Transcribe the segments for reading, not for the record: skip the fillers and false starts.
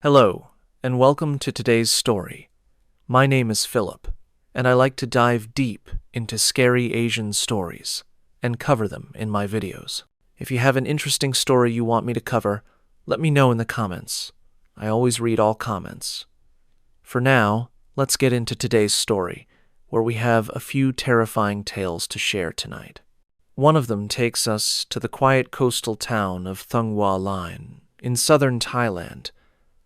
Hello, and welcome to today's story. My name is Philip, and I like to dive deep into scary Asian stories and cover them in my videos. If you have an interesting story you want me to cover, let me know in the comments. I always read all comments. For now, let's get into today's story, where we have a few terrifying tales to share tonight. One of them takes us to the quiet coastal town of Thung Hoa Line in southern Thailand,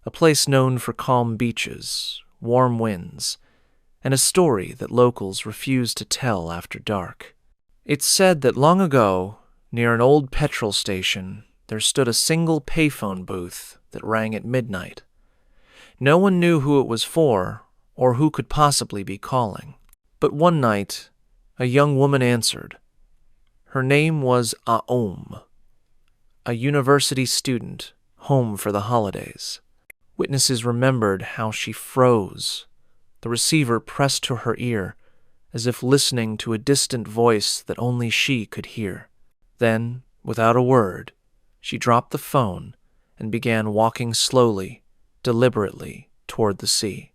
a place known for calm beaches, warm winds, and a story that locals refuse to tell after dark. It's said that long ago, near an old petrol station, there stood a single payphone booth that rang at midnight. No one knew who it was for or who could possibly be calling. But one night, a young woman answered. Her name was Aom, a university student home for the holidays. Witnesses remembered how she froze, the receiver pressed to her ear, as if listening to a distant voice that only she could hear. Then, without a word, she dropped the phone and began walking slowly, deliberately, toward the sea.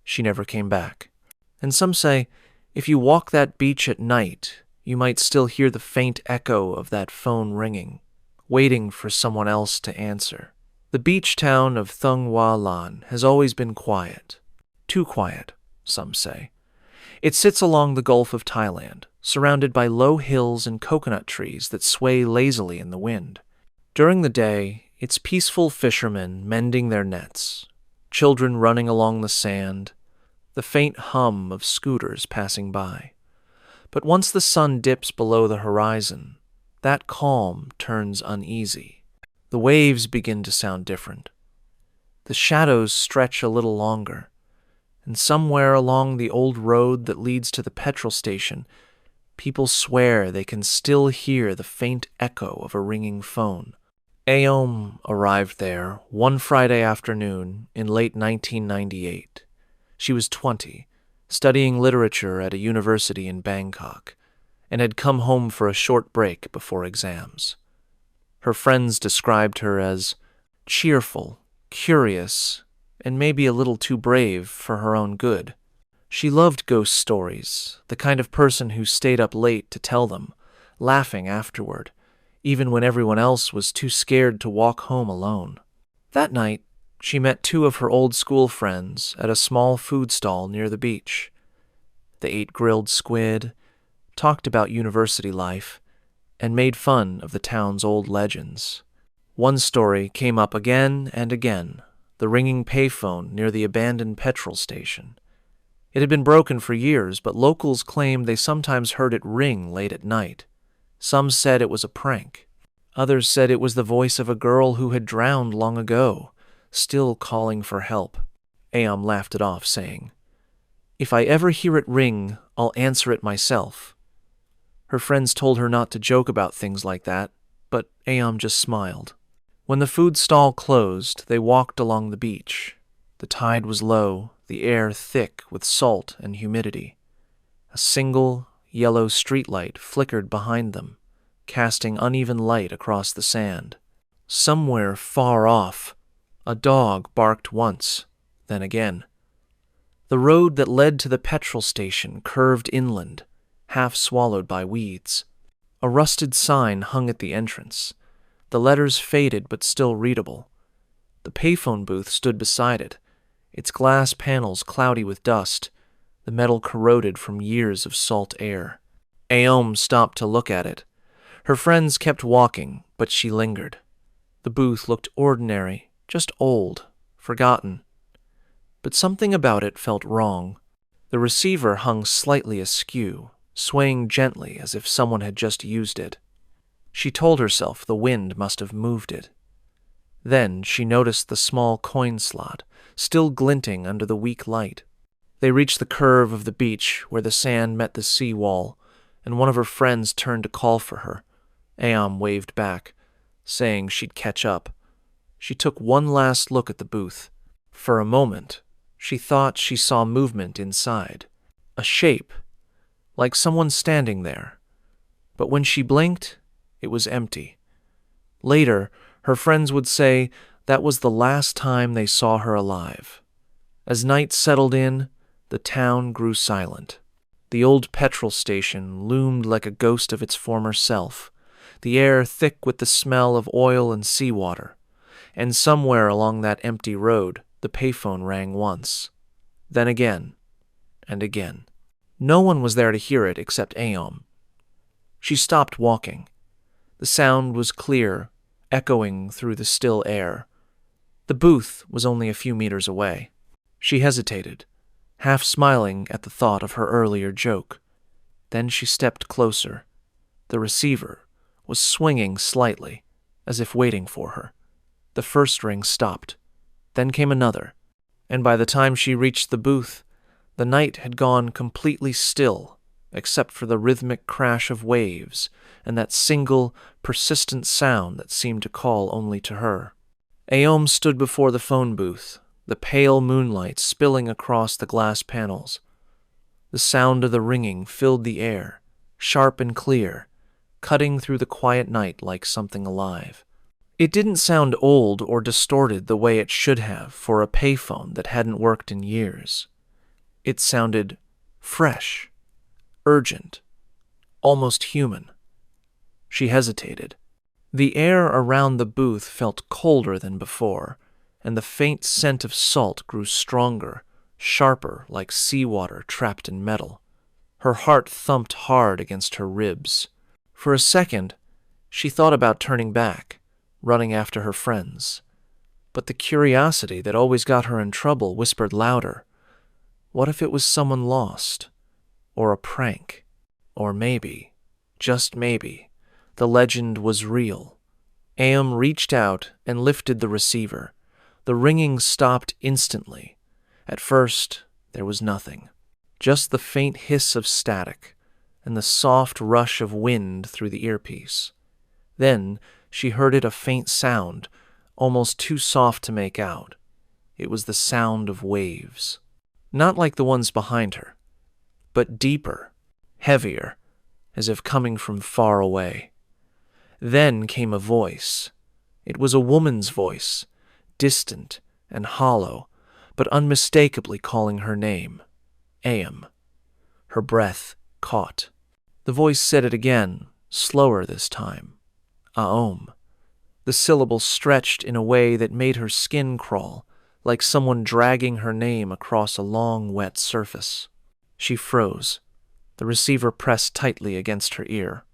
She never came back. And some say, if you walk that beach at night, you might still hear the faint echo of that phone ringing, waiting for someone else to answer. The beach town of Thung Hoa Lan has always been quiet. Too quiet, some say. It sits along the Gulf of Thailand, surrounded by low hills and coconut trees that sway lazily in the wind. During the day, it's peaceful fishermen mending their nets, children running along the sand, the faint hum of scooters passing by. But once the sun dips below the horizon, that calm turns uneasy. The waves begin to sound different. The shadows stretch a little longer, and somewhere along the old road that leads to the petrol station, people swear they can still hear the faint echo of a ringing phone. Aom arrived there one Friday afternoon in late 1998. She was 20, studying literature at a university in Bangkok, and had come home for a short break before exams. Her friends described her as cheerful, curious, and maybe a little too brave for her own good. She loved ghost stories, the kind of person who stayed up late to tell them, laughing afterward, even when everyone else was too scared to walk home alone. That night, she met two of her old school friends at a small food stall near the beach. They ate grilled squid, talked about university life, and made fun of the town's old legends. One story came up again and again, the ringing payphone near the abandoned petrol station. It had been broken for years, but locals claimed they sometimes heard it ring late at night. Some said it was a prank. Others said it was the voice of a girl who had drowned long ago, still calling for help. Aom laughed it off, saying, "If I ever hear it ring, I'll answer it myself." Her friends told her not to joke about things like that, but Aom just smiled. When the food stall closed, they walked along the beach. The tide was low, the air thick with salt and humidity. A single, yellow streetlight flickered behind them, casting uneven light across the sand. Somewhere far off, a dog barked once, then again. The road that led to the petrol station curved inland, half swallowed by weeds. A rusted sign hung at the entrance. The letters faded but still readable. The payphone booth stood beside it, its glass panels cloudy with dust, the metal corroded from years of salt air. Aom stopped to look at it. Her friends kept walking, but she lingered. The booth looked ordinary, just old, forgotten. But something about it felt wrong. The receiver hung slightly askew, swaying gently as if someone had just used it. She told herself the wind must have moved it. Then she noticed the small coin slot, still glinting under the weak light. They reached the curve of the beach where the sand met the sea wall, and one of her friends turned to call for her. Aom waved back, saying she'd catch up. She took one last look at the booth. For a moment, she thought she saw movement inside, a shape, like someone standing there. But when she blinked, it was empty. Later, her friends would say That was the last time they saw her alive. As night settled in, the town grew silent. The old petrol station loomed like a ghost of its former self, the air thick with the smell of oil and seawater. And somewhere along that empty road, the payphone rang once, then again, and again. No one was there to hear it except Aom. She stopped walking. The sound was clear, echoing through the still air. The booth was only a few meters away. She hesitated, half smiling at the thought of her earlier joke. Then she stepped closer. The receiver was swinging slightly, as if waiting for her. The first ring stopped. Then came another, and by the time she reached the booth, the night had gone completely still, except for the rhythmic crash of waves and that single, persistent sound that seemed to call only to her. Aom stood before the phone booth, the pale moonlight spilling across the glass panels. The sound of the ringing filled the air, sharp and clear, cutting through the quiet night like something alive. It didn't sound old or distorted the way it should have for a payphone that hadn't worked in years. It sounded fresh, urgent, almost human. She hesitated. The air around the booth felt colder than before, and the faint scent of salt grew stronger, sharper like seawater trapped in metal. Her heart thumped hard against her ribs. For a second, she thought about turning back, running after her friends. But the curiosity that always got her in trouble whispered louder. What if it was someone lost? Or a prank? Or maybe, just maybe, the legend was real. Aom reached out and lifted the receiver. The ringing stopped instantly. At first, there was nothing. Just the faint hiss of static and the soft rush of wind through the earpiece. Then she heard it a faint sound, almost too soft to make out. It was the sound of waves. Not like the ones behind her, but deeper, heavier, as if coming from far away. Then came a voice. It was a woman's voice, distant and hollow, but unmistakably calling her name, Aom. Her breath caught. The voice said it again, slower this time. Aom. The syllable stretched in a way that made her skin crawl, like someone dragging her name across a long, wet surface. She froze. The receiver pressed tightly against her ear.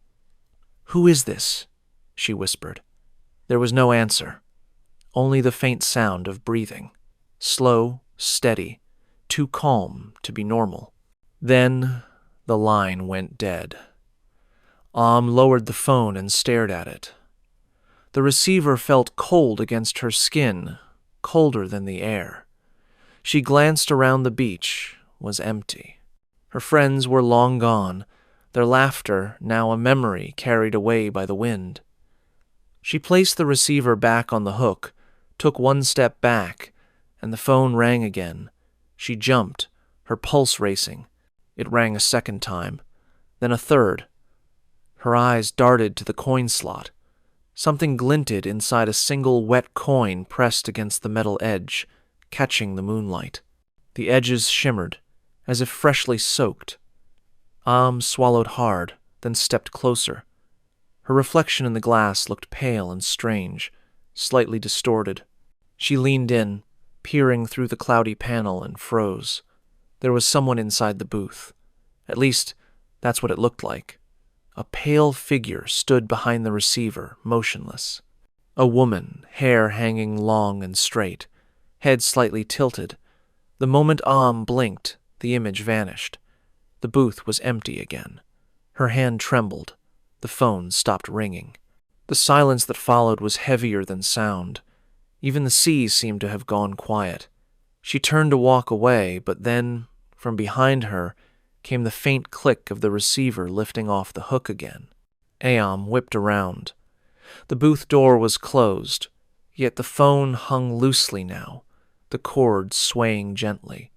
"Who is this?" she whispered. There was no answer, only the faint sound of breathing, slow, steady, too calm to be normal. Then the line went dead. Lowered the phone and stared at it. The receiver felt cold against her skin, colder than the air. She glanced around the beach, was empty. Her friends were long gone, their laughter now a memory carried away by the wind. She placed the receiver back on the hook, took one step back, and the phone rang again. She jumped, her pulse racing. It rang a second time, then a third. Her eyes darted to the coin slot. Something glinted inside a single wet coin pressed against the metal edge, catching the moonlight. The edges shimmered, as if freshly soaked. Swallowed hard, then stepped closer. Her reflection in the glass looked pale and strange, slightly distorted. She leaned in, peering through the cloudy panel, and froze. There was someone inside the booth. At least, that's what it looked like. A pale figure stood behind the receiver, motionless. A woman, hair hanging long and straight, head slightly tilted. The moment blinked, the image vanished. The booth was empty again. Her hand trembled. The phone stopped ringing. The silence that followed was heavier than sound. Even the sea seemed to have gone quiet. She turned to walk away, but then, from behind her, came the faint click of the receiver lifting off the hook again. Aom whipped around. The booth door was closed, yet the phone hung loosely now, the cord swaying gently.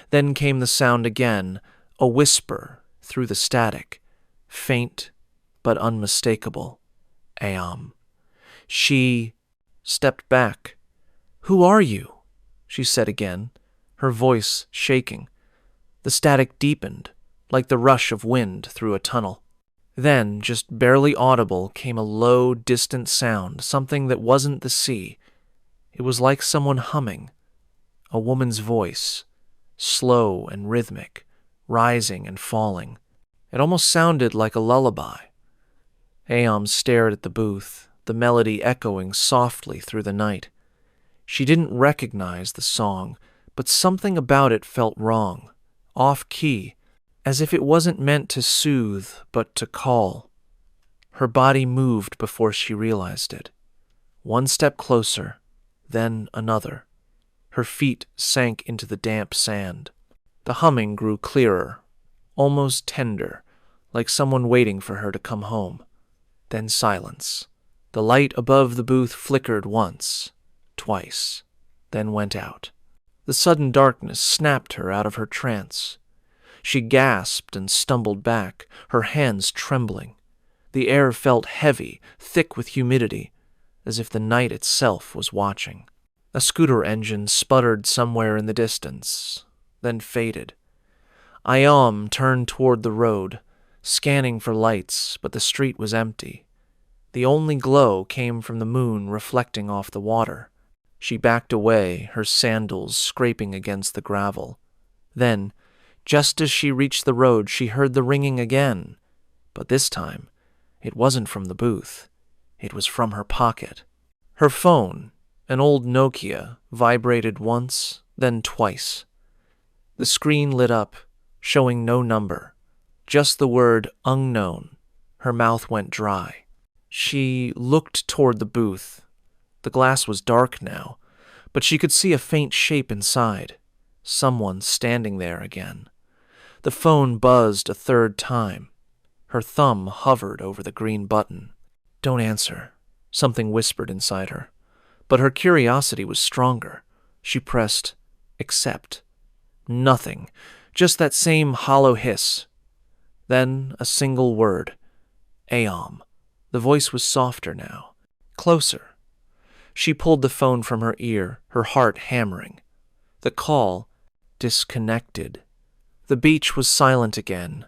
Then came the sound again, a whisper through the static, faint but unmistakable. Aom. She stepped back, "Who are you?" she said again, her voice shaking. The static deepened, like the rush of wind through a tunnel. Then, just barely audible, came a low, distant sound, something that wasn't the sea. It was like someone humming. A woman's voice, slow and rhythmic, rising and falling. It almost sounded like a lullaby. Aom stared at the booth, the melody echoing softly through the night. She didn't recognize the song, but something about it felt wrong, off-key, as if it wasn't meant to soothe, but to call. Her body moved before she realized it. One step closer, then another. Her feet sank into the damp sand. The humming grew clearer, almost tender, like someone waiting for her to come home. Then silence. The light above the booth flickered once, twice, then went out. The sudden darkness snapped her out of her trance. She gasped and stumbled back, her hands trembling. The air felt heavy, thick with humidity, as if the night itself was watching. A scooter engine sputtered somewhere in the distance, then faded. Ayam turned toward the road, scanning for lights, but the street was empty. The only glow came from the moon reflecting off the water. She backed away, her sandals scraping against the gravel. Then, just as she reached the road, she heard the ringing again. But this time, it wasn't from the booth. It was from her pocket. Her phone, an old Nokia, vibrated once, then twice. The screen lit up, showing no number, just the word unknown. Her mouth went dry. She looked toward the booth. The glass was dark now, but she could see a faint shape inside, someone standing there again. The phone buzzed a third time. Her thumb hovered over the green button. "Don't answer," something whispered inside her. But her curiosity was stronger. She pressed accept. Nothing, just that same hollow hiss. Then a single word. Aom. The voice was softer now. Closer. She pulled the phone from her ear, her heart hammering. The call disconnected. The beach was silent again,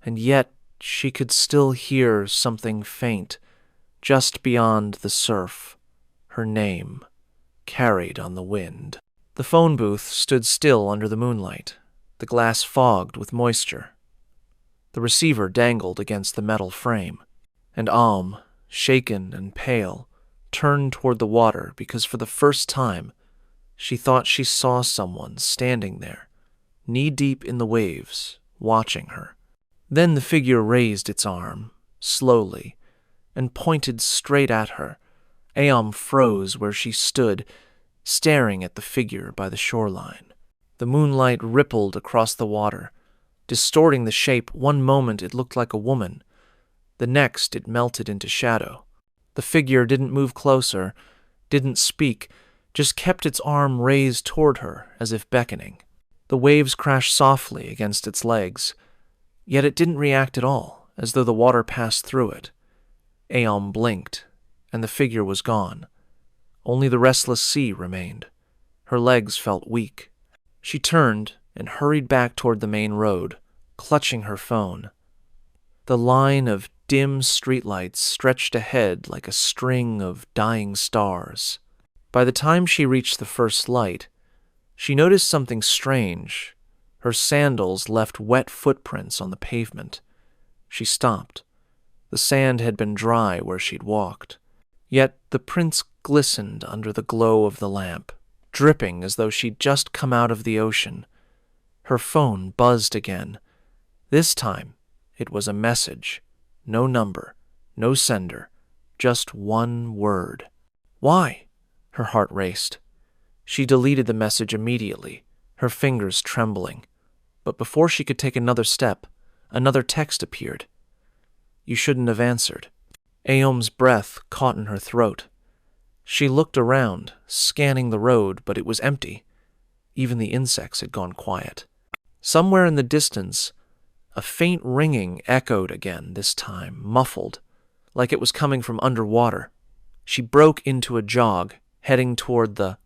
and yet she could still hear something faint, just beyond the surf. Her name, carried on the wind. The phone booth stood still under the moonlight, the glass fogged with moisture. The receiver dangled against the metal frame, and Aom, shaken and pale, turned toward the water because for the first time she thought she saw someone standing there, knee-deep in the waves, watching her. Then the figure raised its arm, slowly, and pointed straight at her. Aom froze where she stood, staring at the figure by the shoreline. The moonlight rippled across the water, distorting the shape. One moment it looked like a woman. The next it melted into shadow. The figure didn't move closer, didn't speak, just kept its arm raised toward her as if beckoning. The waves crashed softly against its legs, yet it didn't react at all, as though the water passed through it. Aom blinked, and the figure was gone. Only the restless sea remained. Her legs felt weak. She turned and hurried back toward the main road, clutching her phone. The line of dim streetlights stretched ahead like a string of dying stars. By the time she reached the first light, she noticed something strange. Her sandals left wet footprints on the pavement. She stopped. The sand had been dry where she'd walked. Yet the prints glistened under the glow of the lamp, dripping as though she'd just come out of the ocean. Her phone buzzed again. This time, it was a message. No number, no sender, just one word. Why? Her heart raced. She deleted the message immediately, her fingers trembling. But before she could take another step, another text appeared. You shouldn't have answered. Aom's breath caught in her throat. She looked around, scanning the road, but it was empty. Even the insects had gone quiet. Somewhere in the distance, a faint ringing echoed again, this time, muffled, like it was coming from underwater. She broke into a jog, heading toward the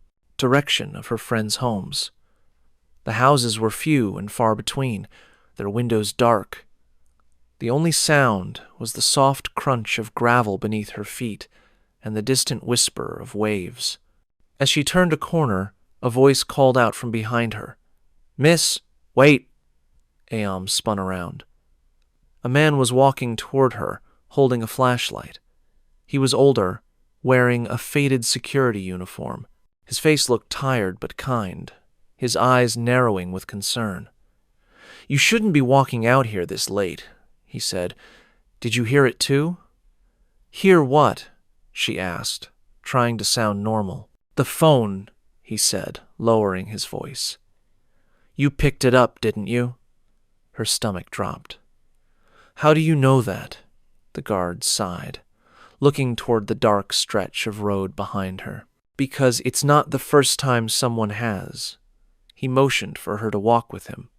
direction of her friends' homes. The houses were few and far between, their windows dark. The only sound was the soft crunch of gravel beneath her feet and the distant whisper of waves. As she turned a corner, a voice called out from behind her. "Miss, wait!" Aom spun around. A man was walking toward her, holding a flashlight. He was older, wearing a faded security uniform. His face looked tired but kind, his eyes narrowing with concern. "You shouldn't be walking out here this late," he said. "Did you hear it too?" "Hear what?" she asked, trying to sound normal. "The phone," he said, lowering his voice. "You picked it up, didn't you?" Her stomach dropped. "How do you know that?" The guard sighed, looking toward the dark stretch of road behind her. "Because it's not the first time someone has." He motioned for her to walk with him.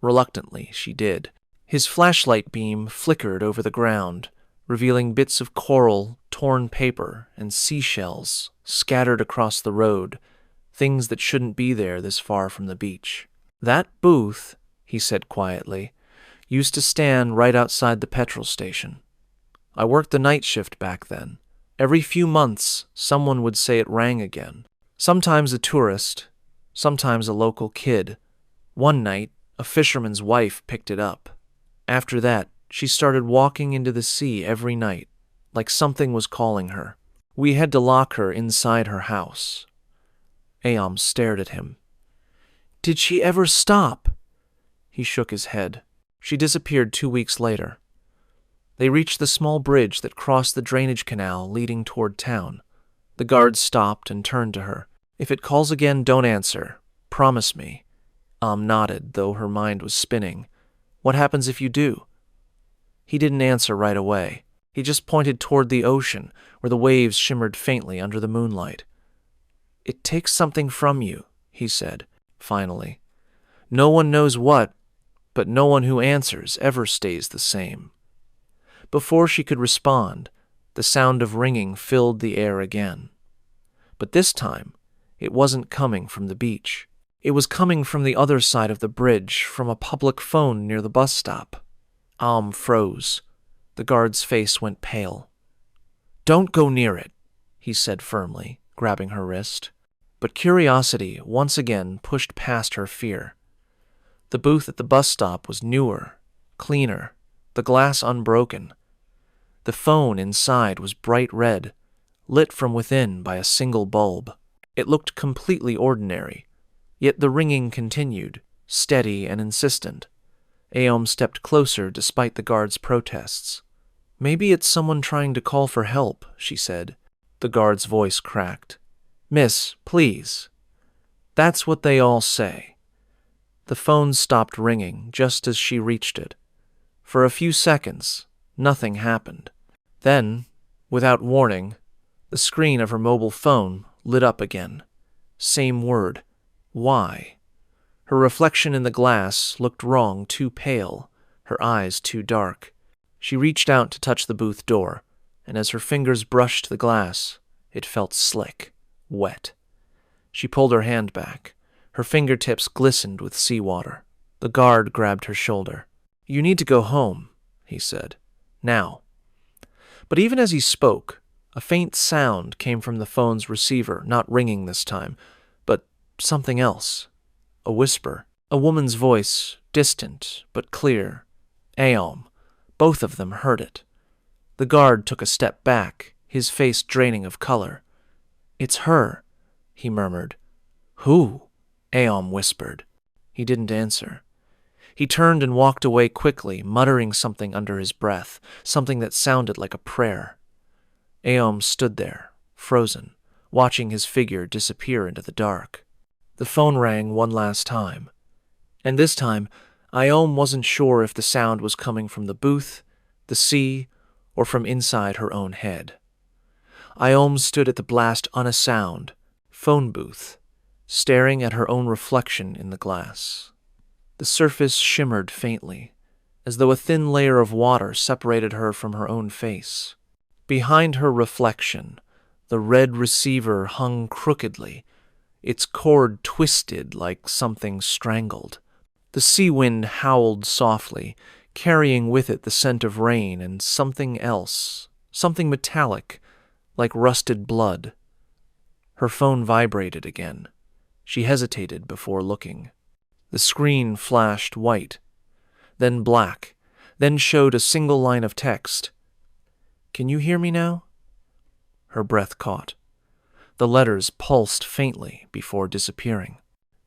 Reluctantly, she did. His flashlight beam flickered over the ground, revealing bits of coral, torn paper, and seashells scattered across the road, things that shouldn't be there this far from the beach. "That booth," he said quietly, "used to stand right outside the petrol station. I worked the night shift back then. Every few months, someone would say it rang again. Sometimes a tourist, sometimes a local kid. One night, a fisherman's wife picked it up. After that, she started walking into the sea every night, like something was calling her. We had to lock her inside her house." Aom stared at him. "Did she ever stop?" He shook his head. She disappeared 2 weeks later. They reached the small bridge that crossed the drainage canal leading toward town. The guard stopped and turned to her. "If it calls again, don't answer. Promise me." Nodded, though her mind was spinning. "What happens if you do?" He didn't answer right away. He just pointed toward the ocean, where the waves shimmered faintly under the moonlight. "It takes something from you," he said, finally. "No one knows what, but no one who answers ever stays the same." Before she could respond, the sound of ringing filled the air again. But this time, it wasn't coming from the beach. It was coming from the other side of the bridge, from a public phone near the bus stop. Aom froze. The guard's face went pale. "Don't go near it," he said firmly, grabbing her wrist. But curiosity once again pushed past her fear. The booth at the bus stop was newer, cleaner, the glass unbroken. The phone inside was bright red, lit from within by a single bulb. It looked completely ordinary, yet the ringing continued, steady and insistent. Aom stepped closer despite the guard's protests. "Maybe it's someone trying to call for help," she said. The guard's voice cracked. "Miss, please." "That's what they all say." The phone stopped ringing just as she reached it. For a few seconds, nothing happened. Then, without warning, the screen of her mobile phone lit up again. Same word. Why? Her reflection in the glass looked wrong, too pale, her eyes too dark. She reached out to touch the booth door, and as her fingers brushed the glass, it felt slick, wet. She pulled her hand back. Her fingertips glistened with seawater. The guard grabbed her shoulder. "You need to go home," he said. "Now." But even as he spoke, a faint sound came from the phone's receiver, not ringing this time, but something else. A whisper. A woman's voice, distant but clear. Aom. Both of them heard it. The guard took a step back, his face draining of color. "It's her," he murmured. "Who?" Aom whispered. He didn't answer. He turned and walked away quickly, muttering something under his breath, something that sounded like a prayer. Aom stood there, frozen, watching his figure disappear into the dark. The phone rang one last time. And this time, Aom wasn't sure if the sound was coming from the booth, the sea, or from inside her own head. Aom stood at the blast unsound, phone booth, staring at her own reflection in the glass. The surface shimmered faintly, as though a thin layer of water separated her from her own face. Behind her reflection, the red receiver hung crookedly, its cord twisted like something strangled. The sea wind howled softly, carrying with it the scent of rain and something else, something metallic, like rusted blood. Her phone vibrated again. She hesitated before looking. The screen flashed white, then black, then showed a single line of text. "Can you hear me now?" Her breath caught. The letters pulsed faintly before disappearing.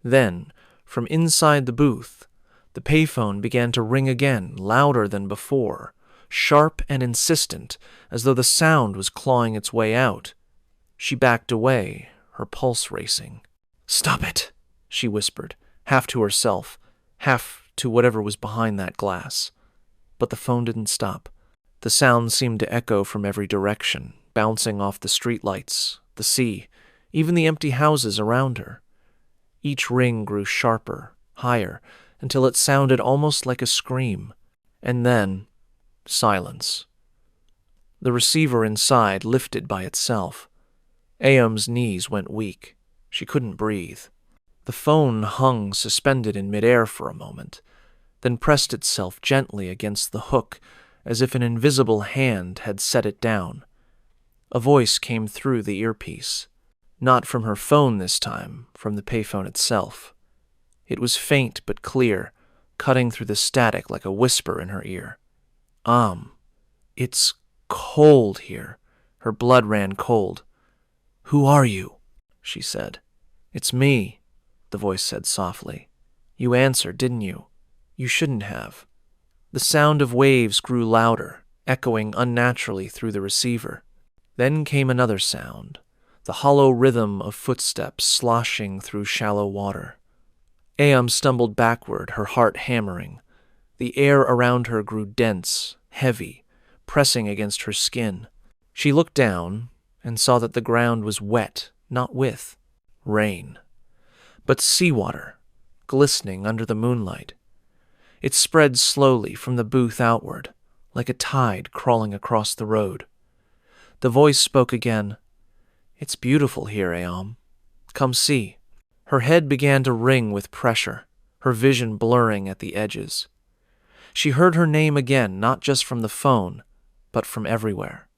Then, from inside the booth, the payphone began to ring again, louder than before, sharp and insistent, as though the sound was clawing its way out. She backed away, her pulse racing. "Stop it," she whispered, half to herself, half to whatever was behind that glass. But the phone didn't stop. The sound seemed to echo from every direction, bouncing off the streetlights, the sea, even the empty houses around her. Each ring grew sharper, higher, until it sounded almost like a scream. And then, silence. The receiver inside lifted by itself. Aom's knees went weak. She couldn't breathe. The phone hung suspended in midair for a moment, then pressed itself gently against the hook as if an invisible hand had set it down. A voice came through the earpiece. Not from her phone this time, from the payphone itself. It was faint but clear, cutting through the static like a whisper in her ear. It's cold here." Her blood ran cold. "Who are you?" she said. "It's me," the voice said softly. "You answered, didn't you? You shouldn't have." The sound of waves grew louder, echoing unnaturally through the receiver. Then came another sound, the hollow rhythm of footsteps sloshing through shallow water. Aom stumbled backward, her heart hammering. The air around her grew dense, heavy, pressing against her skin. She looked down and saw that the ground was wet, not with rain, but seawater, glistening under the moonlight. It spread slowly from the booth outward, like a tide crawling across the road. The voice spoke again. "It's beautiful here, Aom. Come see." Her head began to ring with pressure, her vision blurring at the edges. She heard her name again, not just from the phone, but from everywhere.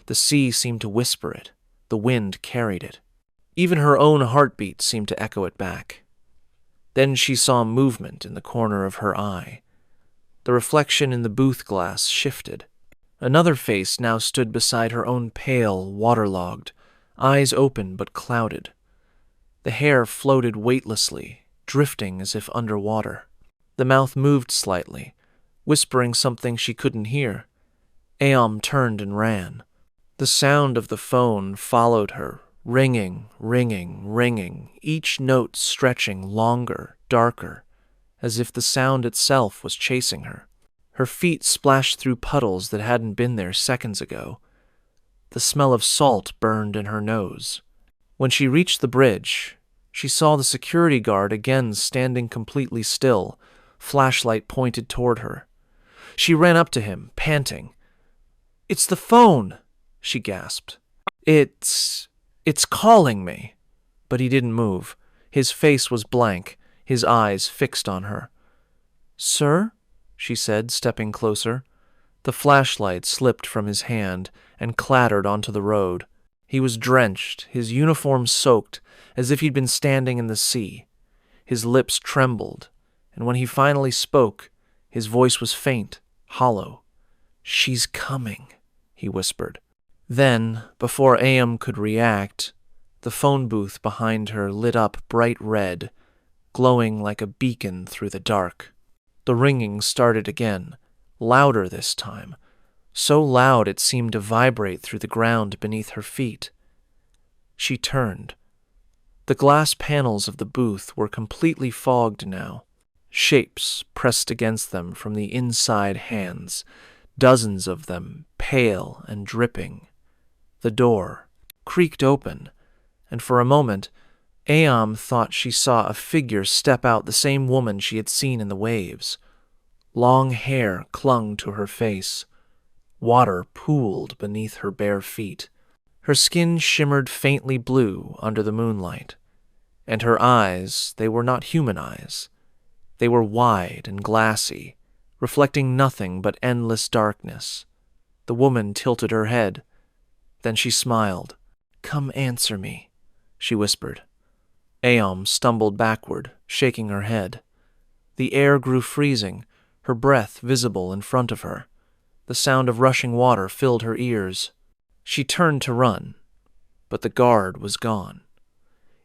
The sea seemed to whisper it. The wind carried it. Even her own heartbeat seemed to echo it back. Then she saw movement in the corner of her eye. The reflection in the booth glass shifted. Another face now stood beside her own, pale, waterlogged, eyes open but clouded. The hair floated weightlessly, drifting as if underwater. The mouth moved slightly, whispering something she couldn't hear. Aom turned and ran. The sound of the phone followed her, ringing, ringing, ringing, each note stretching longer, darker, as if the sound itself was chasing her. Her feet splashed through puddles that hadn't been there seconds ago. The smell of salt burned in her nose. When she reached the bridge, she saw the security guard again standing completely still, flashlight pointed toward her. She ran up to him, panting. "It's the phone," she gasped. It's calling me." But he didn't move. His face was blank, his eyes fixed on her. "Sir?" she said, stepping closer. The flashlight slipped from his hand and clattered onto the road. He was drenched, his uniform soaked, as if he'd been standing in the sea. His lips trembled, and when he finally spoke, his voice was faint, hollow. "She's coming," he whispered. Then, before Aom could react, the phone booth behind her lit up bright red, glowing like a beacon through the dark. The ringing started again, louder this time, so loud it seemed to vibrate through the ground beneath her feet. She turned. The glass panels of the booth were completely fogged now. Shapes pressed against them from the inside hands, dozens of them, pale and dripping. The door creaked open, and for a moment, Aom thought she saw a figure step out, the same woman she had seen in the waves. Long hair clung to her face. Water pooled beneath her bare feet. Her skin shimmered faintly blue under the moonlight. And her eyes, they were not human eyes. They were wide and glassy, reflecting nothing but endless darkness. The woman tilted her head. Then she smiled. "Come answer me," she whispered. Aom stumbled backward, shaking her head. The air grew freezing, her breath visible in front of her. The sound of rushing water filled her ears. She turned to run, but the guard was gone.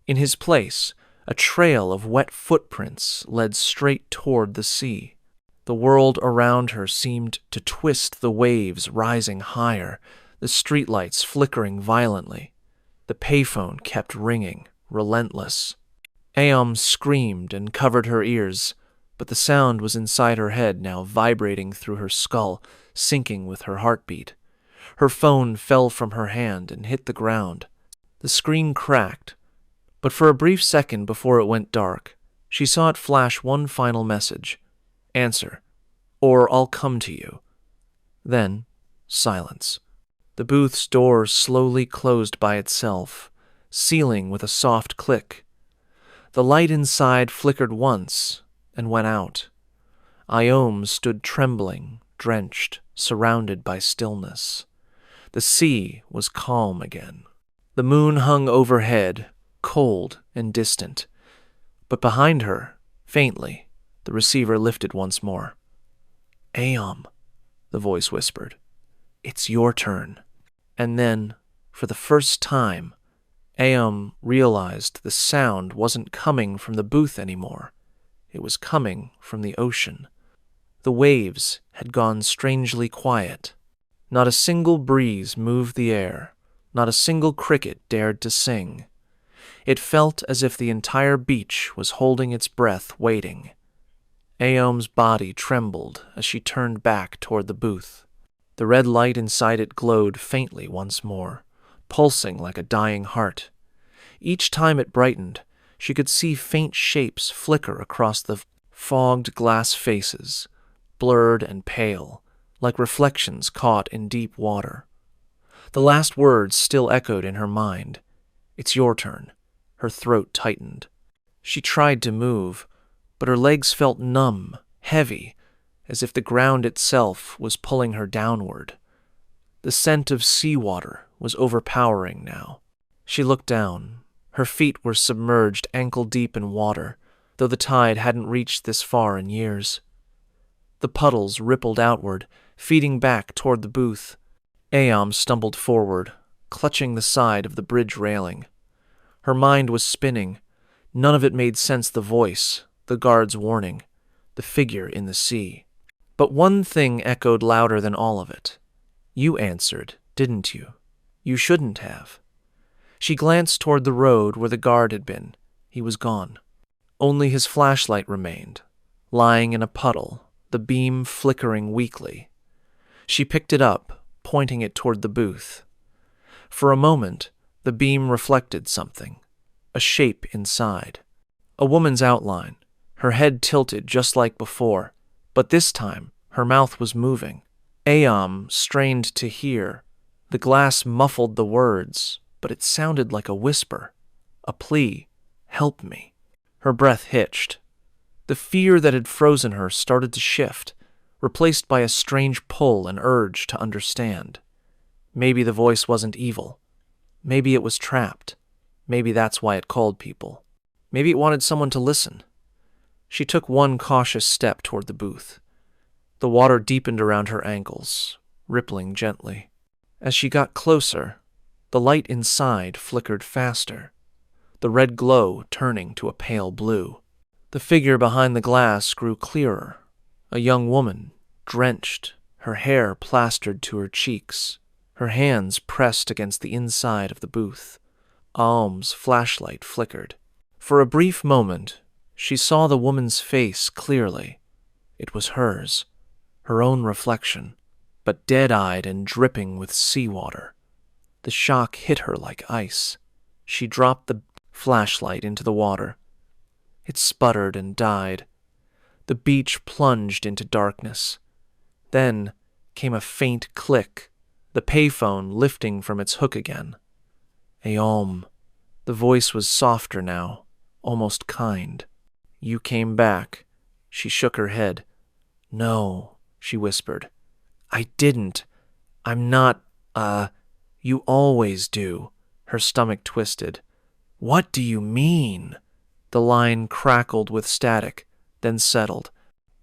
In his place, a trail of wet footprints led straight toward the sea. The world around her seemed to twist, the waves rising higher, the streetlights flickering violently. The payphone kept ringing, relentless. Aom screamed and covered her ears, but the sound was inside her head now, vibrating through her skull, syncing with her heartbeat. Her phone fell from her hand and hit the ground. The screen cracked, but for a brief second before it went dark, she saw it flash one final message. "Answer, or I'll come to you." Then, silence. The booth's door slowly closed by itself, sealing with a soft click. The light inside flickered once and went out. Aom stood trembling, drenched, surrounded by stillness. The sea was calm again. The moon hung overhead, cold and distant. But behind her, faintly, the receiver lifted once more. "Aom," the voice whispered, "it's your turn." And then, for the first time, Aom realized the sound wasn't coming from the booth anymore. It was coming from the ocean. The waves had gone strangely quiet. Not a single breeze moved the air. Not a single cricket dared to sing. It felt as if the entire beach was holding its breath, waiting. Aom's body trembled as she turned back toward the booth. The red light inside it glowed faintly once more, pulsing like a dying heart. Each time it brightened, she could see faint shapes flicker across the fogged glass faces, blurred and pale, like reflections caught in deep water. The last words still echoed in her mind. "It's your turn." Her throat tightened. She tried to move, but her legs felt numb, heavy, as if the ground itself was pulling her downward. The scent of seawater was overpowering now. She looked down. Her feet were submerged ankle-deep in water, though the tide hadn't reached this far in years. The puddles rippled outward, feeding back toward the booth. Aom stumbled forward, clutching the side of the bridge railing. Her mind was spinning. None of it made sense: the voice, the guard's warning, the figure in the sea. But one thing echoed louder than all of it. "You answered, didn't you? You shouldn't have." She glanced toward the road where the guard had been. He was gone. Only his flashlight remained, lying in a puddle, the beam flickering weakly. She picked it up, pointing it toward the booth. For a moment, the beam reflected something, a shape inside. A woman's outline, her head tilted just like before, but this time her mouth was moving. Aom strained to hear. The glass muffled the words, but it sounded like a whisper, a plea, "Help me." Her breath hitched. The fear that had frozen her started to shift, replaced by a strange pull and urge to understand. Maybe the voice wasn't evil. Maybe it was trapped. Maybe that's why it called people. Maybe it wanted someone to listen. She took one cautious step toward the booth. The water deepened around her ankles, rippling gently. As she got closer, the light inside flickered faster, the red glow turning to a pale blue. The figure behind the glass grew clearer, a young woman, drenched, her hair plastered to her cheeks, her hands pressed against the inside of the booth. Aom's flashlight flickered. For a brief moment, she saw the woman's face clearly. It was hers, her own reflection, but dead-eyed and dripping with seawater. The shock hit her like ice. She dropped the flashlight into the water. It sputtered and died. The beach plunged into darkness. Then came a faint click, the payphone lifting from its hook again. "Aom." The voice was softer now, almost kind. "You came back." She shook her head. "No," she whispered. "I didn't. I'm not, you always do." Her stomach twisted. "What do you mean?" The line crackled with static, then settled.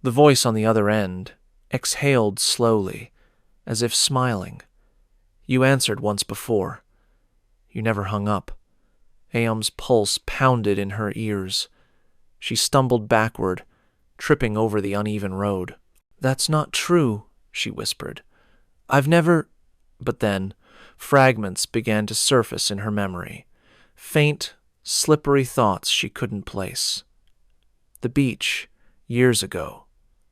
The voice on the other end exhaled slowly, as if smiling. "You answered once before. You never hung up." Aom's pulse pounded in her ears. She stumbled backward, tripping over the uneven road. "That's not true," she whispered. "I've never—" But then, fragments began to surface in her memory. Faint, slippery thoughts she couldn't place. The beach, years ago.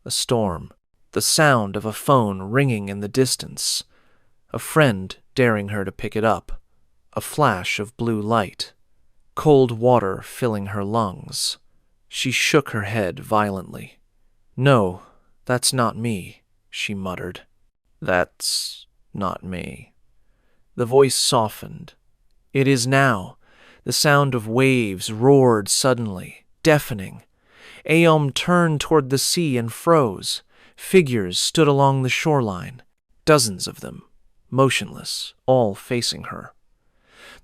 A storm. The sound of a phone ringing in the distance. A friend daring her to pick it up. A flash of blue light. Cold water filling her lungs. She shook her head violently. "No, that's not me," she muttered. "That's not me." The voice softened. "It is now." The sound of waves roared suddenly, deafening. Aom turned toward the sea and froze. Figures stood along the shoreline, dozens of them, motionless, all facing her.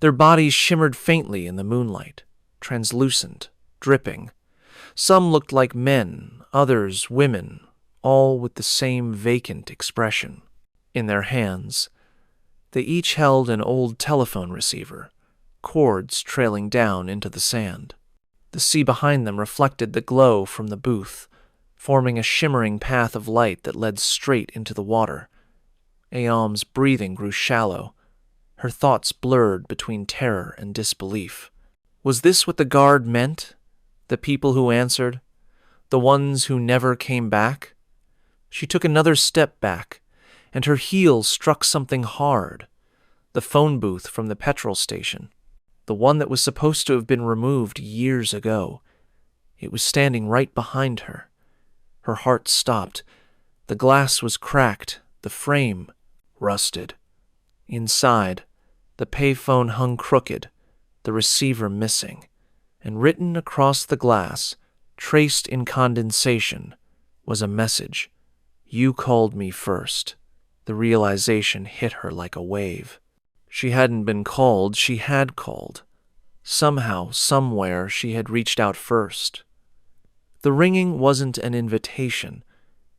Their bodies shimmered faintly in the moonlight, translucent, dripping. Some looked like men, others women, all with the same vacant expression. In their hands, they each held an old telephone receiver, cords trailing down into the sand. The sea behind them reflected the glow from the booth, forming a shimmering path of light that led straight into the water. Aom's breathing grew shallow. Her thoughts blurred between terror and disbelief. Was this what the guard meant? The people who answered? The ones who never came back? She took another step back, and her heel struck something hard. The phone booth from the petrol station. The one that was supposed to have been removed years ago. It was standing right behind her. Her heart stopped. The glass was cracked, the frame rusted. Inside, the payphone hung crooked, the receiver missing, and written across the glass, traced in condensation, was a message. "You called me first." The realization hit her like a wave. She hadn't been called, she had called. Somehow, somewhere, she had reached out first. The ringing wasn't an invitation.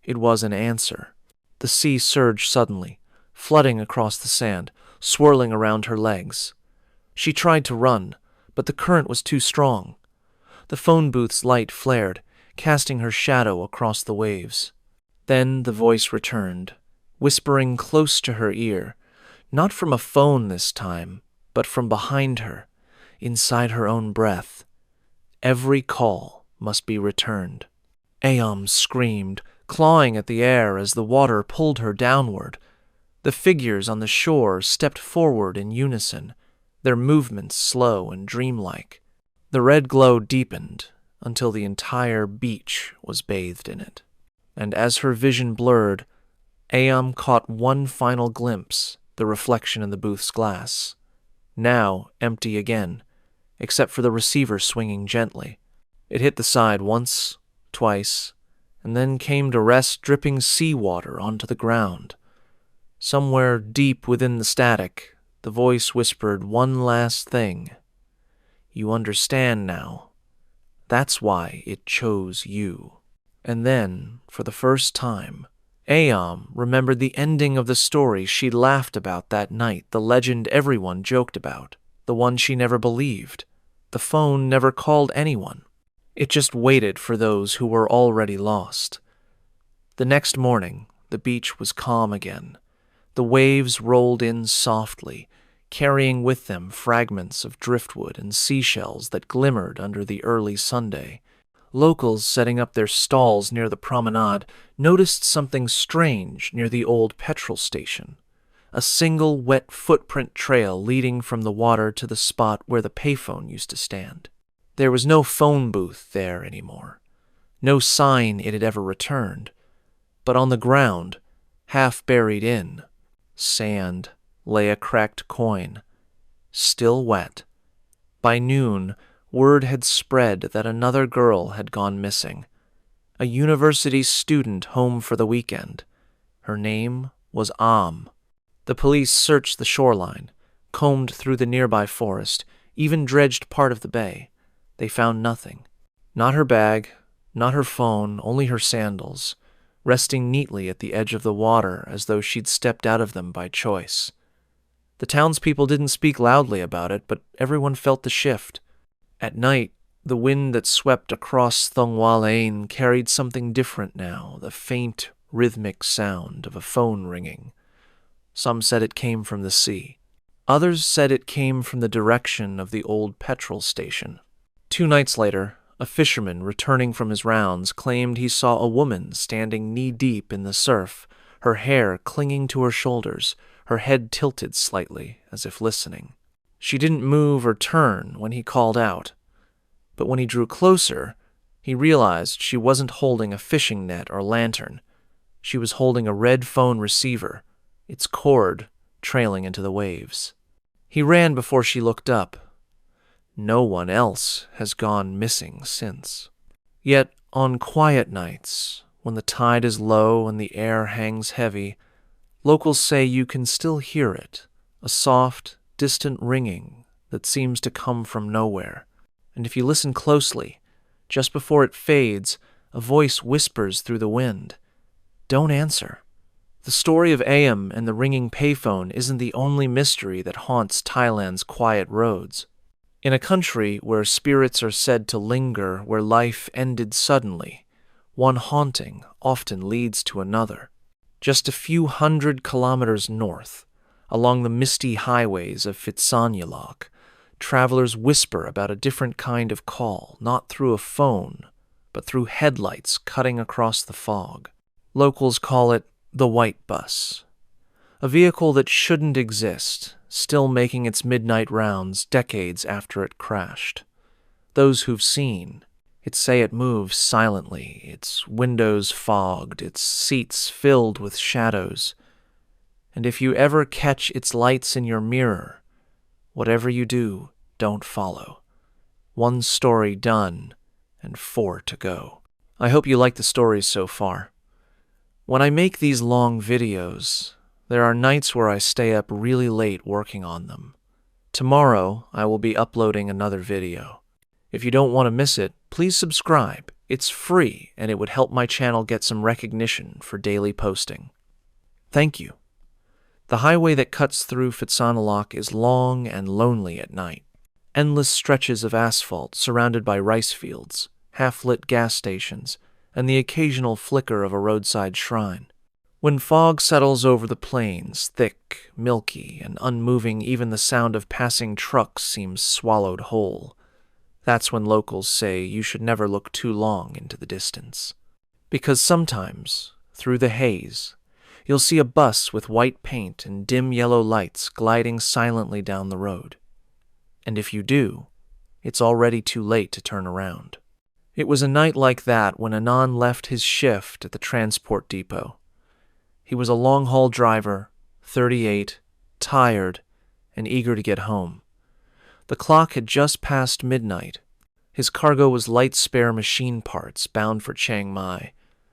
It was an answer. The sea surged suddenly, flooding across the sand, swirling around her legs. She tried to run, but the current was too strong. The phone booth's light flared, casting her shadow across the waves. Then the voice returned, whispering close to her ear, not from a phone this time, but from behind her, inside her own breath. Every call must be returned. Aom screamed, clawing at the air as the water pulled her downward. The figures on the shore stepped forward in unison, their movements slow and dreamlike. The red glow deepened until the entire beach was bathed in it. And as her vision blurred, Aom caught one final glimpse, the reflection in the booth's glass. Now empty again, except for the receiver swinging gently. It hit the side once, twice, and then came to rest dripping seawater onto the ground. Somewhere deep within the static, the voice whispered one last thing. "You understand now. That's why it chose you." And then, for the first time, Aom remembered the ending of the story she'd laughed about that night, the legend everyone joked about, the one she never believed. The phone never called anyone. It just waited for those who were already lost. The next morning, the beach was calm again. The waves rolled in softly, carrying with them fragments of driftwood and seashells that glimmered under the early Sunday. Locals setting up their stalls near the promenade noticed something strange near the old petrol station. A single wet footprint trail leading from the water to the spot where the payphone used to stand. There was no phone booth there anymore. No sign it had ever returned. But on the ground, half buried in sand, lay a cracked coin, still wet. By noon, word had spread that another girl had gone missing. A university student home for the weekend. Her name was The police searched the shoreline, combed through the nearby forest, even dredged part of the bay. They found nothing. Not her bag, not her phone, only her sandals, resting neatly at the edge of the water as though she'd stepped out of them by choice. The townspeople didn't speak loudly about it, but everyone felt the shift. At night, the wind that swept across Thonghua Lane carried something different now, the faint, rhythmic sound of a phone ringing. Some said it came from the sea. Others said it came from the direction of the old petrol station. 2 nights later, a fisherman returning from his rounds claimed he saw a woman standing knee-deep in the surf, her hair clinging to her shoulders, her head tilted slightly, as if listening. She didn't move or turn when he called out, but when he drew closer, he realized she wasn't holding a fishing net or lantern. She was holding a red phone receiver, its cord trailing into the waves. He ran before she looked up. No one else has gone missing since. Yet, on quiet nights, when the tide is low and the air hangs heavy, locals say you can still hear it, a soft, distant ringing that seems to come from nowhere. And if you listen closely, just before it fades, a voice whispers through the wind, "Don't answer." The story of Ayam and the ringing payphone isn't the only mystery that haunts Thailand's quiet roads. In a country where spirits are said to linger where life ended suddenly, one haunting often leads to another. Just a few 100 kilometers north, along the misty highways of Phitsanulok, travelers whisper about a different kind of call, not through a phone, but through headlights cutting across the fog. Locals call it the White Bus, a vehicle that shouldn't exist, still making its midnight rounds decades after it crashed. Those who've seen it say it moves silently, its windows fogged, its seats filled with shadows. And if you ever catch its lights in your mirror, whatever you do, don't follow. 1 story done, and 4 to go. I hope you like the stories so far. When I make these long videos, there are nights where I stay up really late working on them. Tomorrow, I will be uploading another video. If you don't want to miss it, please subscribe. It's free, and it would help my channel get some recognition for daily posting. Thank you. The highway that cuts through Phitsanulok is long and lonely at night. Endless stretches of asphalt surrounded by rice fields, half-lit gas stations, and the occasional flicker of a roadside shrine. When fog settles over the plains, thick, milky, and unmoving, even the sound of passing trucks seems swallowed whole. That's when locals say you should never look too long into the distance. Because sometimes, through the haze, you'll see a bus with white paint and dim yellow lights gliding silently down the road. And if you do, it's already too late to turn around. It was a night like that when Anand left his shift at the transport depot. He was a long-haul driver, 38, tired, and eager to get home. The clock had just passed midnight. His cargo was light spare machine parts bound for Chiang Mai,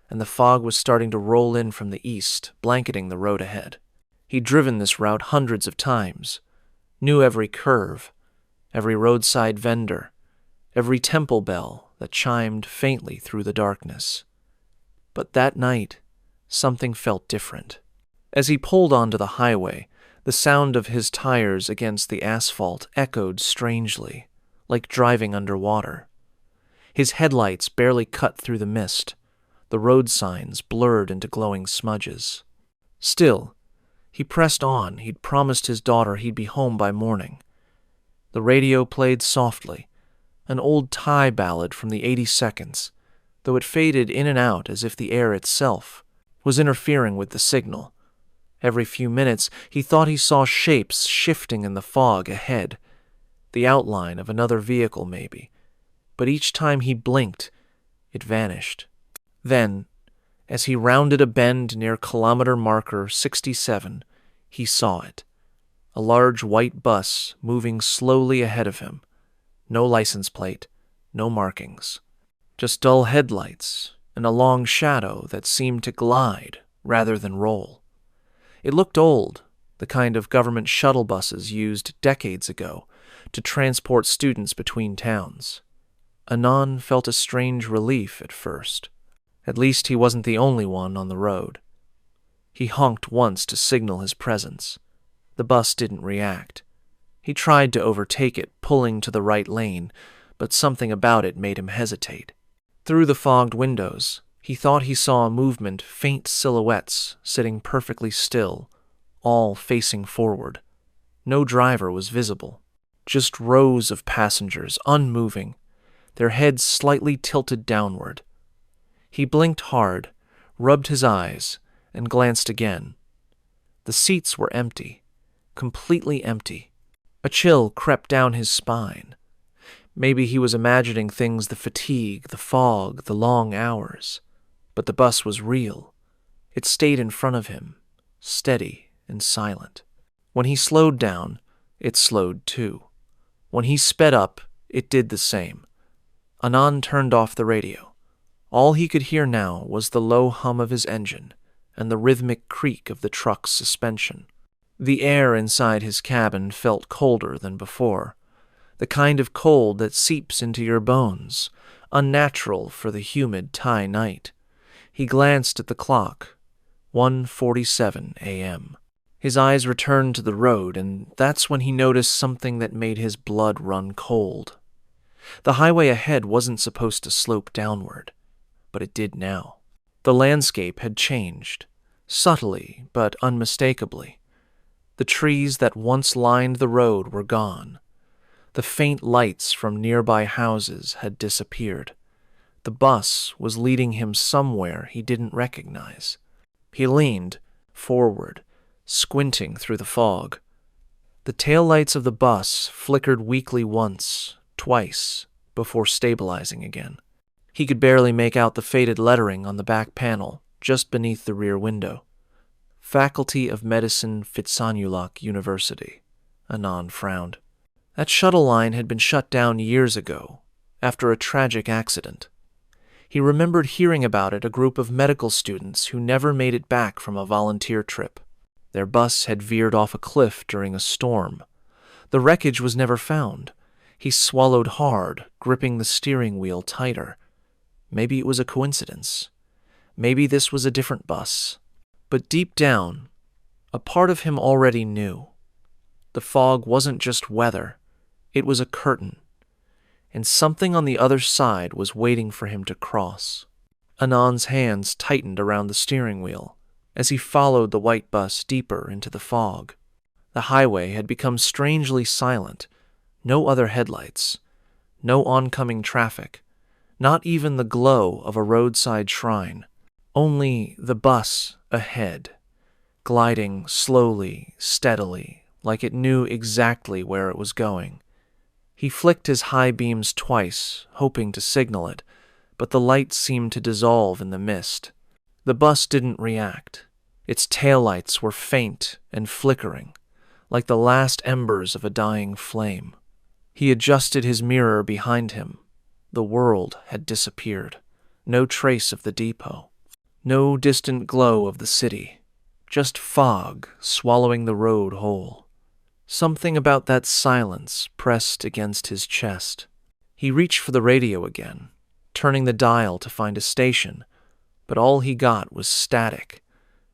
and the fog was starting to roll in from the east, blanketing the road ahead. He'd driven this route hundreds of times, knew every curve, every roadside vendor, every temple bell that chimed faintly through the darkness. But that night, something felt different. As he pulled onto the highway, the sound of his tires against the asphalt echoed strangely, like driving underwater. His headlights barely cut through the mist, the road signs blurred into glowing smudges. Still, he pressed on. He'd promised his daughter he'd be home by morning. The radio played softly, an old Thai ballad from the 82nds, though it faded in and out as if the air itself was interfering with the signal. Every few minutes, he thought he saw shapes shifting in the fog ahead, the outline of another vehicle maybe, but each time he blinked, it vanished. Then, as he rounded a bend near kilometer marker 67, he saw it, a large white bus moving slowly ahead of him. No license plate, no markings. Just dull headlights and a long shadow that seemed to glide rather than roll. It looked old, the kind of government shuttle buses used decades ago to transport students between towns. Anand felt a strange relief at first. At least he wasn't the only one on the road. He honked once to signal his presence. The bus didn't react. He tried to overtake it, pulling to the right lane, but something about it made him hesitate. Through the fogged windows, he thought he saw a movement, faint silhouettes sitting perfectly still, all facing forward. No driver was visible. Just rows of passengers, unmoving, their heads slightly tilted downward. He blinked hard, rubbed his eyes, and glanced again. The seats were empty, completely empty. A chill crept down his spine. Maybe he was imagining things, the fatigue, the fog, the long hours. But the bus was real. It stayed in front of him, steady and silent. When he slowed down, it slowed too. When he sped up, it did the same. Anand turned off the radio. All he could hear now was the low hum of his engine and the rhythmic creak of the truck's suspension. The air inside his cabin felt colder than before, the kind of cold that seeps into your bones, unnatural for the humid Thai night. He glanced at the clock, 1:47 a.m. His eyes returned to the road, and that's when he noticed something that made his blood run cold. The highway ahead wasn't supposed to slope downward, but it did now. The landscape had changed, subtly but unmistakably. The trees that once lined the road were gone. The faint lights from nearby houses had disappeared. The bus was leading him somewhere he didn't recognize. He leaned forward, squinting through the fog. The taillights of the bus flickered weakly once, twice, before stabilizing again. He could barely make out the faded lettering on the back panel, just beneath the rear window. Faculty of Medicine, Phitsanulok University. Anand frowned. That shuttle line had been shut down years ago, after a tragic accident. He remembered hearing about it, a group of medical students who never made it back from a volunteer trip. Their bus had veered off a cliff during a storm. The wreckage was never found. He swallowed hard, gripping the steering wheel tighter. Maybe it was a coincidence. Maybe this was a different bus. But deep down, a part of him already knew. The fog wasn't just weather. It was a curtain. And something on the other side was waiting for him to cross. Anand's hands tightened around the steering wheel as he followed the white bus deeper into the fog. The highway had become strangely silent. No other headlights. No oncoming traffic. Not even the glow of a roadside shrine. Only the bus ahead, gliding slowly, steadily, like it knew exactly where it was going. He flicked his high beams twice, hoping to signal it, but the light seemed to dissolve in the mist. The bus didn't react. Its taillights were faint and flickering, like the last embers of a dying flame. He adjusted his mirror behind him. The world had disappeared. No trace of the depot. No distant glow of the city. Just fog swallowing the road whole. Something about that silence pressed against his chest. He reached for the radio again, turning the dial to find a station, but all he got was static,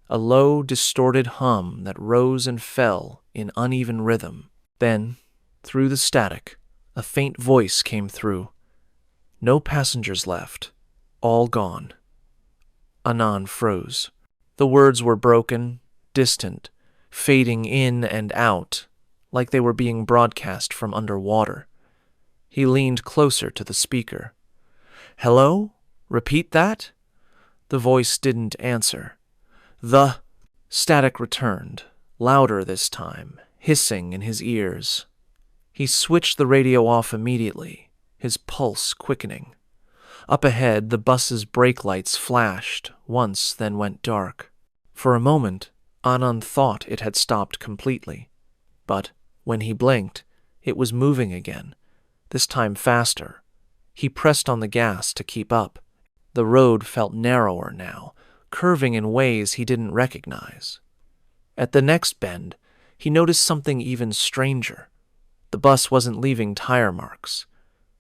a low, distorted hum that rose and fell in uneven rhythm. Then, through the static, a faint voice came through. No passengers left, all gone. Anand froze. The words were broken, distant, fading in and out, like they were being broadcast from underwater. He leaned closer to the speaker. "Hello? Repeat that?" The voice didn't answer. The static returned, louder this time, hissing in his ears. He switched the radio off immediately, his pulse quickening. Up ahead, the bus's brake lights flashed, once then went dark. For a moment, Anand thought it had stopped completely. But when he blinked, it was moving again, this time faster. He pressed on the gas to keep up. The road felt narrower now, curving in ways he didn't recognize. At the next bend, he noticed something even stranger. The bus wasn't leaving tire marks.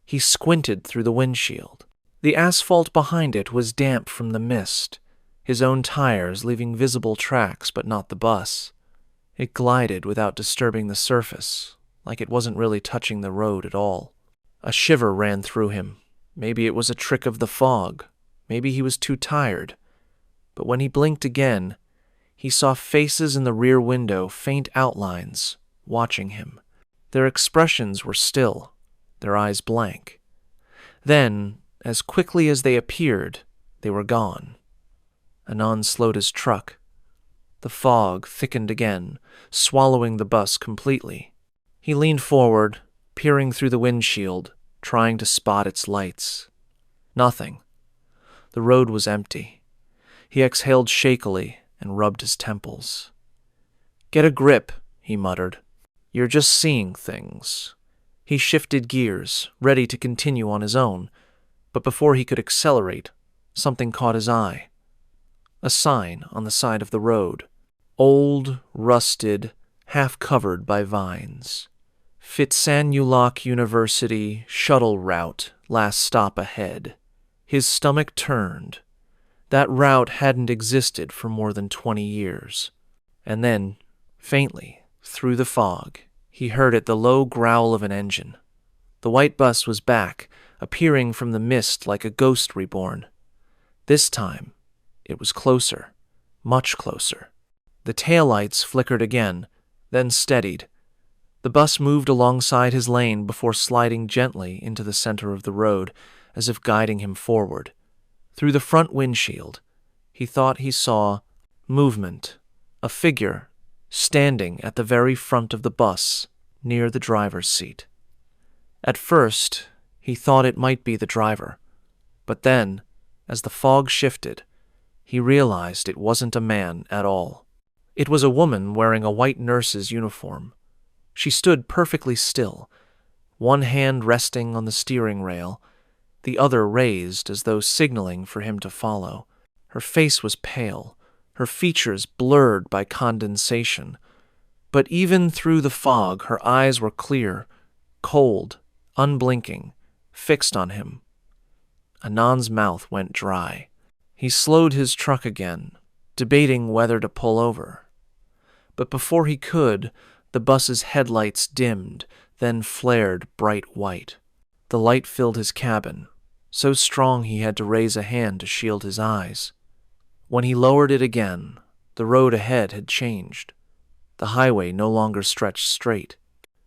He squinted through the windshield. The asphalt behind it was damp from the mist, his own tires leaving visible tracks but not the bus. It glided without disturbing the surface, like it wasn't really touching the road at all. A shiver ran through him. Maybe it was a trick of the fog. Maybe he was too tired. But when he blinked again, he saw faces in the rear window, faint outlines, watching him. Their expressions were still, their eyes blank. Then, as quickly as they appeared, they were gone. Anand slowed his truck. The fog thickened again, swallowing the bus completely. He leaned forward, peering through the windshield, trying to spot its lights. Nothing. The road was empty. He exhaled shakily and rubbed his temples. "Get a grip," he muttered. "You're just seeing things." He shifted gears, ready to continue on his own, but before he could accelerate, something caught his eye. A sign on the side of the road. Old, rusted, half-covered by vines. Phitsanulok University shuttle route, last stop ahead. His stomach turned. That route hadn't existed for more than 20 years. And then, faintly, through the fog, he heard it, the low growl of an engine. The white bus was back, appearing from the mist like a ghost reborn. This time, it was closer, much closer. The taillights flickered again, then steadied. The bus moved alongside his lane before sliding gently into the center of the road, as if guiding him forward. Through the front windshield, he thought he saw movement, a figure standing at the very front of the bus, near the driver's seat. At first, he thought it might be the driver, but then, as the fog shifted, he realized it wasn't a man at all. It was a woman wearing a white nurse's uniform. She stood perfectly still, one hand resting on the steering rail, the other raised as though signaling for him to follow. Her face was pale, her features blurred by condensation. But even through the fog, her eyes were clear, cold, unblinking, fixed on him. Anand's mouth went dry. He slowed his truck again, debating whether to pull over. But before he could, the bus's headlights dimmed, then flared bright white. The light filled his cabin, so strong he had to raise a hand to shield his eyes. When he lowered it again, the road ahead had changed. The highway no longer stretched straight.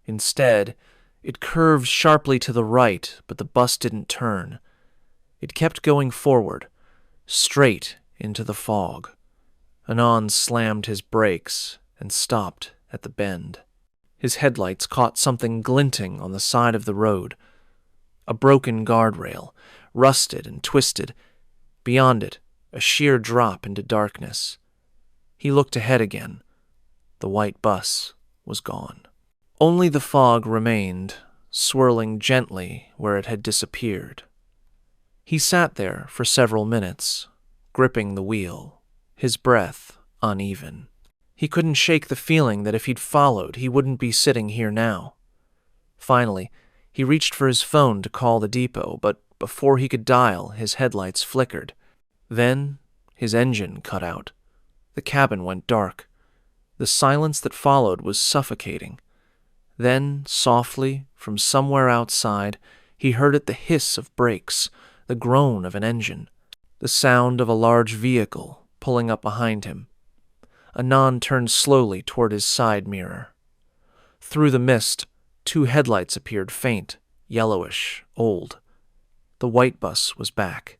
Instead, it curved sharply to the right, but the bus didn't turn. It kept going forward, straight into the fog. Anand slammed his brakes and stopped at the bend. His headlights caught something glinting on the side of the road. A broken guardrail, rusted and twisted. Beyond it, a sheer drop into darkness. He looked ahead again. The white bus was gone. Only the fog remained, swirling gently where it had disappeared. He sat there for several minutes, gripping the wheel, his breath uneven. He couldn't shake the feeling that if he'd followed, he wouldn't be sitting here now. Finally, he reached for his phone to call the depot, but before he could dial, his headlights flickered. Then, his engine cut out. The cabin went dark. The silence that followed was suffocating. Then, softly, from somewhere outside, he heard the hiss of brakes, the groan of an engine, the sound of a large vehicle pulling up behind him. Anand turned slowly toward his side mirror. Through the mist, 2 headlights appeared, faint, yellowish, old. The white bus was back.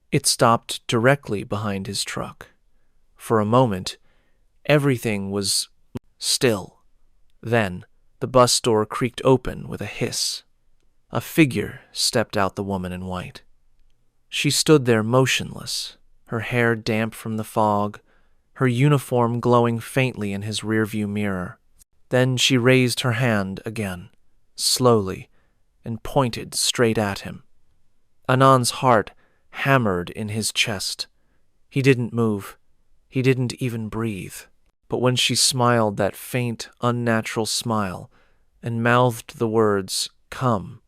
It stopped directly behind his truck. For a moment, everything was still. Then, the bus door creaked open with a hiss. A figure stepped out the woman in white. She stood there motionless, her hair damp from the fog, her uniform glowing faintly in his rearview mirror. Then she raised her hand again, slowly, and pointed straight at him. Anand's heart hammered in his chest. He didn't move. He didn't even breathe. But when she smiled that faint, unnatural smile and mouthed the words, "Come,"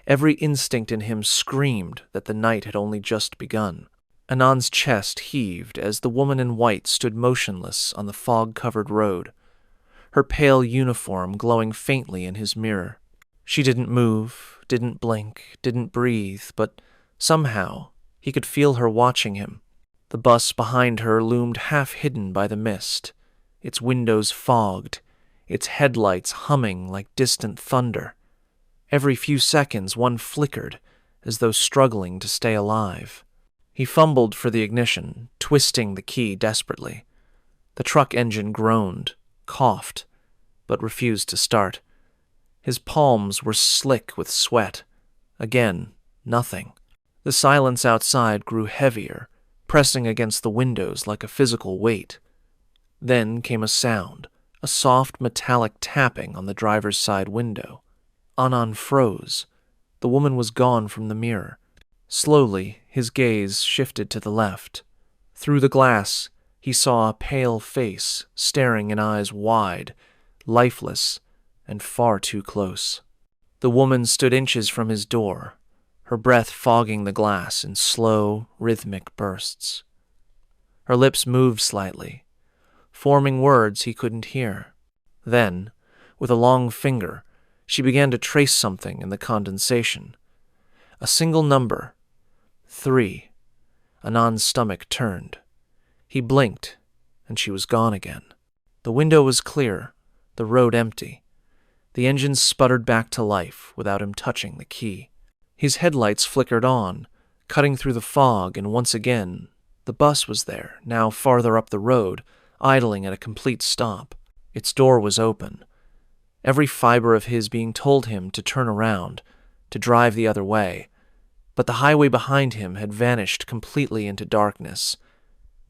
every instinct in him screamed that the night had only just begun. Anand's chest heaved as the woman in white stood motionless on the fog-covered road, her pale uniform glowing faintly in his mirror. She didn't move, didn't blink, didn't breathe, but somehow he could feel her watching him. The bus behind her loomed half-hidden by the mist, its windows fogged, its headlights humming like distant thunder. Every few seconds one flickered, as though struggling to stay alive. He fumbled for the ignition, twisting the key desperately. The truck engine groaned, coughed, but refused to start. His palms were slick with sweat. Again, nothing. The silence outside grew heavier, pressing against the windows like a physical weight. Then came a sound, a soft metallic tapping on the driver's side window. Anand froze. The woman was gone from the mirror. Slowly, his gaze shifted to the left. Through the glass, he saw a pale face staring in eyes wide, lifeless, and far too close. The woman stood inches from his door, her breath fogging the glass in slow, rhythmic bursts. Her lips moved slightly, forming words he couldn't hear. Then, with a long finger, she began to trace something in the condensation. A single number. 3. Anand's stomach turned. He blinked, and she was gone again. The window was clear, the road empty. The engine sputtered back to life without him touching the key. His headlights flickered on, cutting through the fog, and once again, the bus was there, now farther up the road, idling at a complete stop. Its door was open. Every fiber of his being told him to turn around, to drive the other way. But the highway behind him had vanished completely into darkness.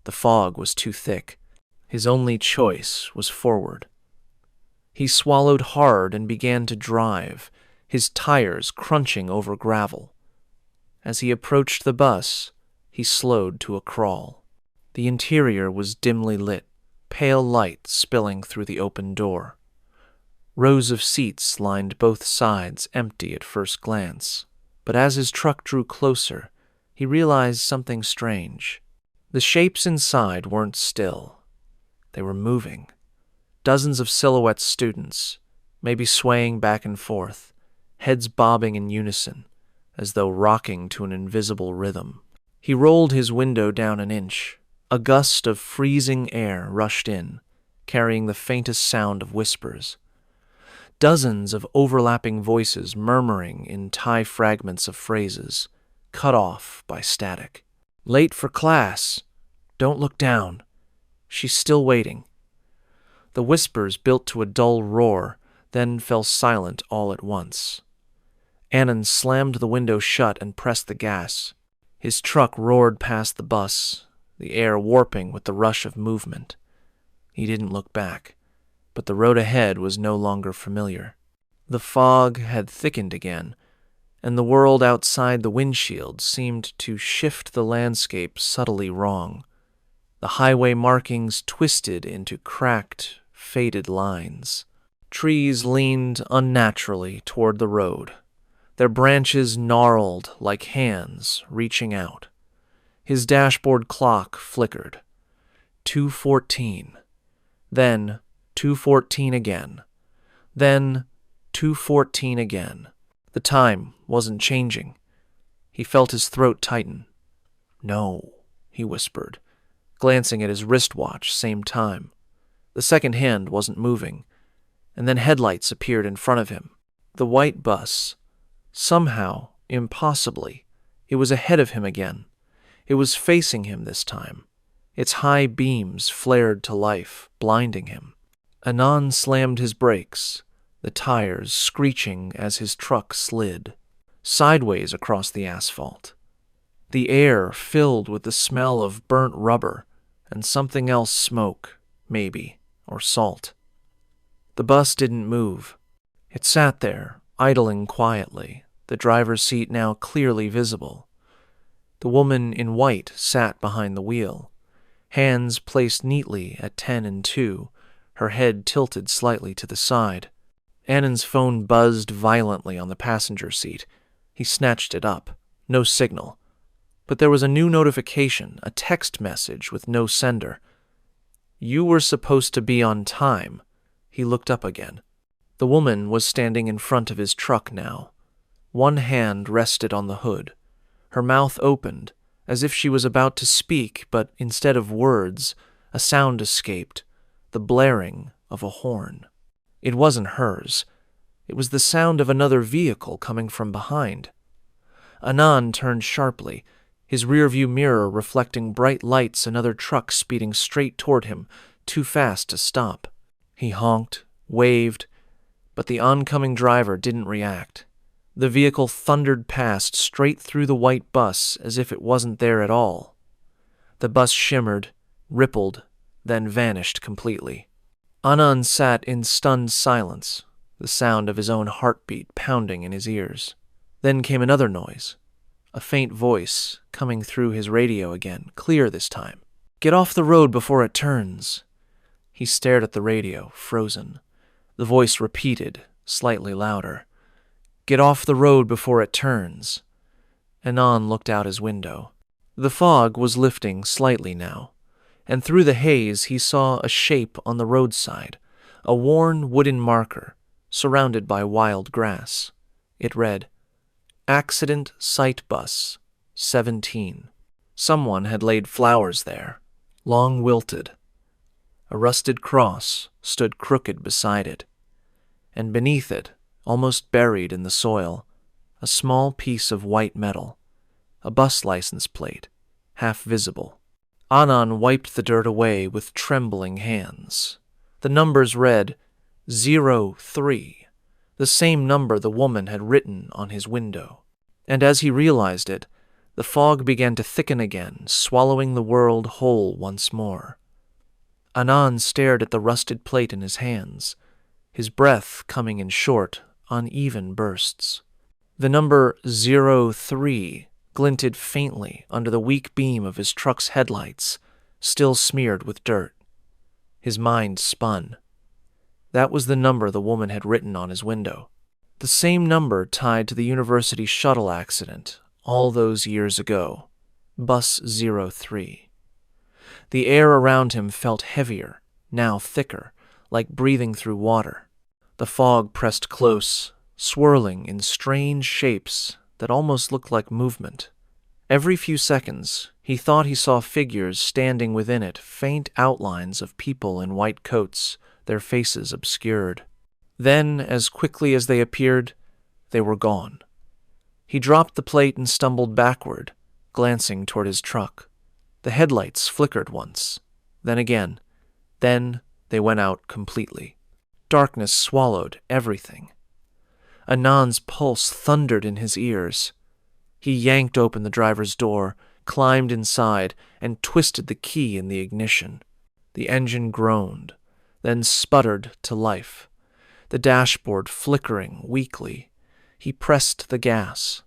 The fog was too thick. His only choice was forward. He swallowed hard and began to drive, his tires crunching over gravel. As he approached the bus, he slowed to a crawl. The interior was dimly lit, pale light spilling through the open door. Rows of seats lined both sides, empty at first glance. But as his truck drew closer, he realized something strange. The shapes inside weren't still. They were moving. Dozens of silhouette students, maybe swaying back and forth, heads bobbing in unison, as though rocking to an invisible rhythm. He rolled his window down an inch. A gust of freezing air rushed in, carrying the faintest sound of whispers. Dozens of overlapping voices murmuring in Thai fragments of phrases, cut off by static. "Late for class. Don't look down. She's still waiting." The whispers built to a dull roar, then fell silent all at once. Anand slammed the window shut and pressed the gas. His truck roared past the bus, the air warping with the rush of movement. He didn't look back, but the road ahead was no longer familiar. The fog had thickened again, and the world outside the windshield seemed to shift the landscape subtly wrong. The highway markings twisted into cracked, faded lines. Trees leaned unnaturally toward the road, their branches gnarled like hands reaching out. His dashboard clock flickered. 2:14. Then 2:14 again. Then 2:14 again. The time wasn't changing. He felt his throat tighten. "No," he whispered, glancing at his wristwatch, same time. The second hand wasn't moving, and then headlights appeared in front of him. The white bus. Somehow, impossibly, it was ahead of him again. It was facing him this time. Its high beams flared to life, blinding him. Anand slammed his brakes, the tires screeching as his truck slid sideways across the asphalt. The air filled with the smell of burnt rubber and something else, smoke, maybe, or salt. The bus didn't move. It sat there, idling quietly, the driver's seat now clearly visible. The woman in white sat behind the wheel, hands placed neatly at 10 and 2, her head tilted slightly to the side. Annan's phone buzzed violently on the passenger seat. He snatched it up. No signal. But there was a new notification, a text message with no sender. "You were supposed to be on time." He looked up again. The woman was standing in front of his truck now. One hand rested on the hood. Her mouth opened, as if she was about to speak, but instead of words, a sound escaped, the blaring of a horn. It wasn't hers. It was the sound of another vehicle coming from behind. Anand turned sharply, his rearview mirror reflecting bright lights, another truck speeding straight toward him, too fast to stop. He honked, waved, but the oncoming driver didn't react. The vehicle thundered past straight through the white bus as if it wasn't there at all. The bus shimmered, rippled, then vanished completely. Anand sat in stunned silence, the sound of his own heartbeat pounding in his ears. Then came another noise, a faint voice coming through his radio again, clear this time. "Get off the road before it turns." He stared at the radio, frozen. The voice repeated, slightly louder. "Get off the road before it turns." Anand looked out his window. The fog was lifting slightly now, and through the haze he saw a shape on the roadside, a worn wooden marker, surrounded by wild grass. It read, "Accident Site Bus, 17. Someone had laid flowers there, long wilted. A rusted cross stood crooked beside it, and beneath it, almost buried in the soil, a small piece of white metal, a bus license plate, half visible. Anand wiped the dirt away with trembling hands. The numbers read 03, the same number the woman had written on his window. And as he realized it, the fog began to thicken again, swallowing the world whole once more. Anand stared at the rusted plate in his hands, his breath coming in short, uneven bursts. The number 03 glinted faintly under the weak beam of his truck's headlights, still smeared with dirt. His mind spun. That was the number the woman had written on his window. The same number tied to the university shuttle accident all those years ago. Bus 03. The air around him felt heavier, now thicker, like breathing through water. The fog pressed close, swirling in strange shapes that almost looked like movement. Every few seconds, he thought he saw figures standing within it, faint outlines of people in white coats, their faces obscured. Then, as quickly as they appeared, they were gone. He dropped the plate and stumbled backward, glancing toward his truck. The headlights flickered once, then again. Then they went out completely. Darkness swallowed everything. Anand's pulse thundered in his ears. He yanked open the driver's door, climbed inside, and twisted the key in the ignition. The engine groaned, then sputtered to life, the dashboard flickering weakly. He pressed the gas.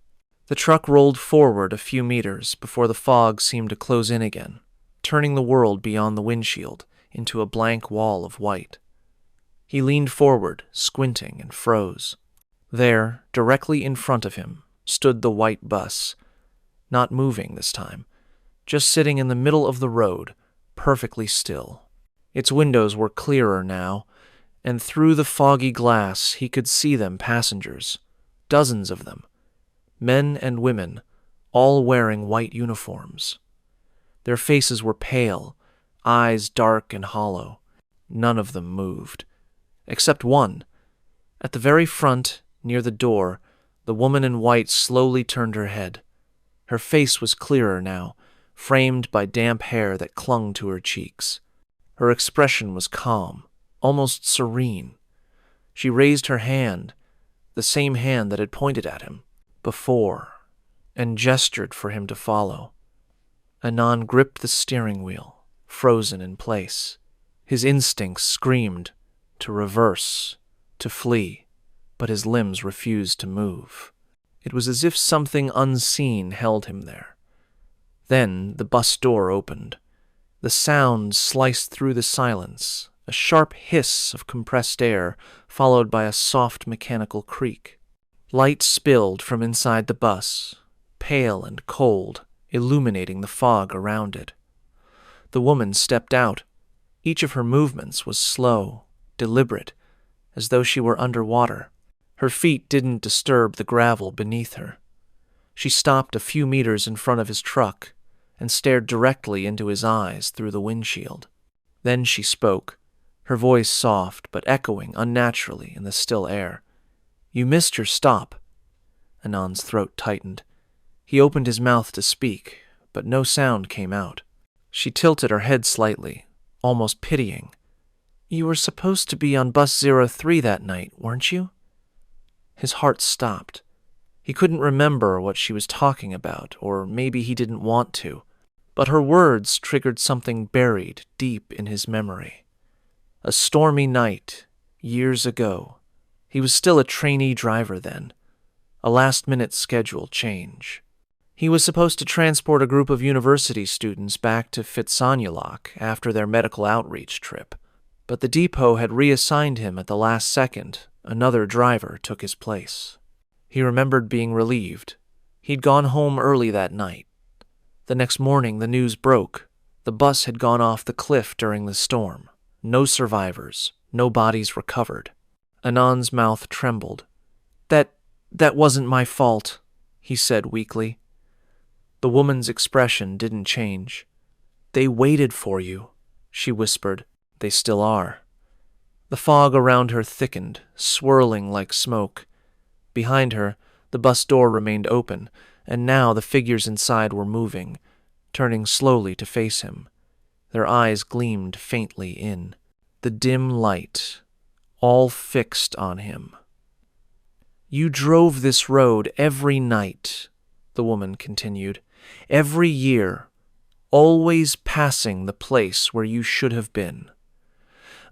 The truck rolled forward a few meters before the fog seemed to close in again, turning the world beyond the windshield into a blank wall of white. He leaned forward, squinting, and froze. There, directly in front of him, stood the white bus, not moving this time, just sitting in the middle of the road, perfectly still. Its windows were clearer now, and through the foggy glass he could see them passengers, dozens of them, men and women, all wearing white uniforms. Their faces were pale, eyes dark and hollow. None of them moved, except one. At the very front, near the door, the woman in white slowly turned her head. Her face was clearer now, framed by damp hair that clung to her cheeks. Her expression was calm, almost serene. She raised her hand, the same hand that had pointed at him before, and gestured for him to follow. Anand gripped the steering wheel, frozen in place. His instincts screamed to reverse, to flee, but his limbs refused to move. It was as if something unseen held him there. Then the bus door opened. The sound sliced through the silence, a sharp hiss of compressed air, followed by a soft mechanical creak. Light spilled from inside the bus, pale and cold, illuminating the fog around it. The woman stepped out. Each of her movements was slow, deliberate, as though she were underwater. Her feet didn't disturb the gravel beneath her. She stopped a few meters in front of his truck and stared directly into his eyes through the windshield. Then she spoke, her voice soft but echoing unnaturally in the still air. "You missed your stop." Anand's throat tightened. He opened his mouth to speak, but no sound came out. She tilted her head slightly, almost pitying. "You were supposed to be on bus 03 that night, weren't you?" His heart stopped. He couldn't remember what she was talking about, or maybe he didn't want to. But her words triggered something buried deep in his memory. A stormy night, years ago. He was still a trainee driver then. A last-minute schedule change. He was supposed to transport a group of university students back to Phitsanulok after their medical outreach trip. But the depot had reassigned him at the last second. Another driver took his place. He remembered being relieved. He'd gone home early that night. The next morning, the news broke. The bus had gone off the cliff during the storm. No survivors, no bodies recovered. Anand's mouth trembled. That wasn't my fault," he said weakly. The woman's expression didn't change. "They waited for you," she whispered. "They still are." The fog around her thickened, swirling like smoke. Behind her, the bus door remained open, and now the figures inside were moving, turning slowly to face him. Their eyes gleamed faintly in. The dim light, all fixed on him. "You drove this road every night," the woman continued. "Every year, always passing the place where you should have been."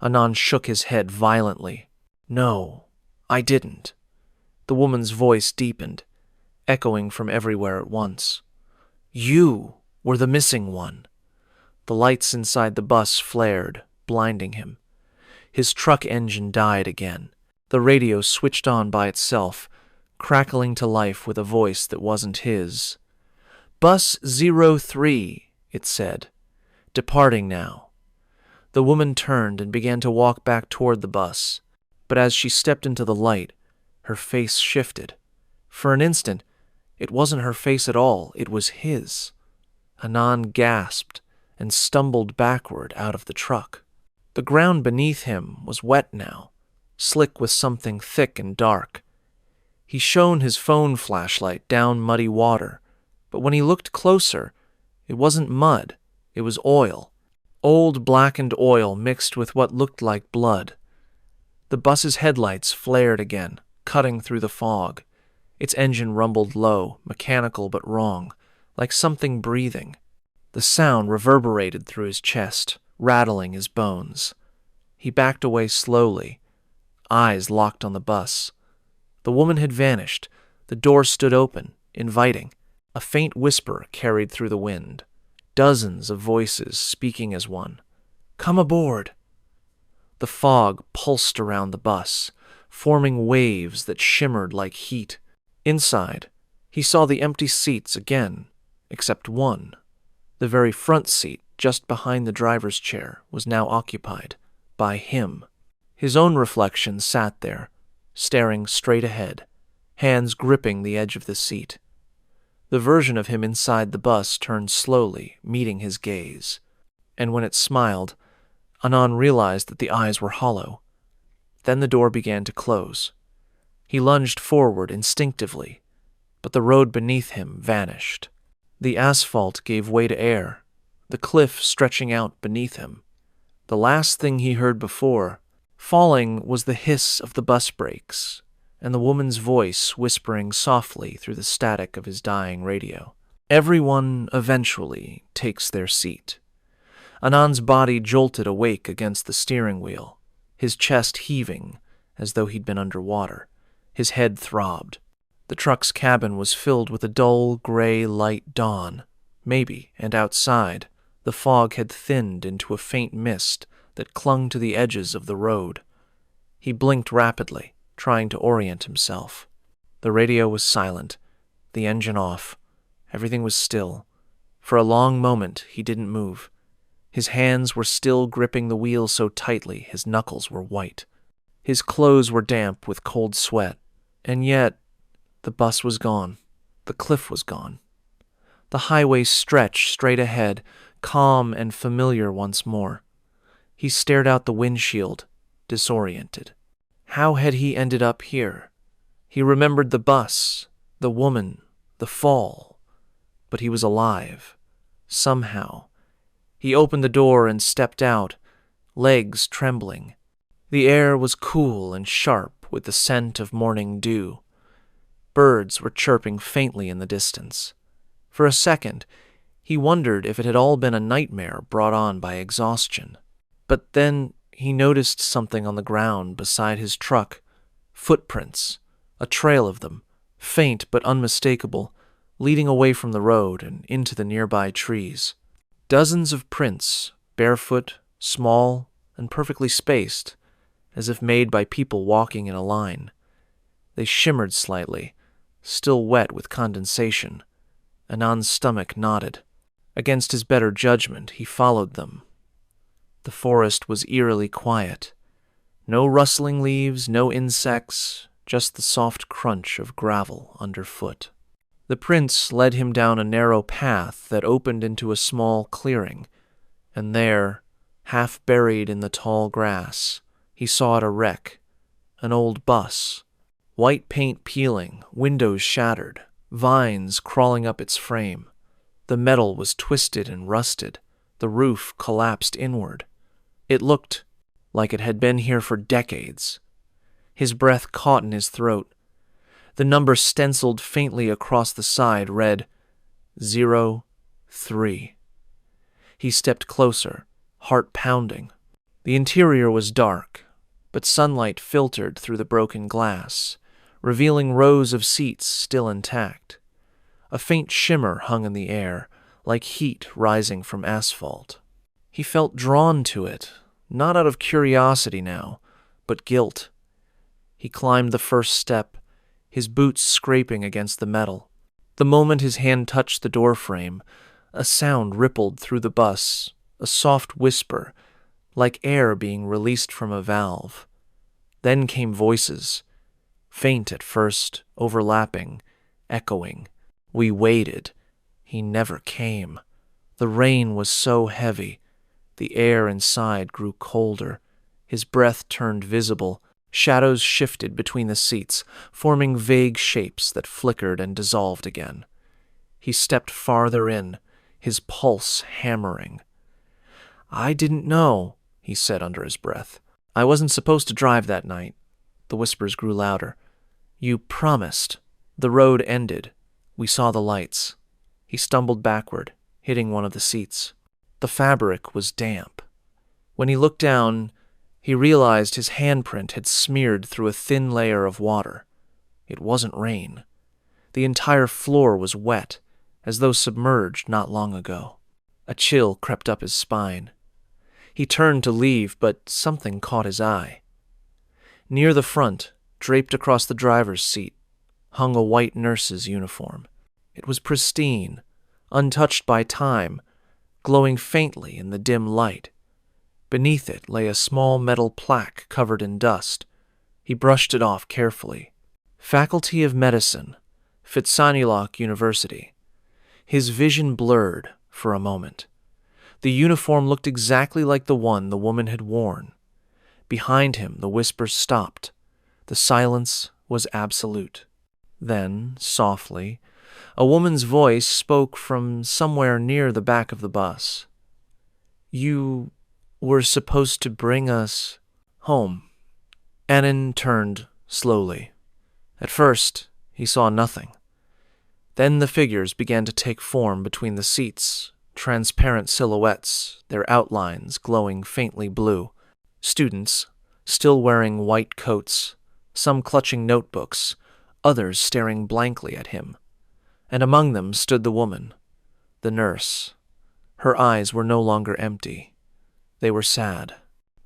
Anand shook his head violently. "No, I didn't." The woman's voice deepened, echoing from everywhere at once. "You were the missing one." The lights inside the bus flared, blinding him. His truck engine died again. The radio switched on by itself, crackling to life with a voice that wasn't his. "Bus 03, it said. "Departing now." The woman turned and began to walk back toward the bus, but as she stepped into the light, her face shifted. For an instant, it wasn't her face at all, it was his. Anand gasped and stumbled backward out of the truck. The ground beneath him was wet now, slick with something thick and dark. He shone his phone flashlight down muddy water, but when he looked closer, it wasn't mud, it was oil. Old blackened oil mixed with what looked like blood. The bus's headlights flared again, cutting through the fog. Its engine rumbled low, mechanical but wrong, like something breathing. The sound reverberated through his chest, rattling his bones. He backed away slowly, eyes locked on the bus. The woman had vanished. The door stood open, inviting. A faint whisper carried through the wind. Dozens of voices speaking as one. "Come aboard." The fog pulsed around the bus, forming waves that shimmered like heat. Inside, he saw the empty seats again, except one. The very front seat, just behind the driver's chair, was now occupied by him. His own reflection sat there, staring straight ahead, hands gripping the edge of the seat. The version of him inside the bus turned slowly, meeting his gaze. And when it smiled, Anand realized that the eyes were hollow. Then the door began to close. He lunged forward instinctively, but the road beneath him vanished. The asphalt gave way to air, the cliff stretching out beneath him. The last thing he heard before falling was the hiss of the bus brakes, and the woman's voice whispering softly through the static of his dying radio. Everyone eventually takes their seat. Anand's body jolted awake against the steering wheel, his chest heaving as though he'd been underwater. His head throbbed. The truck's cabin was filled with a dull, gray light dawn. Maybe, and outside, the fog had thinned into a faint mist that clung to the edges of the road. He blinked rapidly, trying to orient himself. The radio was silent, the engine off. Everything was still. For a long moment, he didn't move. His hands were still gripping the wheel so tightly his knuckles were white. His clothes were damp with cold sweat. And yet, the bus was gone. The cliff was gone. The highway stretched straight ahead, calm and familiar once more. He stared out the windshield, disoriented. How had he ended up here? He remembered the bus, the woman, the fall. But he was alive. Somehow. He opened the door and stepped out, legs trembling. The air was cool and sharp with the scent of morning dew. Birds were chirping faintly in the distance. For a second, he wondered if it had all been a nightmare brought on by exhaustion. But then he noticed something on the ground beside his truck. Footprints, a trail of them, faint but unmistakable, leading away from the road and into the nearby trees. Dozens of prints, barefoot, small, and perfectly spaced, as if made by people walking in a line. They shimmered slightly, still wet with condensation. Anand's stomach nodded. Against his better judgment, he followed them. The forest was eerily quiet. No rustling leaves, no insects, just the soft crunch of gravel underfoot. The prince led him down a narrow path that opened into a small clearing, and there, half buried in the tall grass, he saw it a wreck, an old bus. White paint peeling, windows shattered, vines crawling up its frame. The metal was twisted and rusted, the roof collapsed inward. It looked like it had been here for decades. His breath caught in his throat. The number stenciled faintly across the side read 03. He stepped closer, heart pounding. The interior was dark, but sunlight filtered through the broken glass, revealing rows of seats still intact. A faint shimmer hung in the air, like heat rising from asphalt. He felt drawn to it, not out of curiosity now, but guilt. He climbed the first step, his boots scraping against the metal. The moment his hand touched the doorframe, a sound rippled through the bus, a soft whisper, like air being released from a valve. Then came voices, faint at first, overlapping, echoing. We waited. He never came. The rain was so heavy. The air inside grew colder. His breath turned visible. Shadows shifted between the seats, forming vague shapes that flickered and dissolved again. He stepped farther in, his pulse hammering. I didn't know, he said under his breath. I wasn't supposed to drive that night. The whispers grew louder. You promised. The road ended. We saw the lights. He stumbled backward, hitting one of the seats. The fabric was damp. When he looked down, he realized his handprint had smeared through a thin layer of water. It wasn't rain. The entire floor was wet, as though submerged not long ago. A chill crept up his spine. He turned to leave, but something caught his eye. Near the front, draped across the driver's seat, hung a white nurse's uniform. It was pristine, untouched by time, glowing faintly in the dim light. Beneath it lay a small metal plaque covered in dust. He brushed it off carefully. Faculty of Medicine, Phitsanulok University. His vision blurred for a moment. The uniform looked exactly like the one the woman had worn. Behind him, the whispers stopped. The silence was absolute. Then, softly, a woman's voice spoke from somewhere near the back of the bus. You were supposed to bring us home. Anand turned slowly. At first, he saw nothing. Then the figures began to take form between the seats, transparent silhouettes, their outlines glowing faintly blue. Students, still wearing white coats, some clutching notebooks, others staring blankly at him. And among them stood the woman, the nurse. Her eyes were no longer empty. They were sad.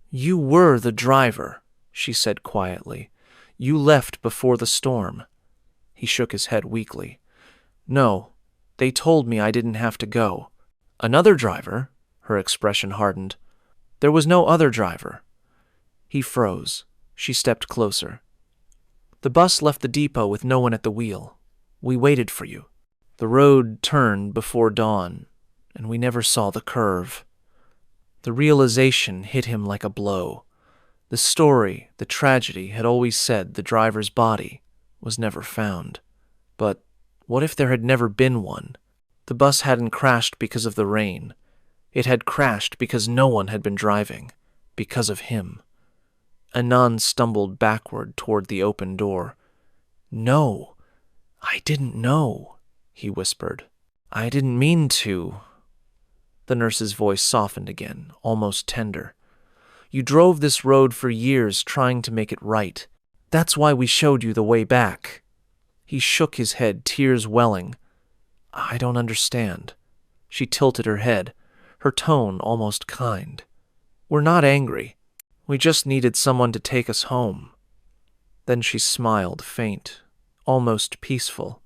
"You were the driver," she said quietly. "You left before the storm." He shook his head weakly. "No, they told me I didn't have to go." "Another driver?" Her expression hardened. "There was no other driver." He froze. She stepped closer. "The bus left the depot with no one at the wheel. We waited for you. The road turned before dawn, and we never saw the curve." The realization hit him like a blow. The story, the tragedy, had always said the driver's body was never found. But what if there had never been one? The bus hadn't crashed because of the rain. It had crashed because no one had been driving, because of him. Anand stumbled backward toward the open door. "No, I didn't know," he whispered. "I didn't mean to." The nurse's voice softened again, almost tender. "You drove this road for years trying to make it right. That's why we showed you the way back." He shook his head, tears welling. "I don't understand." She tilted her head, her tone almost kind. "We're not angry. We just needed someone to take us home." Then she smiled, faint, almost peaceful.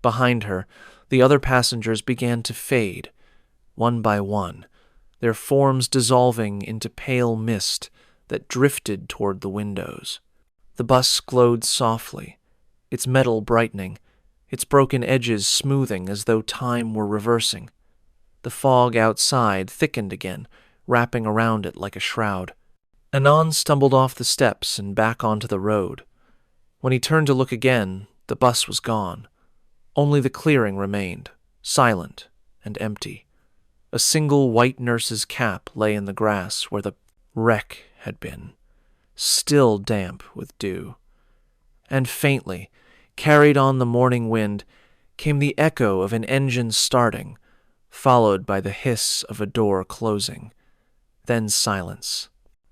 Behind her, the other passengers began to fade, one by one, their forms dissolving into pale mist that drifted toward the windows. The bus glowed softly, its metal brightening, its broken edges smoothing as though time were reversing. The fog outside thickened again, wrapping around it like a shroud. Anand stumbled off the steps and back onto the road. When he turned to look again, the bus was gone. Only the clearing remained, silent and empty. A single white nurse's cap lay in the grass where the wreck had been, still damp with dew. And faintly, carried on the morning wind, came the echo of an engine starting, followed by the hiss of a door closing. Then silence.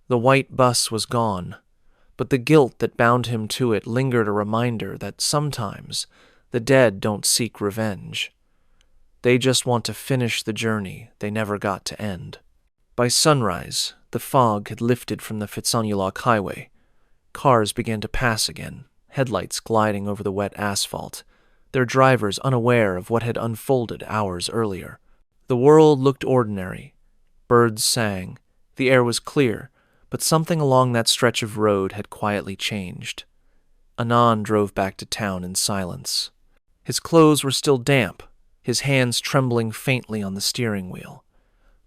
The white bus was gone, but the guilt that bound him to it lingered, a reminder that sometimes the dead don't seek revenge. They just want to finish the journey they never got to end. By sunrise, the fog had lifted from the Phitsanulok highway. Cars began to pass again, headlights gliding over the wet asphalt, their drivers unaware of what had unfolded hours earlier. The world looked ordinary. Birds sang. The air was clear, but something along that stretch of road had quietly changed. Anand drove back to town in silence. His clothes were still damp, his hands trembling faintly on the steering wheel.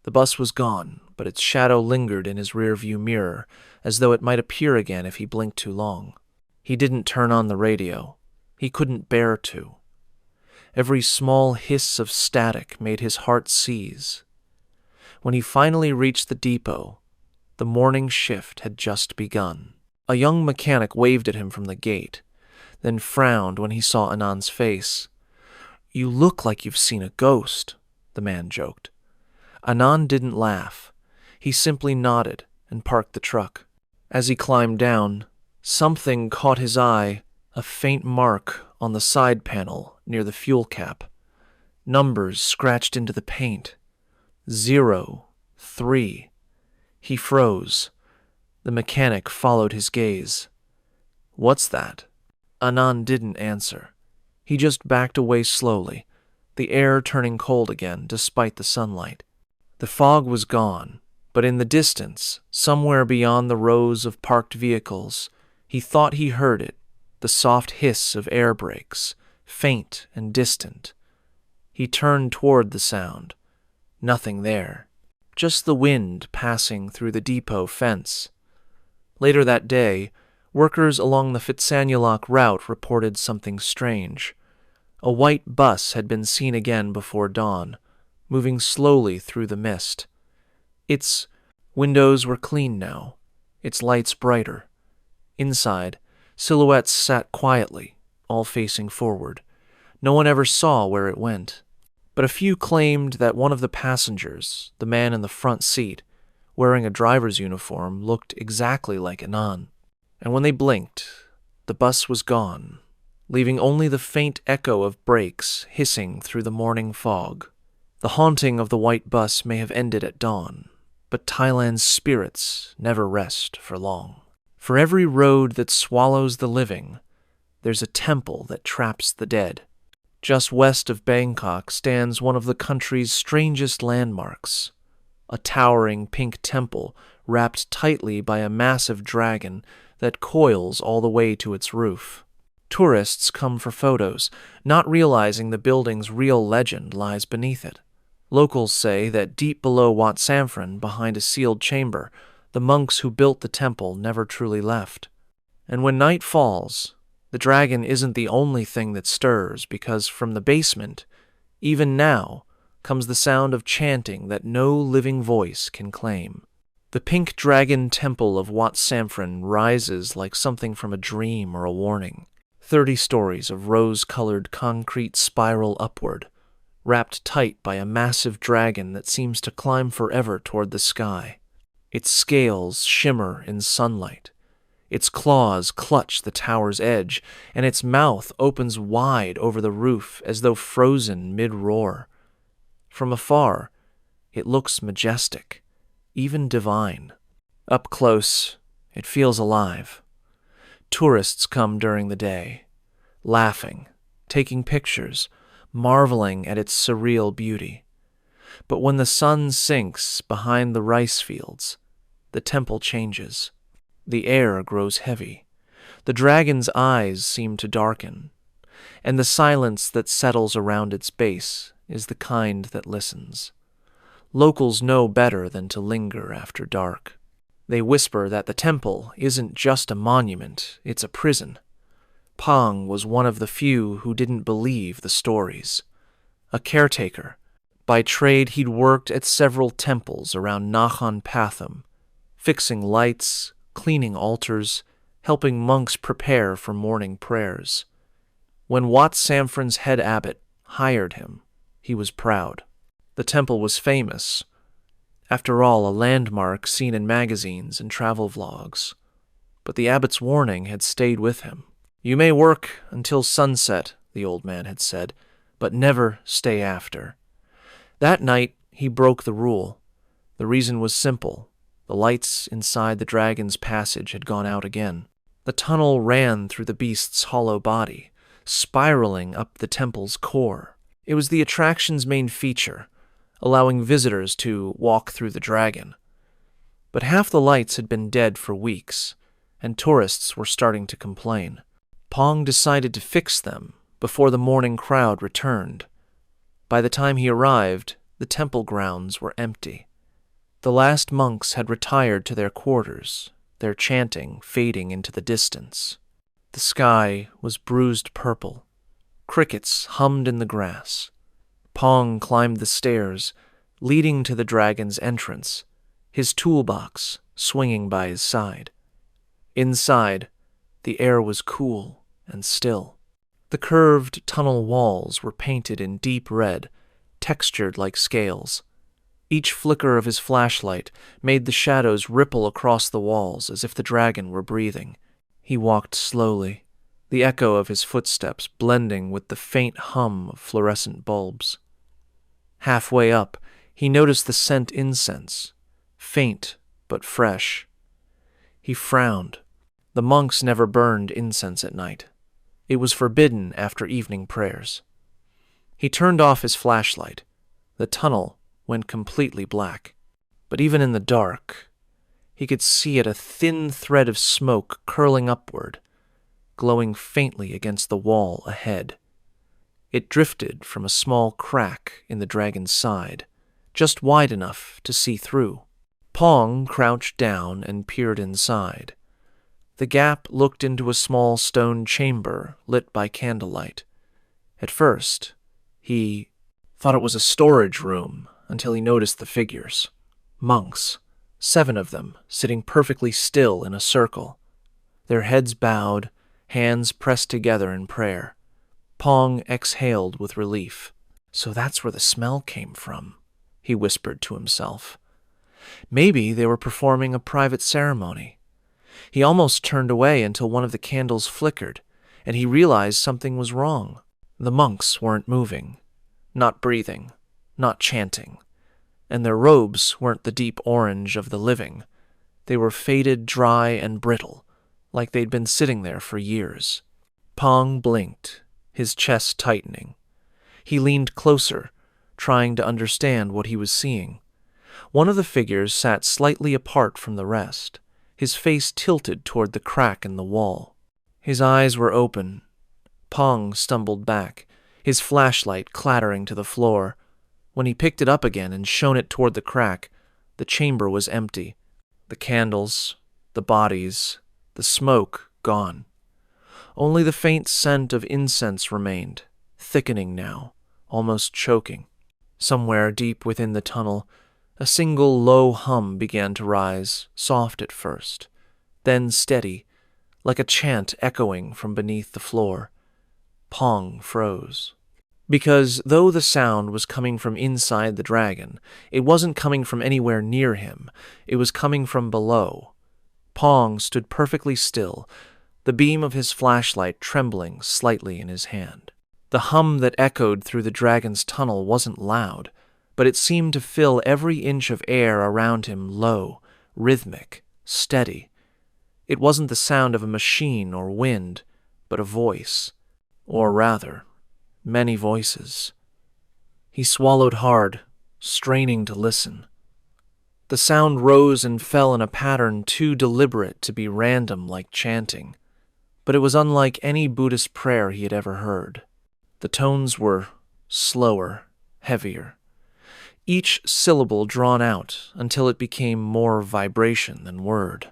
The bus was gone, but its shadow lingered in his rearview mirror, as though it might appear again if he blinked too long. He didn't turn on the radio. He couldn't bear to. Every small hiss of static made his heart seize. When he finally reached the depot, the morning shift had just begun. A young mechanic waved at him from the gate, then frowned when he saw Anand's face. "You look like you've seen a ghost," the man joked. Anand didn't laugh. He simply nodded and parked the truck. As he climbed down, something caught his eye, a faint mark on the side panel near the fuel cap. Numbers scratched into the paint. 03. He froze. The mechanic followed his gaze. "What's that?" Anand didn't answer. He just backed away slowly, the air turning cold again despite the sunlight. The fog was gone, but in the distance, somewhere beyond the rows of parked vehicles, he thought he heard it, the soft hiss of air brakes, faint and distant. He turned toward the sound. Nothing there. Just the wind passing through the depot fence. Later that day, workers along the Phitsanulok route reported something strange. A white bus had been seen again before dawn, moving slowly through the mist. Its windows were clean now, its lights brighter. Inside, silhouettes sat quietly, all facing forward. No one ever saw where it went. But a few claimed that one of the passengers, the man in the front seat, wearing a driver's uniform, looked exactly like Anand. And when they blinked, the bus was gone, leaving only the faint echo of brakes hissing through the morning fog. The haunting of the white bus may have ended at dawn, but Thailand's spirits never rest for long. For every road that swallows the living, there's a temple that traps the dead. Just west of Bangkok stands one of the country's strangest landmarks, a towering pink temple wrapped tightly by a massive dragon that coils all the way to its roof. Tourists come for photos, not realizing the building's real legend lies beneath it. Locals say that deep below Wat Samphan, behind a sealed chamber, the monks who built the temple never truly left. And when night falls, the dragon isn't the only thing that stirs, because from the basement, even now, comes the sound of chanting that no living voice can claim. The pink dragon temple of Wat Samphan rises like something from a dream or a warning. 30 stories of rose-colored concrete spiral upward, wrapped tight by a massive dragon that seems to climb forever toward the sky. Its scales shimmer in sunlight. Its claws clutch the tower's edge, and its mouth opens wide over the roof as though frozen mid-roar. From afar, it looks majestic, even divine. Up close, it feels alive. Tourists come during the day, laughing, taking pictures, marveling at its surreal beauty. But when the sun sinks behind the rice fields, the temple changes. The air grows heavy. The dragon's eyes seem to darken, and the silence that settles around its base is the kind that listens. Locals know better than to linger after dark. They whisper that the temple isn't just a monument, it's a prison. Pong was one of the few who didn't believe the stories. A caretaker. By trade, he'd worked at several temples around Nakhon Pathom, fixing lights, cleaning altars, helping monks prepare for morning prayers. When Wat Samphan's head abbot hired him, he was proud. The temple was famous. After all, a landmark seen in magazines and travel vlogs. But the abbot's warning had stayed with him. "You may work until sunset," the old man had said, "but never stay after." That night, he broke the rule. The reason was simple. The lights inside the dragon's passage had gone out again. The tunnel ran through the beast's hollow body, spiraling up the temple's core. It was the attraction's main feature, allowing visitors to walk through the dragon. But half the lights had been dead for weeks, and tourists were starting to complain. Pong decided to fix them before the morning crowd returned. By the time he arrived, the temple grounds were empty. The last monks had retired to their quarters, their chanting fading into the distance. The sky was bruised purple. Crickets hummed in the grass. Pong climbed the stairs, leading to the dragon's entrance, his toolbox swinging by his side. Inside, the air was cool and still. The curved tunnel walls were painted in deep red, textured like scales. Each flicker of his flashlight made the shadows ripple across the walls as if the dragon were breathing. He walked slowly, the echo of his footsteps blending with the faint hum of fluorescent bulbs. Halfway up, he noticed the scent incense, faint but fresh. He frowned. The monks never burned incense at night. It was forbidden after evening prayers. He turned off his flashlight. The tunnel went completely black. But even in the dark, he could see it, a thin thread of smoke curling upward, glowing faintly against the wall ahead. It drifted from a small crack in the dragon's side, just wide enough to see through. Pong crouched down and peered inside. The gap looked into a small stone chamber lit by candlelight. At first, he thought it was a storage room until he noticed the figures. Monks, 7 of them, sitting perfectly still in a circle. Their heads bowed, hands pressed together in prayer. Pong exhaled with relief. "So that's where the smell came from," he whispered to himself. Maybe they were performing a private ceremony. He almost turned away until one of the candles flickered, and he realized something was wrong. The monks weren't moving, not breathing, not chanting, and their robes weren't the deep orange of the living. They were faded, dry, and brittle, like they'd been sitting there for years. Pong blinked, his chest tightening. He leaned closer, trying to understand what he was seeing. One of the figures sat slightly apart from the rest, his face tilted toward the crack in the wall. His eyes were open. Pong stumbled back, his flashlight clattering to the floor. When he picked it up again and shone it toward the crack, the chamber was empty. The candles, the bodies, the smoke gone. Only the faint scent of incense remained, thickening now, almost choking. Somewhere deep within the tunnel, a single low hum began to rise, soft at first, then steady, like a chant echoing from beneath the floor. Pong froze. Because though the sound was coming from inside the dragon, it wasn't coming from anywhere near him. It was coming from below. Pong stood perfectly still, the beam of his flashlight trembling slightly in his hand. The hum that echoed through the dragon's tunnel wasn't loud, but it seemed to fill every inch of air around him, low, rhythmic, steady. It wasn't the sound of a machine or wind, but a voice. Or rather, many voices. He swallowed hard, straining to listen. The sound rose and fell in a pattern too deliberate to be random like chanting, but it was unlike any Buddhist prayer he had ever heard. The tones were slower, heavier, each syllable drawn out until it became more vibration than word.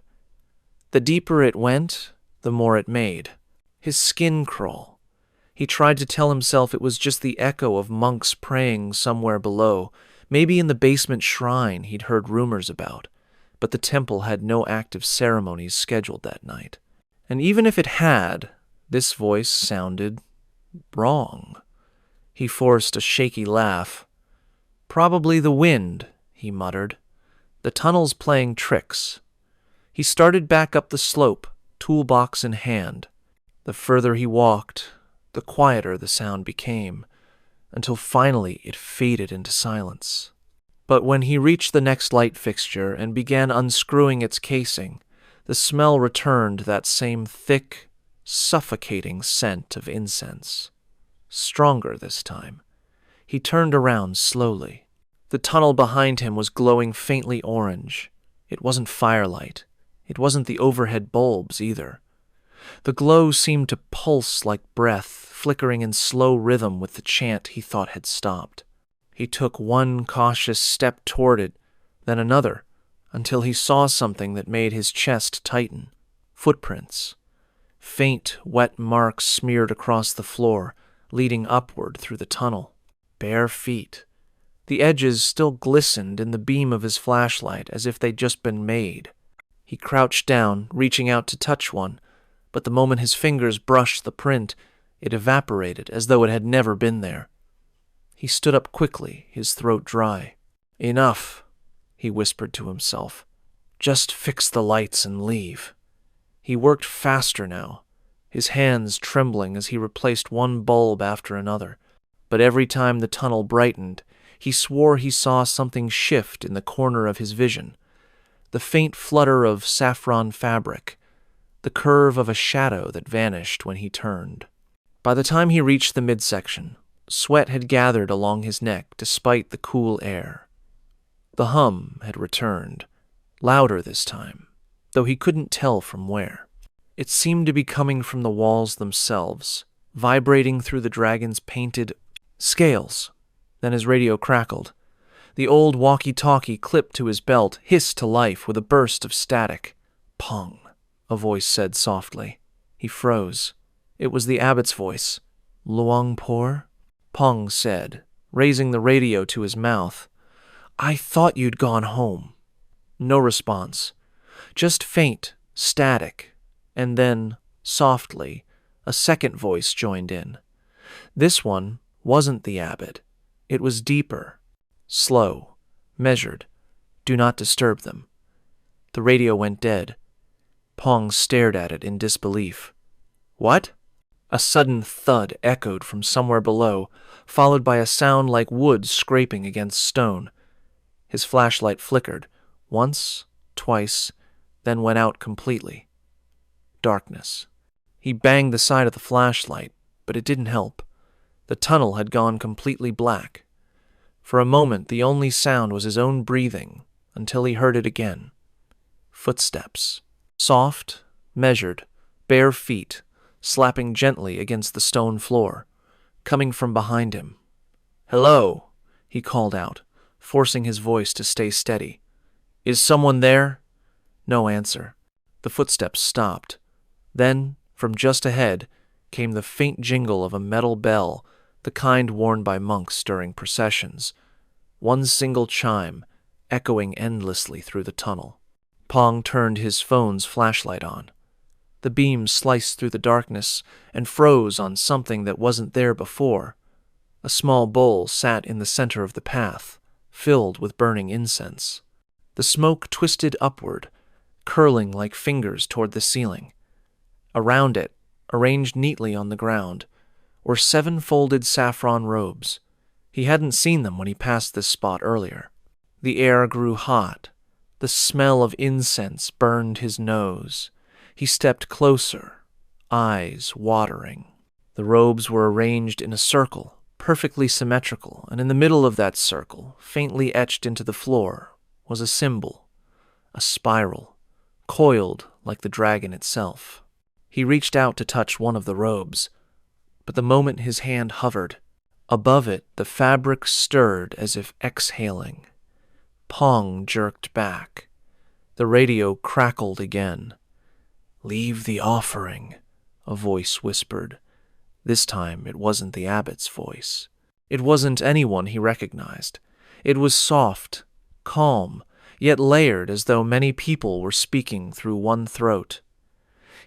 The deeper it went, the more it made. His skin crawl. He tried to tell himself it was just the echo of monks praying somewhere below, maybe in the basement shrine he'd heard rumors about, but the temple had no active ceremonies scheduled that night. And even if it had, this voice sounded wrong. He forced a shaky laugh. "Probably the wind," he muttered. "The tunnel's playing tricks." He started back up the slope, toolbox in hand. The further he walked, the quieter the sound became, until finally it faded into silence. But when he reached the next light fixture and began unscrewing its casing, the smell returned, that same thick, suffocating scent of incense. Stronger this time. He turned around slowly. The tunnel behind him was glowing faintly orange. It wasn't firelight. It wasn't the overhead bulbs either. The glow seemed to pulse like breath, flickering in slow rhythm with the chant he thought had stopped. He took one cautious step toward it, then another, until he saw something that made his chest tighten. Footprints. Faint, wet marks smeared across the floor, leading upward through the tunnel. Bare feet. The edges still glistened in the beam of his flashlight as if they'd just been made. He crouched down, reaching out to touch one, but the moment his fingers brushed the print, it evaporated as though it had never been there. He stood up quickly, his throat dry. "Enough," he whispered to himself. "Just fix the lights and leave." He worked faster now, his hands trembling as he replaced one bulb after another. But every time the tunnel brightened, he swore he saw something shift in the corner of his vision. The faint flutter of saffron fabric, the curve of a shadow that vanished when he turned. By the time he reached the midsection, sweat had gathered along his neck despite the cool air. The hum had returned, louder this time, though he couldn't tell from where. It seemed to be coming from the walls themselves, vibrating through the dragon's painted scales. Then his radio crackled. The old walkie-talkie clipped to his belt hissed to life with a burst of static. "Pong," a voice said softly. He froze. It was the abbot's voice. "Luangpur?" Pong said, raising the radio to his mouth. "I thought you'd gone home." No response. Just faint, static. And then, softly, a second voice joined in. This one wasn't the abbot. It was deeper, slow, measured. "Do not disturb them." The radio went dead. Pong stared at it in disbelief. What? A sudden thud echoed from somewhere below, followed by a sound like wood scraping against stone. His flashlight flickered, once, twice, then went out completely. Darkness. He banged the side of the flashlight, but it didn't help. The tunnel had gone completely black. For a moment, the only sound was his own breathing, until he heard it again. Footsteps. Soft, measured, bare feet, slapping gently against the stone floor, coming from behind him. "Hello," he called out, forcing his voice to stay steady. "Is someone there?" No answer. The footsteps stopped. Then, from just ahead, came the faint jingle of a metal bell, the kind worn by monks during processions. One single chime, echoing endlessly through the tunnel. Pong turned his phone's flashlight on. The beam sliced through the darkness and froze on something that wasn't there before. A small bowl sat in the center of the path, filled with burning incense. The smoke twisted upward, curling like fingers toward the ceiling. Around it, arranged neatly on the ground, were 7 folded saffron robes. He hadn't seen them when he passed this spot earlier. The air grew hot. The smell of incense burned his nose. He stepped closer, eyes watering. The robes were arranged in a circle, perfectly symmetrical, and in the middle of that circle, faintly etched into the floor, was a symbol, a spiral, coiled like the dragon itself. He reached out to touch one of the robes, but the moment his hand hovered, above it the fabric stirred as if exhaling. Pong jerked back. The radio crackled again. "Leave the offering," a voice whispered. This time it wasn't the abbot's voice. It wasn't anyone he recognized. It was soft, calm, yet layered as though many people were speaking through one throat.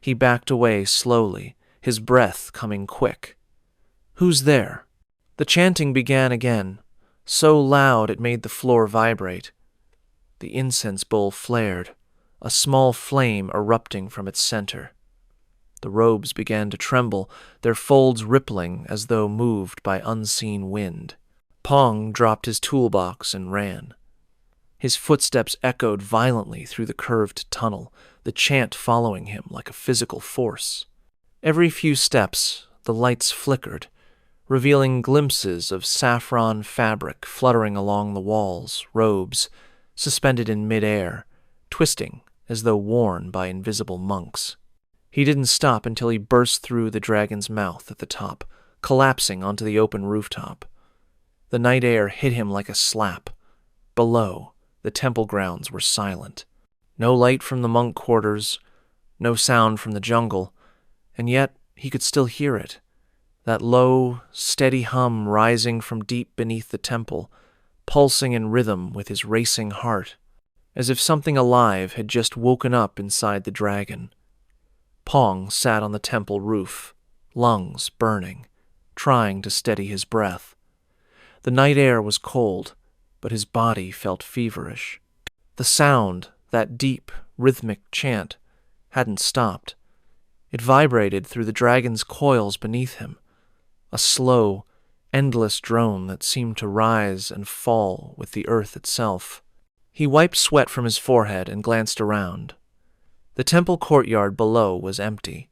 He backed away slowly, his breath coming quick. "Who's there?" The chanting began again, so loud it made the floor vibrate. The incense bowl flared, a small flame erupting from its center. The robes began to tremble, their folds rippling as though moved by unseen wind. Pong dropped his toolbox and ran. His footsteps echoed violently through the curved tunnel, the chant following him like a physical force. Every few steps, the lights flickered, revealing glimpses of saffron fabric fluttering along the walls, robes, suspended in mid-air, twisting as though worn by invisible monks. He didn't stop until he burst through the dragon's mouth at the top, collapsing onto the open rooftop. The night air hit him like a slap. Below, the temple grounds were silent. No light from the monk quarters, no sound from the jungle, and yet he could still hear it. That low, steady hum rising from deep beneath the temple, pulsing in rhythm with his racing heart, as if something alive had just woken up inside the dragon. Pong sat on the temple roof, lungs burning, trying to steady his breath. The night air was cold, but his body felt feverish. The sound, that deep, rhythmic chant, hadn't stopped. It vibrated through the dragon's coils beneath him, a slow, endless drone that seemed to rise and fall with the earth itself. He wiped sweat from his forehead and glanced around. The temple courtyard below was empty.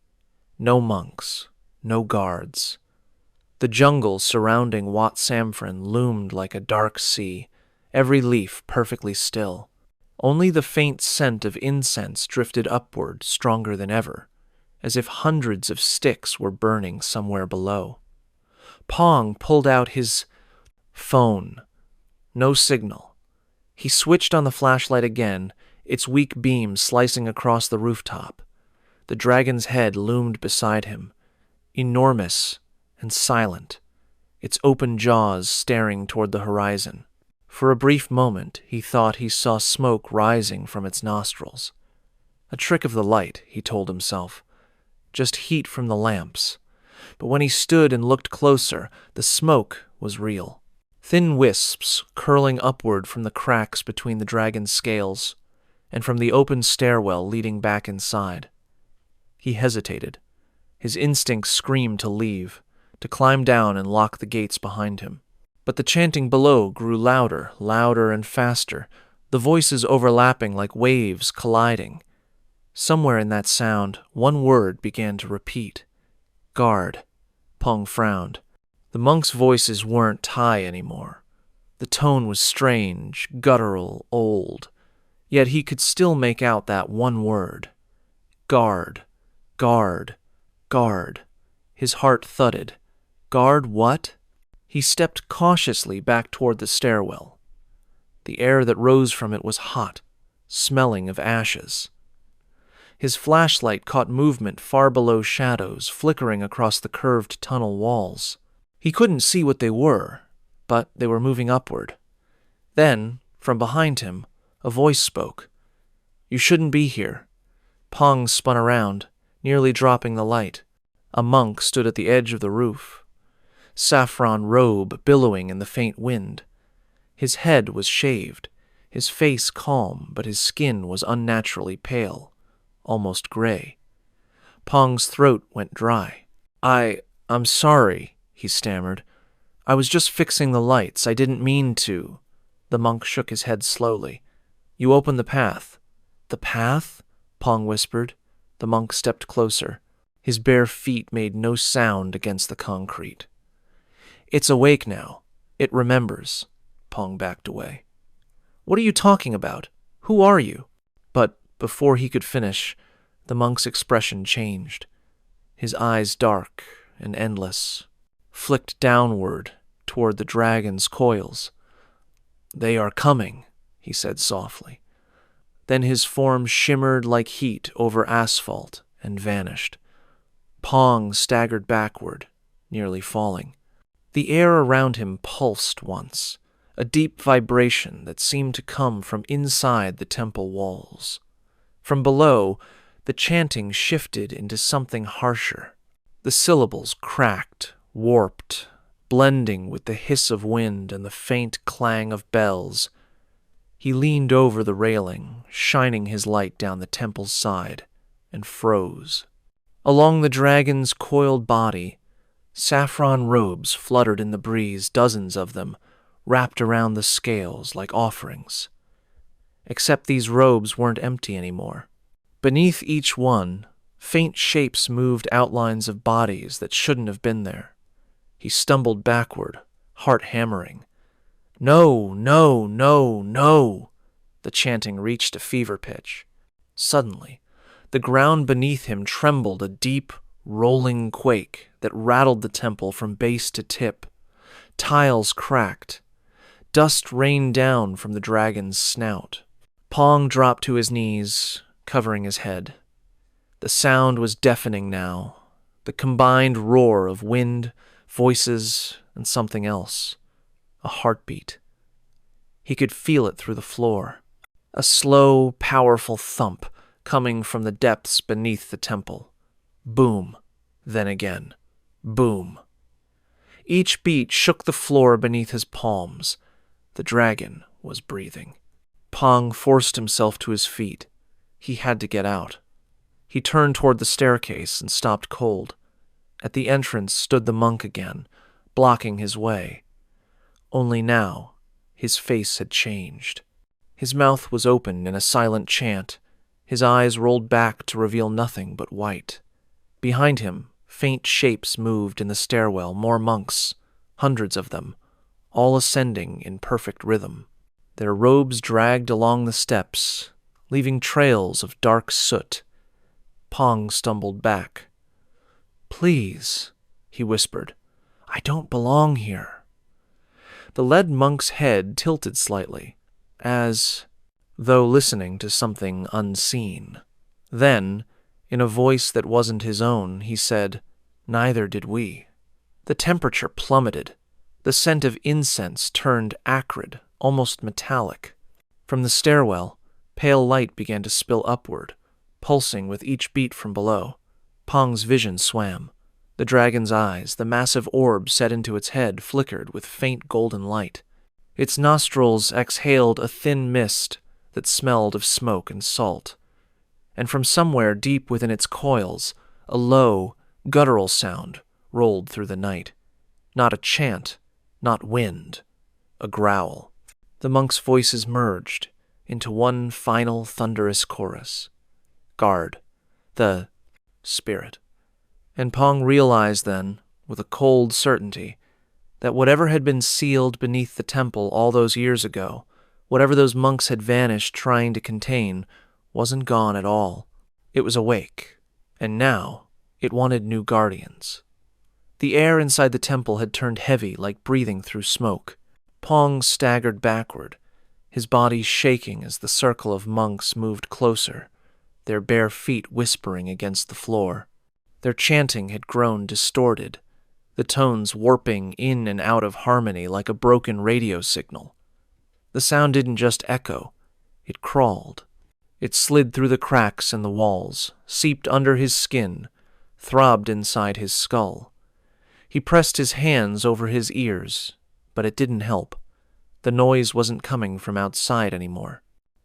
No monks, no guards. The jungle surrounding Wat Samphrin loomed like a dark sea, every leaf perfectly still. Only the faint scent of incense drifted upward stronger than ever, as if hundreds of sticks were burning somewhere below. Pong pulled out his phone. No signal. He switched on the flashlight again, its weak beam slicing across the rooftop. The dragon's head loomed beside him, enormous and silent, its open jaws staring toward the horizon. For a brief moment, he thought he saw smoke rising from its nostrils. A trick of the light, he told himself. Just heat from the lamps. But when he stood and looked closer, the smoke was real. Thin wisps curling upward from the cracks between the dragon's scales, and from the open stairwell leading back inside. He hesitated. His instincts screamed to leave, to climb down and lock the gates behind him. But the chanting below grew louder, louder and faster, the voices overlapping like waves colliding. Somewhere in that sound, one word began to repeat. Guard. Pong frowned. The monks' voices weren't Thai anymore. The tone was strange, guttural, old. Yet he could still make out that one word. Guard. Guard. Guard. His heart thudded. Guard what? He stepped cautiously back toward the stairwell. The air that rose from it was hot, smelling of ashes. His flashlight caught movement far below shadows, flickering across the curved tunnel walls. He couldn't see what they were, but they were moving upward. Then, from behind him, a voice spoke. You shouldn't be here. Pong spun around, nearly dropping the light. A monk stood at the edge of the roof, saffron robe billowing in the faint wind. His head was shaved, his face calm, but his skin was unnaturally pale, almost gray. Pong's throat went dry. I'm sorry, he stammered. I was just fixing the lights. I didn't mean to. The monk shook his head slowly. You opened the path. The path? Pong whispered. The monk stepped closer. His bare feet made no sound against the concrete. It's awake now. It remembers. Pong backed away. What are you talking about? Who are you? But before he could finish, the monk's expression changed. His eyes dark and endless, flicked downward toward the dragon's coils. They are coming, he said softly. Then his form shimmered like heat over asphalt and vanished. Pong staggered backward, nearly falling. The air around him pulsed once, a deep vibration that seemed to come from inside the temple walls. From below, the chanting shifted into something harsher. The syllables cracked, warped, blending with the hiss of wind and the faint clang of bells. He leaned over the railing, shining his light down the temple's side, and froze. Along the dragon's coiled body, saffron robes fluttered in the breeze, dozens of them, wrapped around the scales like offerings. Except these robes weren't empty anymore. Beneath each one, faint shapes moved, outlines of bodies that shouldn't have been there. He stumbled backward, heart hammering. No, no, no, no! The chanting reached a fever pitch. Suddenly, the ground beneath him trembled, a deep, rolling quake that rattled the temple from base to tip. Tiles cracked. Dust rained down from the dragon's snout. Pong dropped to his knees, covering his head. The sound was deafening now, the combined roar of wind, voices, and something else. A heartbeat. He could feel it through the floor. A slow, powerful thump coming from the depths beneath the temple. Boom. Then again. Boom. Each beat shook the floor beneath his palms. The dragon was breathing. Pong forced himself to his feet. He had to get out. He turned toward the staircase and stopped cold. At the entrance stood the monk again, blocking his way. Only now, his face had changed. His mouth was open in a silent chant. His eyes rolled back to reveal nothing but white. Behind him, faint shapes moved in the stairwell, more monks, hundreds of them, all ascending in perfect rhythm. Their robes dragged along the steps, leaving trails of dark soot. Pong stumbled back. Please, he whispered, I don't belong here. The lead monk's head tilted slightly, as though listening to something unseen. Then, in a voice that wasn't his own, he said, Neither did we. The temperature plummeted. The scent of incense turned acrid, almost metallic. From the stairwell, pale light began to spill upward, pulsing with each beat from below. Pong's vision swam. The dragon's eyes, the massive orb set into its head, flickered with faint golden light. Its nostrils exhaled a thin mist that smelled of smoke and salt. And from somewhere deep within its coils, a low, guttural sound rolled through the night. Not a chant, not wind, a growl. The monks' voices merged into one final thunderous chorus. Guard, the spirit. And Pong realized then, with a cold certainty, that whatever had been sealed beneath the temple all those years ago, whatever those monks had vanished trying to contain, wasn't gone at all. It was awake, and now it wanted new guardians. The air inside the temple had turned heavy like breathing through smoke. Pong staggered backward, his body shaking as the circle of monks moved closer, their bare feet whispering against the floor. Their chanting had grown distorted, the tones warping in and out of harmony like a broken radio signal. The sound didn't just echo, it crawled. It slid through the cracks in the walls, seeped under his skin, throbbed inside his skull. He pressed his hands over his ears, but it didn't help. The noise wasn't coming from outside anymore.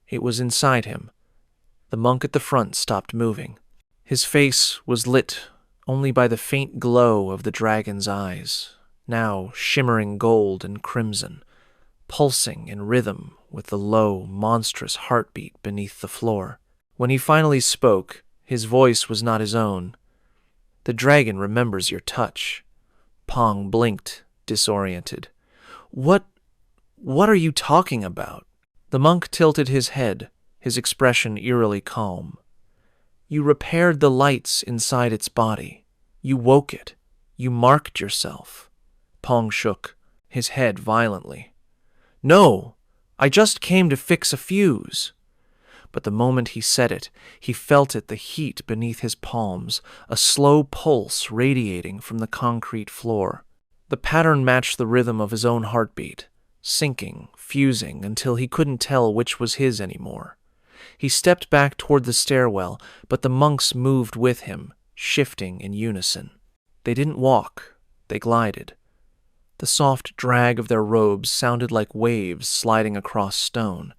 It was inside him. The monk at the front stopped moving. His face was lit only by the faint glow of the dragon's eyes, now shimmering gold and crimson, pulsing in rhythm with the low, monstrous heartbeat beneath the floor. When he finally spoke, his voice was not his own. "The dragon remembers your touch." Pong blinked, disoriented. What are you talking about?" The monk tilted his head, his expression eerily calm. "You repaired the lights inside its body. You woke it. You marked yourself." Pong shook, his head violently. "No, I just came to fix a fuse." But the moment he said it, he felt the heat beneath his palms, a slow pulse radiating from the concrete floor. The pattern matched the rhythm of his own heartbeat, sinking, fusing, until he couldn't tell which was his anymore. He stepped back toward the stairwell, but the monks moved with him, shifting in unison. They didn't walk, they glided. The soft drag of their robes sounded like waves sliding across stone.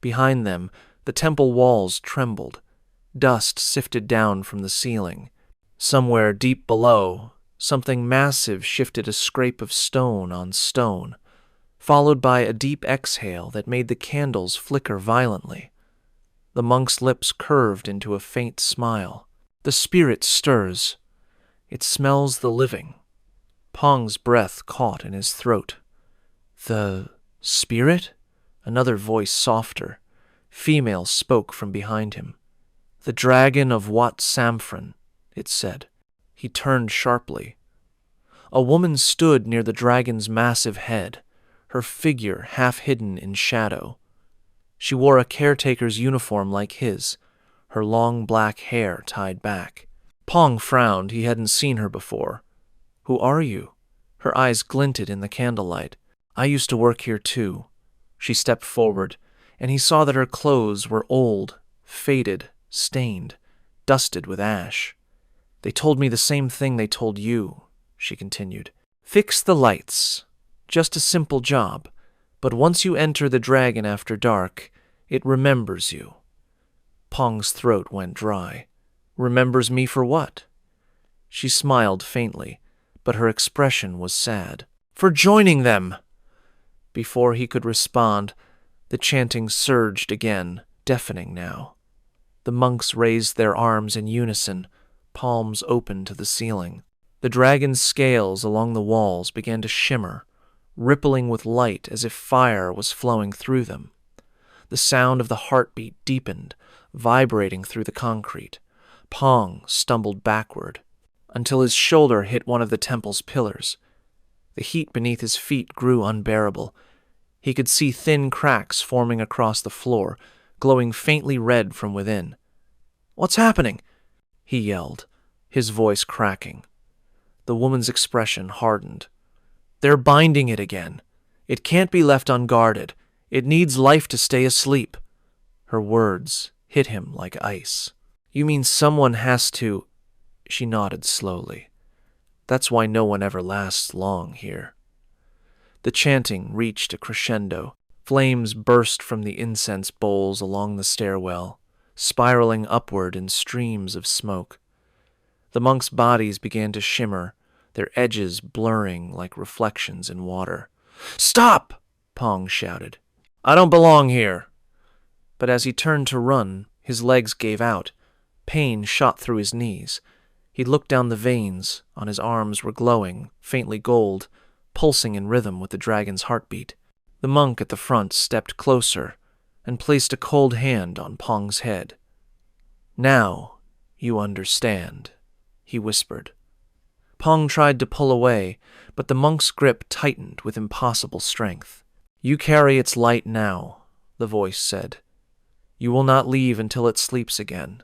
Behind them, the temple walls trembled. Dust sifted down from the ceiling. Somewhere deep below, something massive shifted a scrape of stone on stone, followed by a deep exhale that made the candles flicker violently. The monk's lips curved into a faint smile. "The spirit stirs. It smells the living." Pong's breath caught in his throat. "The spirit?" Another voice, softer, female, spoke from behind him. "The dragon of Wat Samphron," it said. He turned sharply. A woman stood near the dragon's massive head, her figure half hidden in shadow. She wore a caretaker's uniform like his, her long black hair tied back. Pong frowned. He hadn't seen her before. "Who are you?" Her eyes glinted in the candlelight. "I used to work here too." She stepped forward, and he saw that her clothes were old, faded, stained, dusted with ash. "They told me the same thing they told you," she continued. "Fix the lights. Just a simple job. But once you enter the dragon after dark, it remembers you." Pong's throat went dry. "Remembers me for what?" She smiled faintly, but her expression was sad. "For joining them!" Before he could respond, the chanting surged again, deafening now. The monks raised their arms in unison, palms open to the ceiling. The dragon's scales along the walls began to shimmer, rippling with light as if fire was flowing through them. The sound of the heartbeat deepened, vibrating through the concrete. Pong stumbled backward, until his shoulder hit one of the temple's pillars. The heat beneath his feet grew unbearable. He could see thin cracks forming across the floor, glowing faintly red from within. "What's happening?" he yelled, his voice cracking. The woman's expression hardened. "They're binding it again. It can't be left unguarded. It needs life to stay asleep." Her words hit him like ice. "You mean someone has to—" She nodded slowly. "That's why no one ever lasts long here." The chanting reached a crescendo. Flames burst from the incense bowls along the stairwell, spiraling upward in streams of smoke. The monks' bodies began to shimmer, their edges blurring like reflections in water. "Stop!" Pong shouted. "I don't belong here." But as he turned to run, his legs gave out. Pain shot through his knees. He looked down the veins on his arms were glowing, faintly gold, pulsing in rhythm with the dragon's heartbeat. The monk at the front stepped closer and placed a cold hand on Pong's head. "Now you understand," he whispered. Pong tried to pull away, but the monk's grip tightened with impossible strength. "You carry its light now," the voice said. "You will not leave until it sleeps again."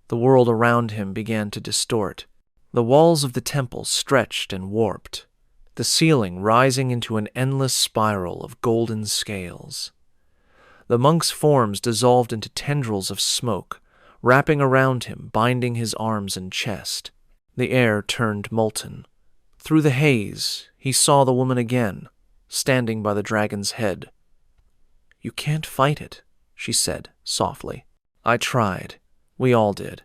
The world around him began to distort. The walls of the temple stretched and warped, the ceiling rising into an endless spiral of golden scales. The monk's forms dissolved into tendrils of smoke, wrapping around him, binding his arms and chest. The air turned molten. Through the haze, he saw the woman again, standing by the dragon's head. "You can't fight it," she said softly. "I tried. We all did."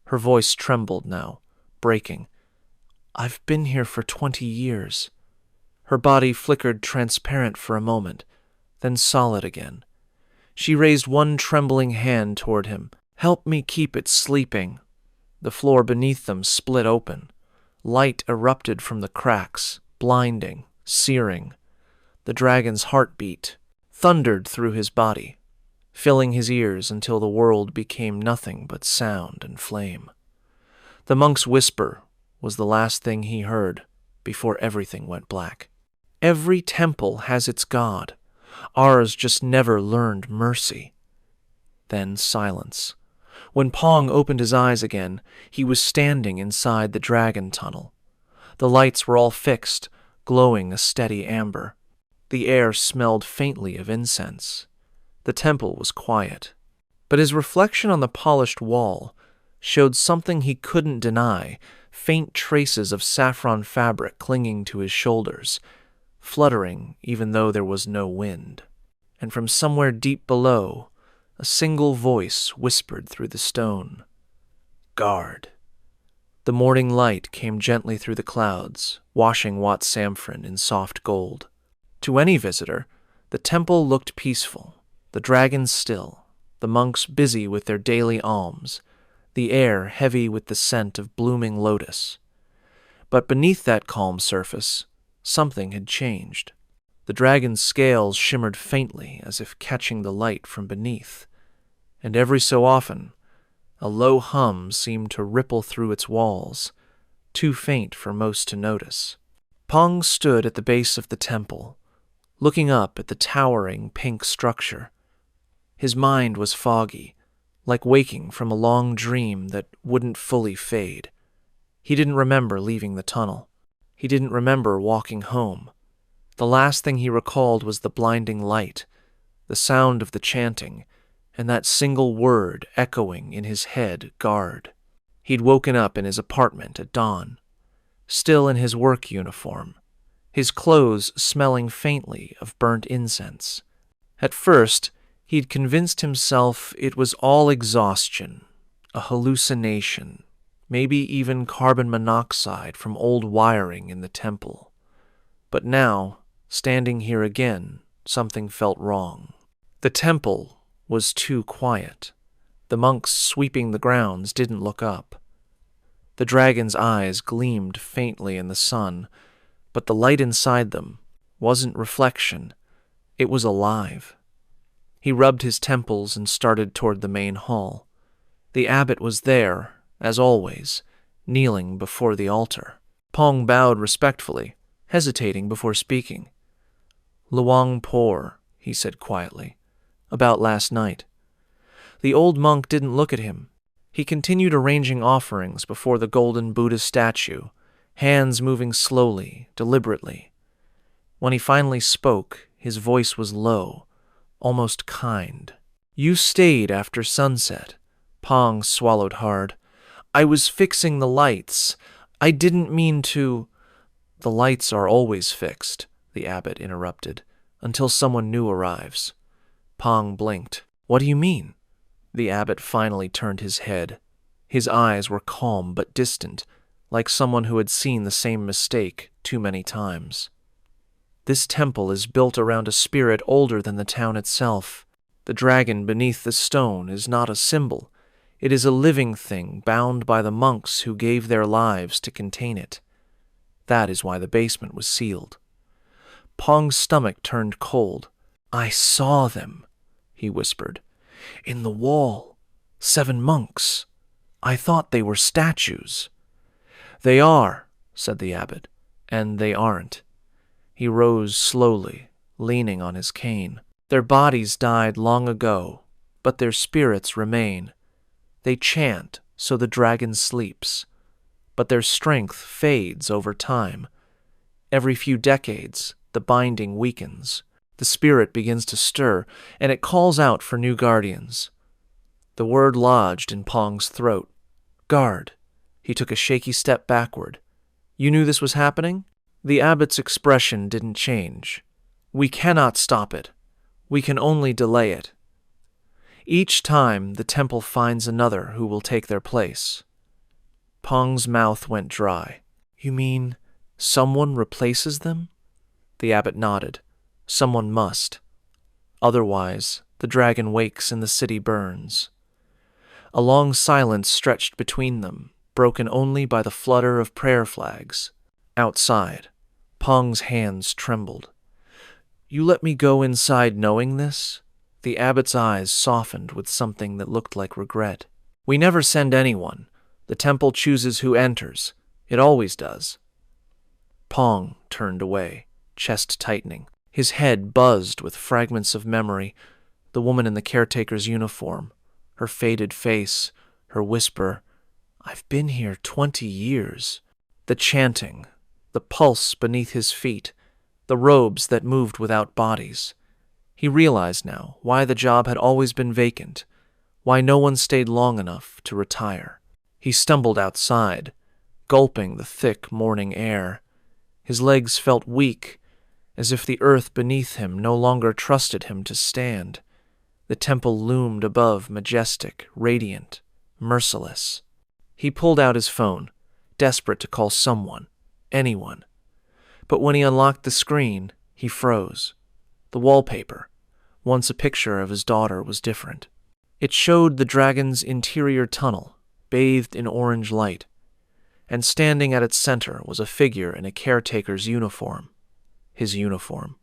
Her voice trembled now, breaking. "I've been here for 20 years. Her body flickered transparent for a moment, then solid again. She raised one trembling hand toward him. "Help me keep it sleeping." The floor beneath them split open. Light erupted from the cracks, blinding, searing. The dragon's heartbeat thundered through his body, filling his ears until the world became nothing but sound and flame. The monk's whisper was the last thing he heard before everything went black. "Every temple has its god. Ours just never learned mercy." Then silence. When Pong opened his eyes again, he was standing inside the dragon tunnel. The lights were all fixed, glowing a steady amber. The air smelled faintly of incense. The temple was quiet, but his reflection on the polished wall showed something he couldn't deny, faint traces of saffron fabric clinging to his shoulders, fluttering even though there was no wind. And from somewhere deep below, a single voice whispered through the stone, "Guard." The morning light came gently through the clouds, washing Wat Samphrin in soft gold. To any visitor, the temple looked peaceful, the dragons still, the monks busy with their daily alms, the air heavy with the scent of blooming lotus. But beneath that calm surface, something had changed. The dragon's scales shimmered faintly as if catching the light from beneath, and every so often, a low hum seemed to ripple through its walls, too faint for most to notice. Pong stood at the base of the temple, looking up at the towering pink structure. His mind was foggy, like waking from a long dream that wouldn't fully fade. He didn't remember leaving the tunnel. He didn't remember walking home. The last thing he recalled was the blinding light, the sound of the chanting, and that single word echoing in his head, "Guard." He'd woken up in his apartment at dawn, still in his work uniform, his clothes smelling faintly of burnt incense. At first, he'd convinced himself it was all exhaustion, a hallucination, maybe even carbon monoxide from old wiring in the temple. But now, standing here again, something felt wrong. The temple was too quiet. The monks sweeping the grounds didn't look up. The dragon's eyes gleamed faintly in the sun, but the light inside them wasn't reflection. It was alive. He rubbed his temples and started toward the main hall. The abbot was there, as always, kneeling before the altar. Pong bowed respectfully, hesitating before speaking. "Luang Por," he said quietly, "about last night." The old monk didn't look at him. He continued arranging offerings before the golden Buddha statue, hands moving slowly, deliberately. When he finally spoke, his voice was low, almost kind. "You stayed after sunset." Pong swallowed hard. "I was fixing the lights. I didn't mean to—" "The lights are always fixed," the abbot interrupted, until someone new arrives. Pong blinked. What do you mean? The abbot finally turned his head. His eyes were calm but distant, like someone who had seen the same mistake too many times. This temple is built around a spirit older than the town itself. The dragon beneath the stone is not a symbol. It is a living thing bound by the monks who gave their lives to contain it. That is why the basement was sealed. Pong's stomach turned cold. I saw them, he whispered. In the wall. 7 monks. I thought they were statues. They are, said the abbot, and they aren't. He rose slowly, leaning on his cane. Their bodies died long ago, but their spirits remain. They chant so the dragon sleeps, but their strength fades over time. Every few decades, the binding weakens. The spirit begins to stir, and it calls out for new guardians. The word lodged in Pong's throat. Guard. He took a shaky step backward. You knew this was happening? The abbot's expression didn't change. We cannot stop it. We can only delay it. Each time the temple finds another who will take their place. Pong's mouth went dry. You mean someone replaces them? The abbot nodded. Someone must. Otherwise, the dragon wakes and the city burns. A long silence stretched between them, broken only by the flutter of prayer flags. Outside, Pong's hands trembled. You let me go inside knowing this? The abbot's eyes softened with something that looked like regret. We never send anyone. The temple chooses who enters. It always does. Pong turned away, chest tightening. His head buzzed with fragments of memory. The woman in the caretaker's uniform, her faded face, her whisper, I've been here 20 years. The chanting, the pulse beneath his feet, the robes that moved without bodies. He realized now why the job had always been vacant, why no one stayed long enough to retire. He stumbled outside, gulping the thick morning air. His legs felt weak, as if the earth beneath him no longer trusted him to stand. The temple loomed above, majestic, radiant, merciless. He pulled out his phone, desperate to call someone, anyone. But when he unlocked the screen, he froze. The wallpaper, once a picture of his daughter, was different. It showed the dragon's interior tunnel, bathed in orange light, and standing at its center was a figure in a caretaker's uniform. His uniform.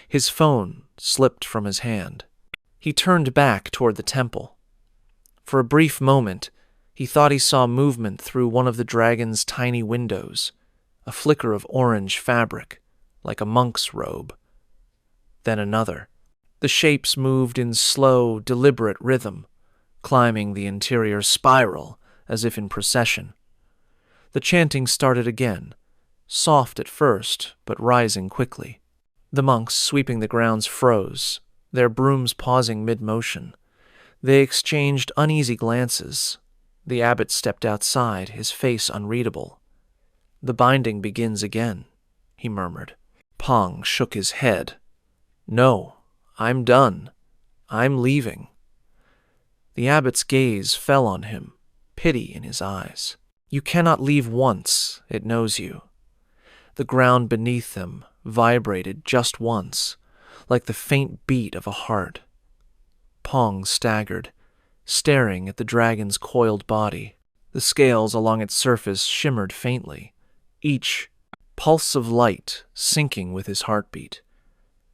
His phone slipped from his hand. He turned back toward the temple. For a brief moment, he thought he saw movement through one of the dragon's tiny windows, a flicker of orange fabric, like a monk's robe. Then another. The shapes moved in slow, deliberate rhythm, climbing the interior spiral as if in procession. The chanting started again, soft at first, but rising quickly. The monks sweeping the grounds froze, their brooms pausing mid-motion. They exchanged uneasy glances. The abbot stepped outside, his face unreadable. The binding begins again, he murmured. Pong shook his head. No, I'm done. I'm leaving. The abbot's gaze fell on him, pity in his eyes. You cannot leave once, it knows you. The ground beneath them vibrated just once, like the faint beat of a heart. Pong staggered, staring at the dragon's coiled body. The scales along its surface shimmered faintly, each pulse of light syncing with his heartbeat.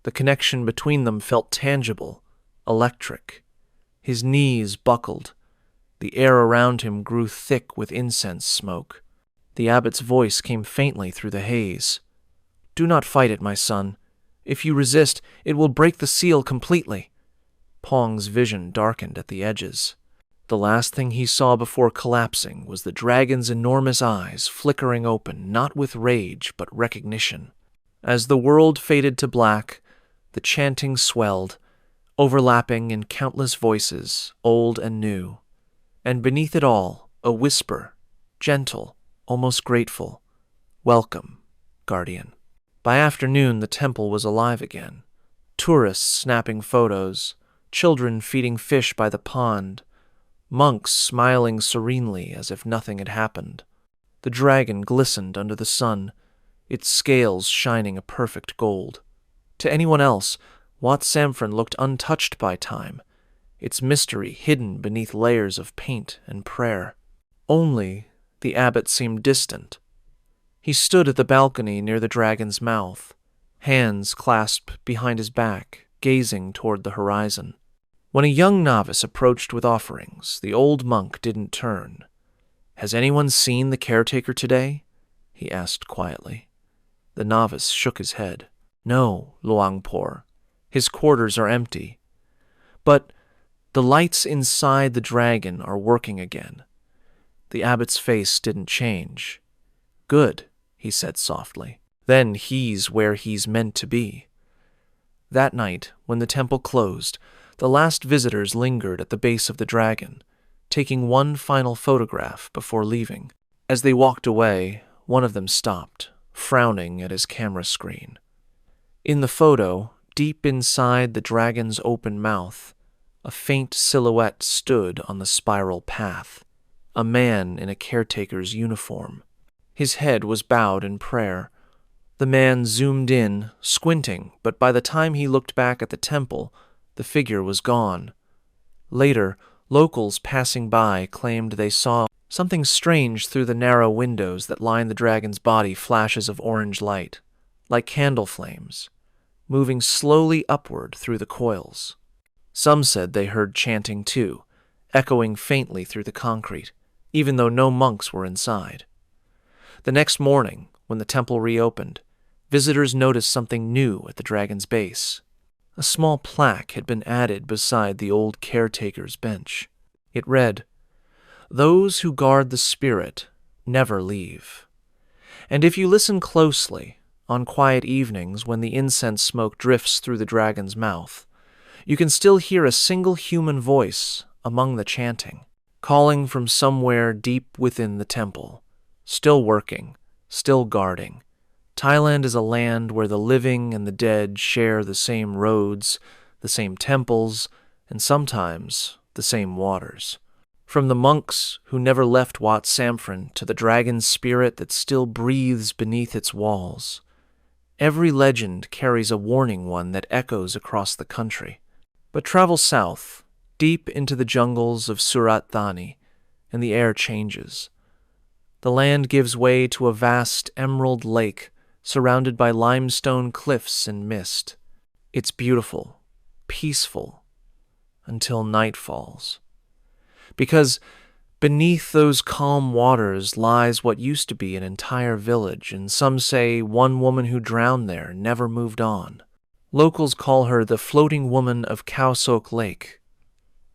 The connection between them felt tangible, electric. His knees buckled. The air around him grew thick with incense smoke. The abbot's voice came faintly through the haze. Do not fight it, my son. If you resist, it will break the seal completely. Pong's vision darkened at the edges. The last thing he saw before collapsing was the dragon's enormous eyes flickering open, not with rage, but recognition. As the world faded to black, the chanting swelled, overlapping in countless voices, old and new. And beneath it all, a whisper, gentle, almost grateful. Welcome, guardian. By afternoon, the temple was alive again. Tourists snapping photos, children feeding fish by the pond, monks smiling serenely as if nothing had happened. The dragon glistened under the sun, its scales shining a perfect gold. To anyone else, Wat Samphrin looked untouched by time, its mystery hidden beneath layers of paint and prayer. Only the abbot seemed distant. He stood at the balcony near the dragon's mouth, hands clasped behind his back, gazing toward the horizon. When a young novice approached with offerings, the old monk didn't turn. "Has anyone seen the caretaker today?" he asked quietly. The novice shook his head. "No, Luangpor. His quarters are empty. But the lights inside the dragon are working again." The abbot's face didn't change. "Good," he said softly. "Then he's where he's meant to be." That night, when the temple closed, the last visitors lingered at the base of the dragon, taking one final photograph before leaving. As they walked away, one of them stopped, frowning at his camera screen. In the photo, deep inside the dragon's open mouth, a faint silhouette stood on the spiral path, a man in a caretaker's uniform. His head was bowed in prayer. The man zoomed in, squinting, but by the time he looked back at the temple, the figure was gone. Later, locals passing by claimed they saw something strange through the narrow windows that lined the dragon's body, flashes of orange light, like candle flames, moving slowly upward through the coils. Some said they heard chanting too, echoing faintly through the concrete, even though no monks were inside. The next morning, when the temple reopened, visitors noticed something new at the dragon's base. A small plaque had been added beside the old caretaker's bench. It read, "Those who guard the spirit never leave." And if you listen closely, on quiet evenings when the incense smoke drifts through the dragon's mouth, you can still hear a single human voice among the chanting, calling from somewhere deep within the temple, still working, still guarding. Thailand is a land where the living and the dead share the same roads, the same temples, and sometimes the same waters. From the monks who never left Wat Samphrin to the dragon's spirit that still breathes beneath its walls, every legend carries a warning one that echoes across the country. But travel south, deep into the jungles of Surat Thani, and the air changes. The land gives way to a vast emerald lake surrounded by limestone cliffs and mist. It's beautiful, peaceful, until night falls. Because beneath those calm waters lies what used to be an entire village, and some say one woman who drowned there never moved on. Locals call her the floating woman of Khao Sok Lake.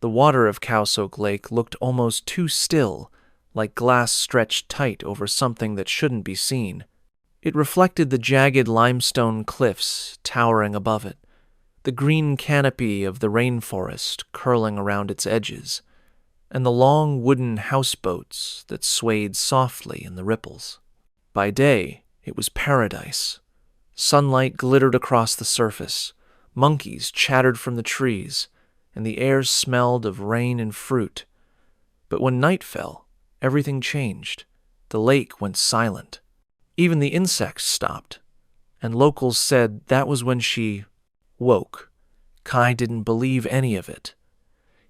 The water of Khao Sok Lake looked almost too still, like glass stretched tight over something that shouldn't be seen. It reflected the jagged limestone cliffs towering above it, the green canopy of the rainforest curling around its edges, and the long wooden houseboats that swayed softly in the ripples. By day, it was paradise. Sunlight glittered across the surface, monkeys chattered from the trees, and the air smelled of rain and fruit. But when night fell, everything changed. The lake went silent. Even the insects stopped, and locals said that was when she woke. Kai didn't believe any of it.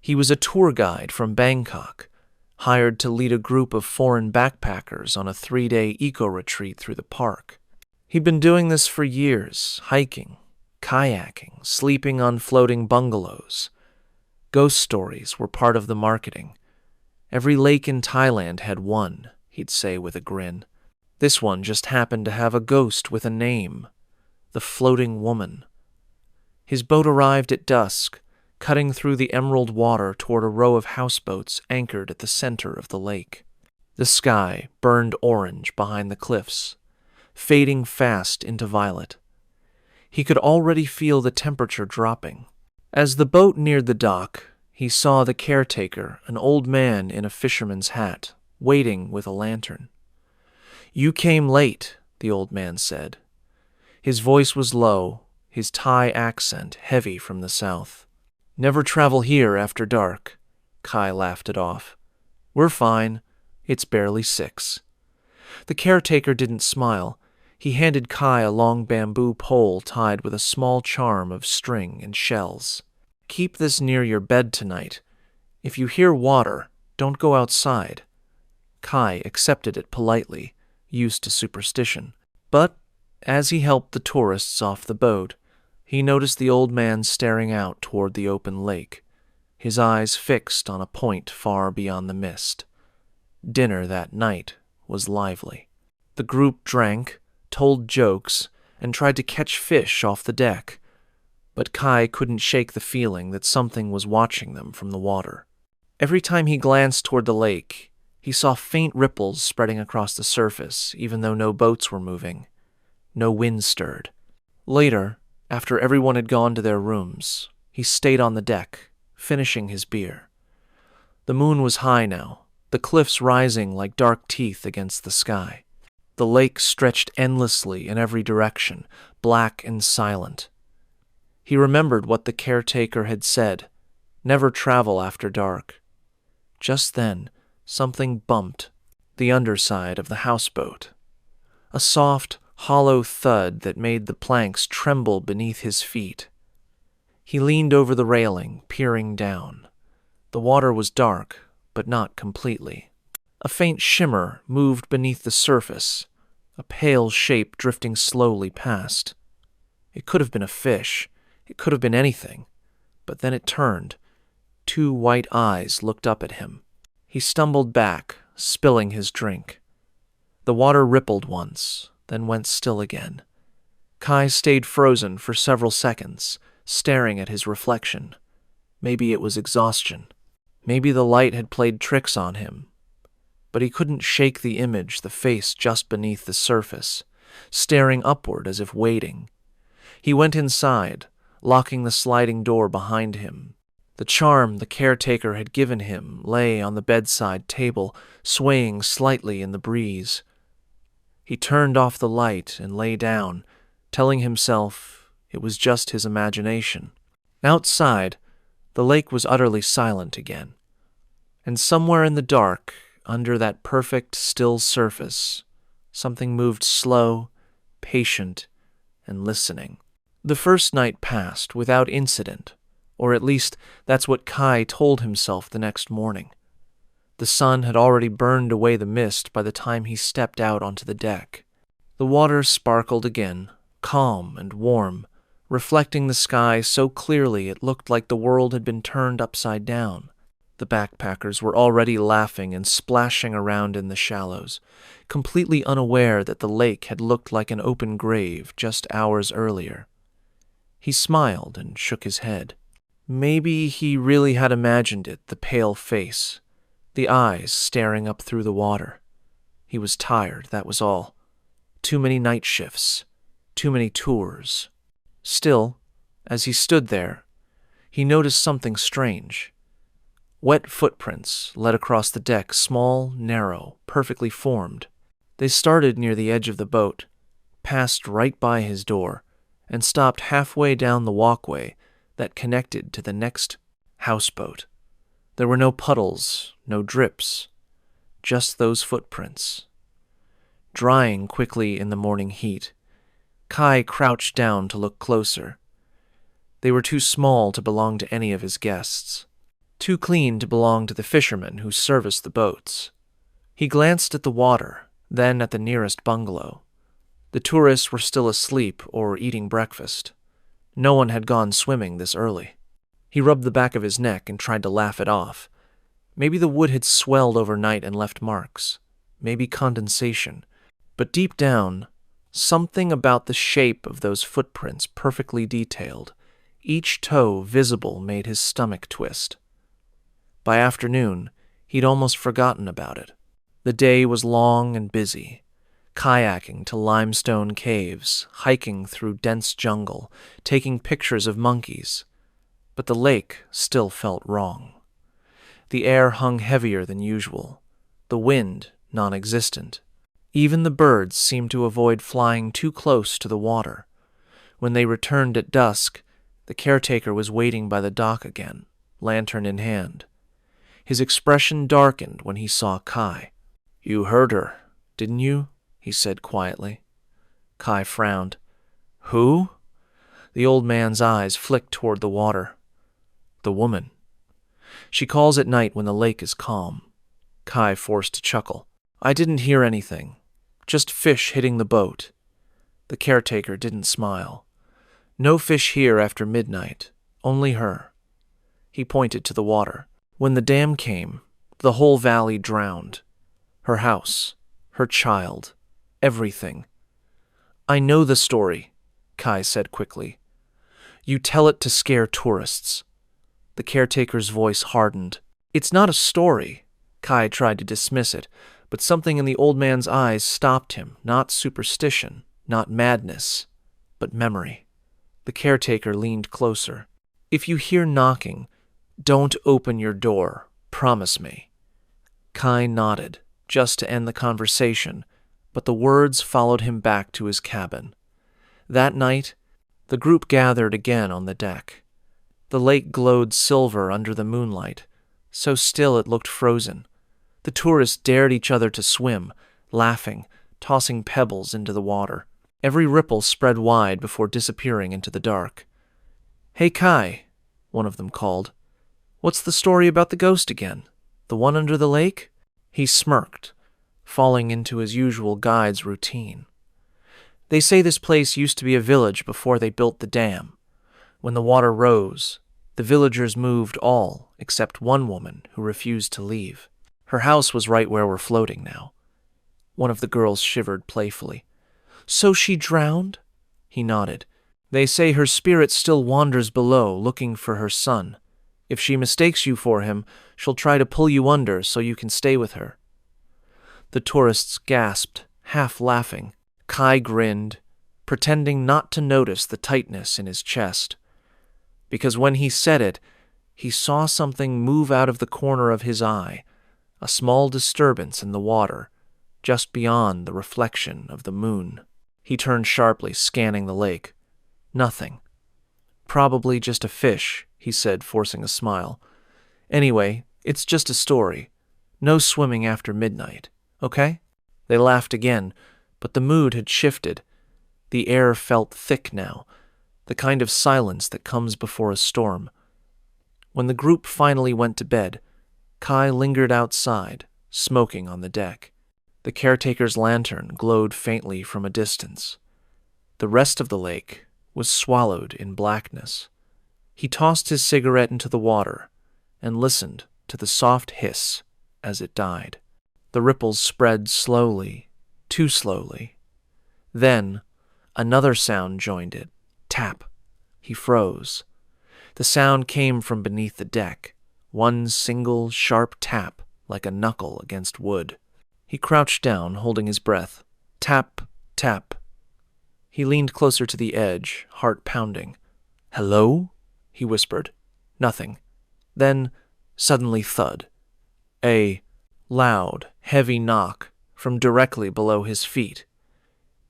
He was a tour guide from Bangkok, hired to lead a group of foreign backpackers on a 3-day eco-retreat through the park. He'd been doing this for years, hiking, kayaking, sleeping on floating bungalows. Ghost stories were part of the marketing. Every lake in Thailand had one, he'd say with a grin. This one just happened to have a ghost with a name, the Floating Woman. His boat arrived at dusk, cutting through the emerald water toward a row of houseboats anchored at the center of the lake. The sky burned orange behind the cliffs, fading fast into violet. He could already feel the temperature dropping. As the boat neared the dock, he saw the caretaker, an old man in a fisherman's hat, waiting with a lantern. "You came late," the old man said. His voice was low, his Thai accent heavy from the south. "Never travel here after dark," Kai laughed it off. "We're fine. It's barely 6. The caretaker didn't smile. He handed Kai a long bamboo pole tied with a small charm of string and shells. "Keep this near your bed tonight. If you hear water, don't go outside." Kai accepted it politely, used to superstition. But as he helped the tourists off the boat, he noticed the old man staring out toward the open lake, his eyes fixed on a point far beyond the mist. Dinner that night was lively. The group drank, told jokes, and tried to catch fish off the deck, but Kai couldn't shake the feeling that something was watching them from the water. Every time he glanced toward the lake, he saw faint ripples spreading across the surface, even though no boats were moving. No wind stirred. Later, after everyone had gone to their rooms, he stayed on the deck, finishing his beer. The moon was high now, the cliffs rising like dark teeth against the sky. The lake stretched endlessly in every direction, black and silent. He remembered what the caretaker had said, never travel after dark. Just then, something bumped the underside of the houseboat. A soft, hollow thud that made the planks tremble beneath his feet. He leaned over the railing, peering down. The water was dark, but not completely. A faint shimmer moved beneath the surface, a pale shape drifting slowly past. It could have been a fish, it could have been anything, but then it turned. 2 white eyes looked up at him. He stumbled back, spilling his drink. The water rippled once, then went still again. Kai stayed frozen for several seconds, staring at his reflection. Maybe it was exhaustion. Maybe the light had played tricks on him. But he couldn't shake the image, the face just beneath the surface, staring upward as if waiting. He went inside, locking the sliding door behind him. The charm the caretaker had given him lay on the bedside table, swaying slightly in the breeze. He turned off the light and lay down, telling himself it was just his imagination. Outside, the lake was utterly silent again, and somewhere in the dark, under that perfect, still surface, something moved slow, patient, and listening. The first night passed without incident, or at least that's what Kai told himself the next morning. The sun had already burned away the mist by the time he stepped out onto the deck. The water sparkled again, calm and warm, reflecting the sky so clearly it looked like the world had been turned upside down. The backpackers were already laughing and splashing around in the shallows, completely unaware that the lake had looked like an open grave just hours earlier. He smiled and shook his head. Maybe he really had imagined it, the pale face, the eyes staring up through the water. He was tired, that was all. Too many night shifts, too many tours. Still, as he stood there, he noticed something strange. Wet footprints led across the deck, small, narrow, perfectly formed. They started near the edge of the boat, passed right by his door, and stopped halfway down the walkway that connected to the next houseboat. There were no puddles, no drips, just those footprints. Drying quickly in the morning heat, Kai crouched down to look closer. They were too small to belong to any of his guests, too clean to belong to the fishermen who serviced the boats. He glanced at the water, then at the nearest bungalow. The tourists were still asleep or eating breakfast. No one had gone swimming this early. He rubbed the back of his neck and tried to laugh it off. Maybe the wood had swelled overnight and left marks. Maybe condensation. But deep down, something about the shape of those footprints perfectly detailed, each toe visible, made his stomach twist. By afternoon, he'd almost forgotten about it. The day was long and busy. Kayaking to limestone caves, hiking through dense jungle, taking pictures of monkeys. But the lake still felt wrong. The air hung heavier than usual, the wind non-existent. Even the birds seemed to avoid flying too close to the water. When they returned at dusk, the caretaker was waiting by the dock again, lantern in hand. His expression darkened when he saw Kai. "You heard her, didn't you?" he said quietly. Kai frowned. "Who?" The old man's eyes flicked toward the water. "The woman. She calls at night when the lake is calm." Kai forced a chuckle. "I didn't hear anything. Just fish hitting the boat." The caretaker didn't smile. "No fish here after midnight. Only her." He pointed to the water. "When the dam came, the whole valley drowned. Her house, her child, everything." "I know the story," Kai said quickly. "You tell it to scare tourists." The caretaker's voice hardened. "It's not a story." Kai tried to dismiss it, but something in the old man's eyes stopped him. Not superstition, not madness, but memory. The caretaker leaned closer. "If you hear knocking, don't open your door. Promise me." Kai nodded, just to end the conversation, but the words followed him back to his cabin. That night, the group gathered again on the deck. The lake glowed silver under the moonlight, so still it looked frozen. The tourists dared each other to swim, laughing, tossing pebbles into the water. Every ripple spread wide before disappearing into the dark. "Hey, Kai," one of them called. "What's the story about the ghost again? The one under the lake?" He smirked, falling into his usual guide's routine. "They say this place used to be a village before they built the dam. When the water rose, the villagers moved all except one woman who refused to leave. Her house was right where we're floating now." One of the girls shivered playfully. "So she drowned?" He nodded. "They say her spirit still wanders below, looking for her son. If she mistakes you for him, she'll try to pull you under so you can stay with her." The tourists gasped, half laughing. Kai grinned, pretending not to notice the tightness in his chest. Because when he said it, he saw something move out of the corner of his eye, a small disturbance in the water, just beyond the reflection of the moon. He turned sharply, scanning the lake. Nothing. "Probably just a fish," he said, forcing a smile. "Anyway, it's just a story. No swimming after midnight, okay?" They laughed again, but the mood had shifted. The air felt thick now, the kind of silence that comes before a storm. When the group finally went to bed, Kai lingered outside, smoking on the deck. The caretaker's lantern glowed faintly from a distance. The rest of the lake was swallowed in blackness. He tossed his cigarette into the water and listened to the soft hiss as it died. The ripples spread slowly, too slowly. Then, another sound joined it. Tap. He froze. The sound came from beneath the deck, one single sharp tap like a knuckle against wood. He crouched down, holding his breath. Tap, tap. He leaned closer to the edge, heart pounding. "Hello?" he whispered. Nothing. Then, suddenly thud. A loud, heavy knock from directly below his feet.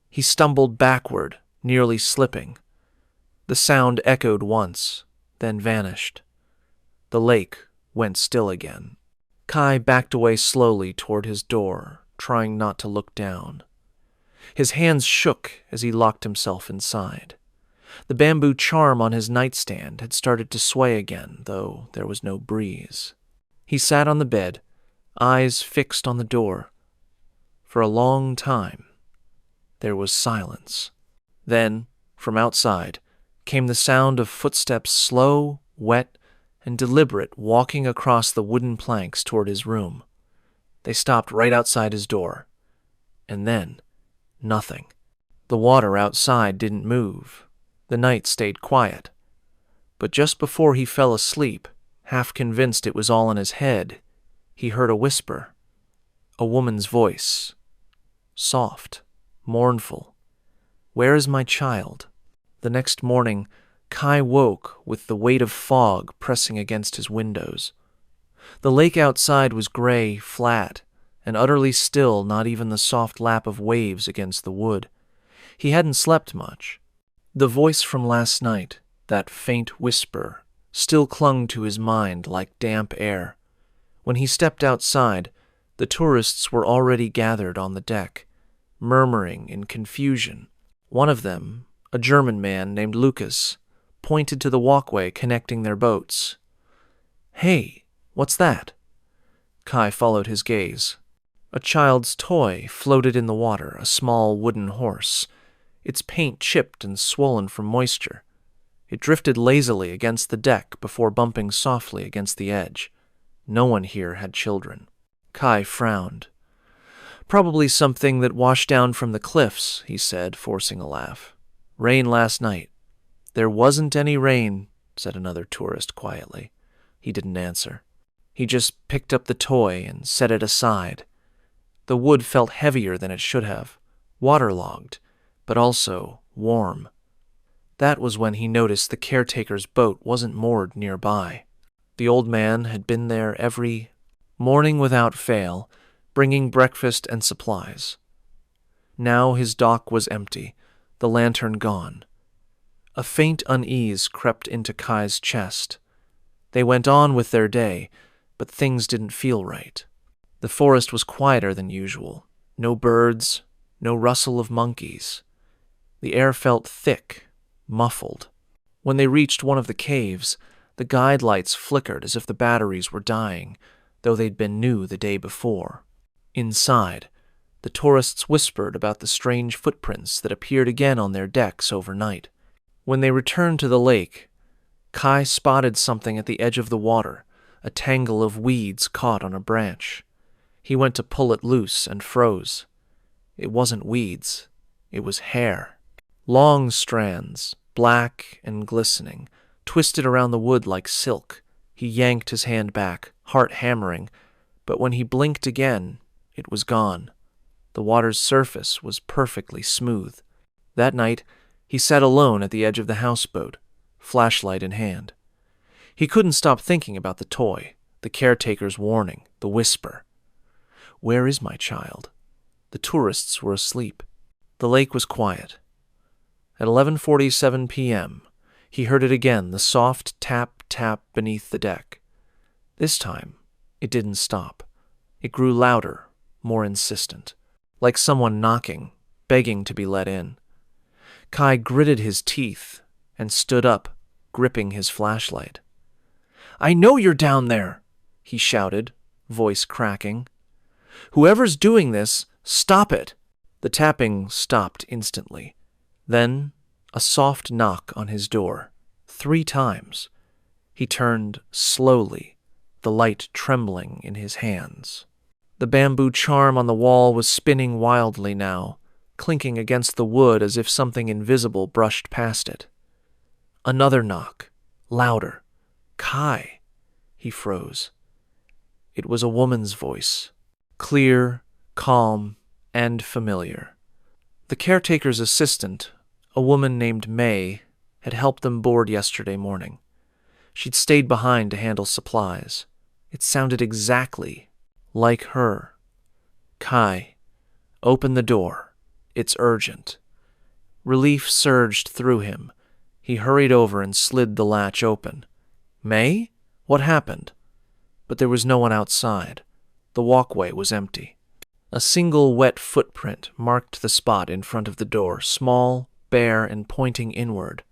He stumbled backward, nearly slipping. The sound echoed once, then vanished. The lake went still again. Kai backed away slowly toward his door, trying not to look down. His hands shook as he locked himself inside. The bamboo charm on his nightstand had started to sway again, though there was no breeze. He sat on the bed, eyes fixed on the door. For a long time, there was silence. Then, from outside, came the sound of footsteps, slow, wet, and deliberate, walking across the wooden planks toward his room. They stopped right outside his door. And then, nothing. The water outside didn't move. The night stayed quiet. But just before he fell asleep, half convinced it was all in his head, he heard a whisper. A woman's voice. Soft, mournful. "Where is my child?" The next morning, Kai woke with the weight of fog pressing against his windows. The lake outside was gray, flat, and utterly still, not even the soft lap of waves against the wood. He hadn't slept much. The voice from last night, that faint whisper, still clung to his mind like damp air. When he stepped outside, the tourists were already gathered on the deck, murmuring in confusion. One of them, a German man named Lucas, pointed to the walkway connecting their boats. "Hey, what's that?" Kai followed his gaze. A child's toy floated in the water, a small wooden horse, its paint chipped and swollen from moisture. It drifted lazily against the deck before bumping softly against the edge. No one here had children. Kai frowned. "Probably something that washed down from the cliffs," he said, forcing a laugh. "Rain last night." "There wasn't any rain," said another tourist quietly. He didn't answer. He just picked up the toy and set it aside. The wood felt heavier than it should have, waterlogged, but also warm. That was when he noticed the caretaker's boat wasn't moored nearby. The old man had been there every morning without fail, bringing breakfast and supplies. Now his dock was empty, the lantern gone. A faint unease crept into Kai's chest. They went on with their day, but things didn't feel right. The forest was quieter than usual. No birds, no rustle of monkeys. The air felt thick, muffled. When they reached one of the caves, the guide lights flickered as if the batteries were dying, though they'd been new the day before. Inside, the tourists whispered about the strange footprints that appeared again on their decks overnight. When they returned to the lake, Kai spotted something at the edge of the water, a tangle of weeds caught on a branch. He went to pull it loose and froze. It wasn't weeds, it was hair. Long strands, black and glistening, twisted around the wood like silk. He yanked his hand back, heart hammering, but when he blinked again, it was gone. The water's surface was perfectly smooth. That night, he sat alone at the edge of the houseboat, flashlight in hand. He couldn't stop thinking about the toy, the caretaker's warning, the whisper. "Where is my child?" The tourists were asleep. The lake was quiet. At 11:47 p.m., he heard it again, the soft tap-tap beneath the deck. This time, it didn't stop. It grew louder, more insistent, like someone knocking, begging to be let in. Kai gritted his teeth and stood up, gripping his flashlight. "I know you're down there," he shouted, voice cracking. "Whoever's doing this, stop it!" The tapping stopped instantly. Then, a soft knock on his door, 3 times. He turned slowly, the light trembling in his hands. The bamboo charm on the wall was spinning wildly now, clinking against the wood as if something invisible brushed past it. Another knock, louder. "Kai!" He froze. It was a woman's voice, clear, calm, and familiar. The caretaker's assistant, a woman named May, had helped them board yesterday morning. She'd stayed behind to handle supplies. It sounded exactly like her. "Kai, open the door. It's urgent." Relief surged through him. He hurried over and slid the latch open. "May? What happened?" But there was no one outside. The walkway was empty. A single wet footprint marked the spot in front of the door, small, bare, and pointing inward.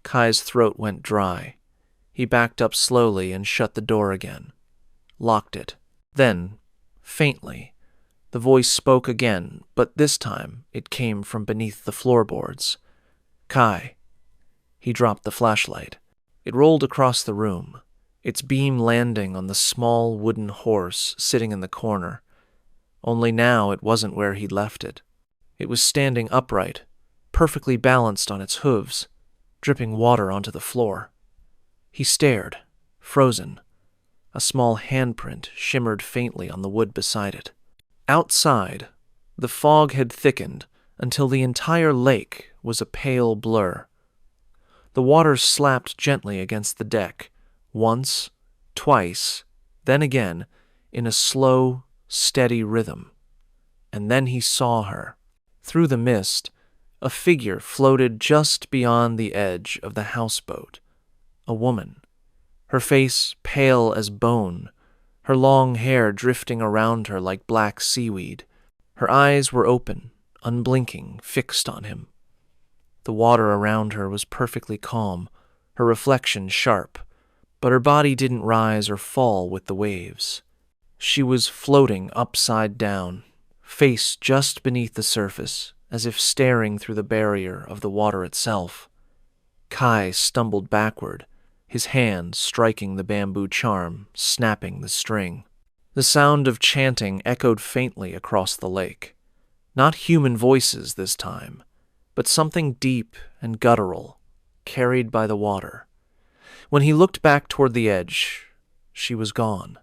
Kai's throat went dry. He backed up slowly and shut the door again. Locked it. Then, faintly, the voice spoke again, but this time it came from beneath the floorboards. "Kai." He dropped the flashlight. It rolled across the room, its beam landing on the small wooden horse sitting in the corner. Only now it wasn't where he'd left it. It was standing upright, perfectly balanced on its hooves, dripping water onto the floor. He stared, frozen. A small handprint shimmered faintly on the wood beside it. Outside, the fog had thickened until the entire lake was a pale blur. The water slapped gently against the deck, once, twice, then again, in a slow, steady rhythm. And then he saw her. Through the mist, A figure floated just beyond the edge of the houseboat. A woman, her face pale as bone, her long hair drifting around her like black seaweed. Her eyes were open, unblinking, fixed on him. The water around her was perfectly calm, her reflection sharp, but her body didn't rise or fall with the waves. She was floating upside down, face just beneath the surface, as if staring through the barrier of the water itself. Kai stumbled backward, his hand striking the bamboo charm, snapping the string. The sound of chanting echoed faintly across the lake. Not human voices this time, but something deep and guttural, carried by the water. When he looked back toward the edge, she was gone.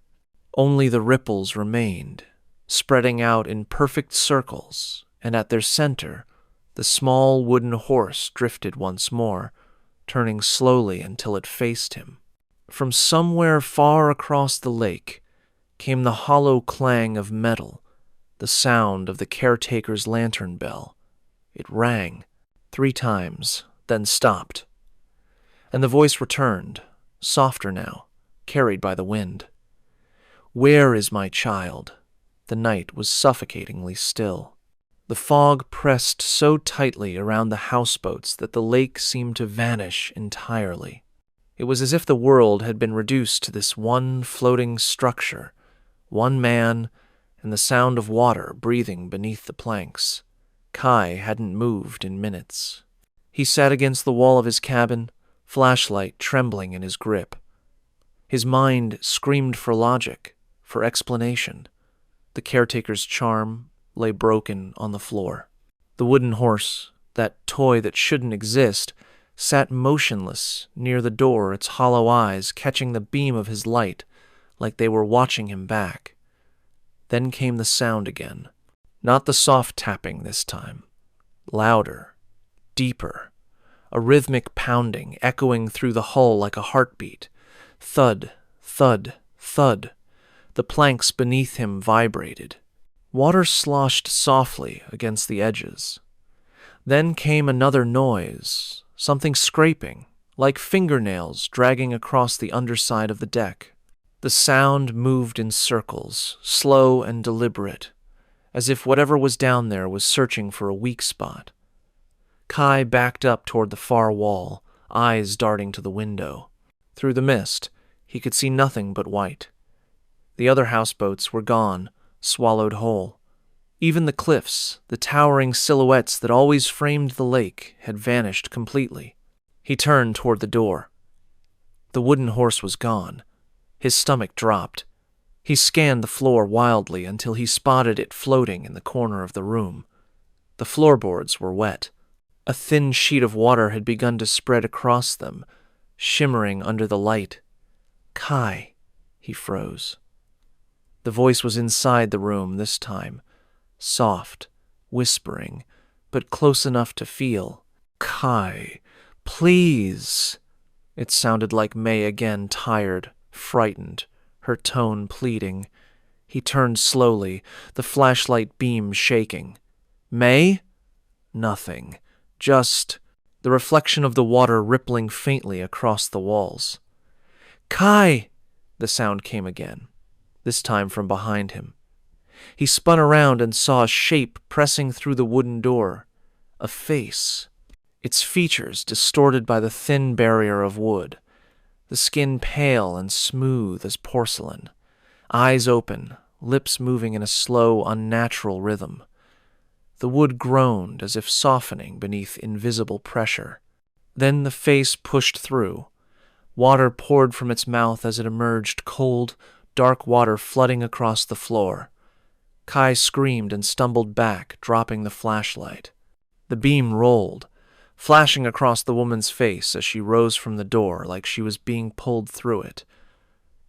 Only the ripples remained, spreading out in perfect circles, and at their center, the small wooden horse drifted once more, turning slowly until it faced him. From somewhere far across the lake came the hollow clang of metal, the sound of the caretaker's lantern bell. It rang 3 times, then stopped. And the voice returned, softer now, carried by the wind. "Where is my child?" The night was suffocatingly still. The fog pressed so tightly around the houseboats that the lake seemed to vanish entirely. It was as if the world had been reduced to this one floating structure, one man, and the sound of water breathing beneath the planks. Kai hadn't moved in minutes. He sat against the wall of his cabin, flashlight trembling in his grip. His mind screamed for logic, for explanation. The caretaker's charm lay broken on the floor. The wooden horse, that toy that shouldn't exist, sat motionless near the door, its hollow eyes catching the beam of his light like they were watching him back. Then came the sound again. Not the soft tapping this time. Louder, deeper, a rhythmic pounding echoing through the hull like a heartbeat. Thud, thud, thud. The planks beneath him vibrated. Water sloshed softly against the edges. Then came another noise, something scraping, like fingernails dragging across the underside of the deck. The sound moved in circles, slow and deliberate, as if whatever was down there was searching for a weak spot. Kai backed up toward the far wall, eyes darting to the window. Through the mist, he could see nothing but white. The other houseboats were gone, swallowed whole. Even the cliffs, the towering silhouettes that always framed the lake, had vanished completely. He turned toward the door. The wooden horse was gone. His stomach dropped. He scanned the floor wildly until he spotted it floating in the corner of the room. The floorboards were wet. A thin sheet of water had begun to spread across them, shimmering under the light. "Kai," he froze. The voice was inside the room this time, soft, whispering, but close enough to feel. "Kai, please." It sounded like May again, tired, frightened, her tone pleading. He turned slowly, the flashlight beam shaking. "May?" Nothing. Just the reflection of the water rippling faintly across the walls. "Kai!" The sound came again, this time from behind him. He spun around and saw a shape pressing through the wooden door. A face, its features distorted by the thin barrier of wood, the skin pale and smooth as porcelain, eyes open, lips moving in a slow, unnatural rhythm. The wood groaned as if softening beneath invisible pressure. Then the face pushed through. Water poured from its mouth as it emerged, cold, dark water flooding across the floor. Kai screamed and stumbled back, dropping the flashlight. The beam rolled, flashing across the woman's face as she rose from the door like she was being pulled through it.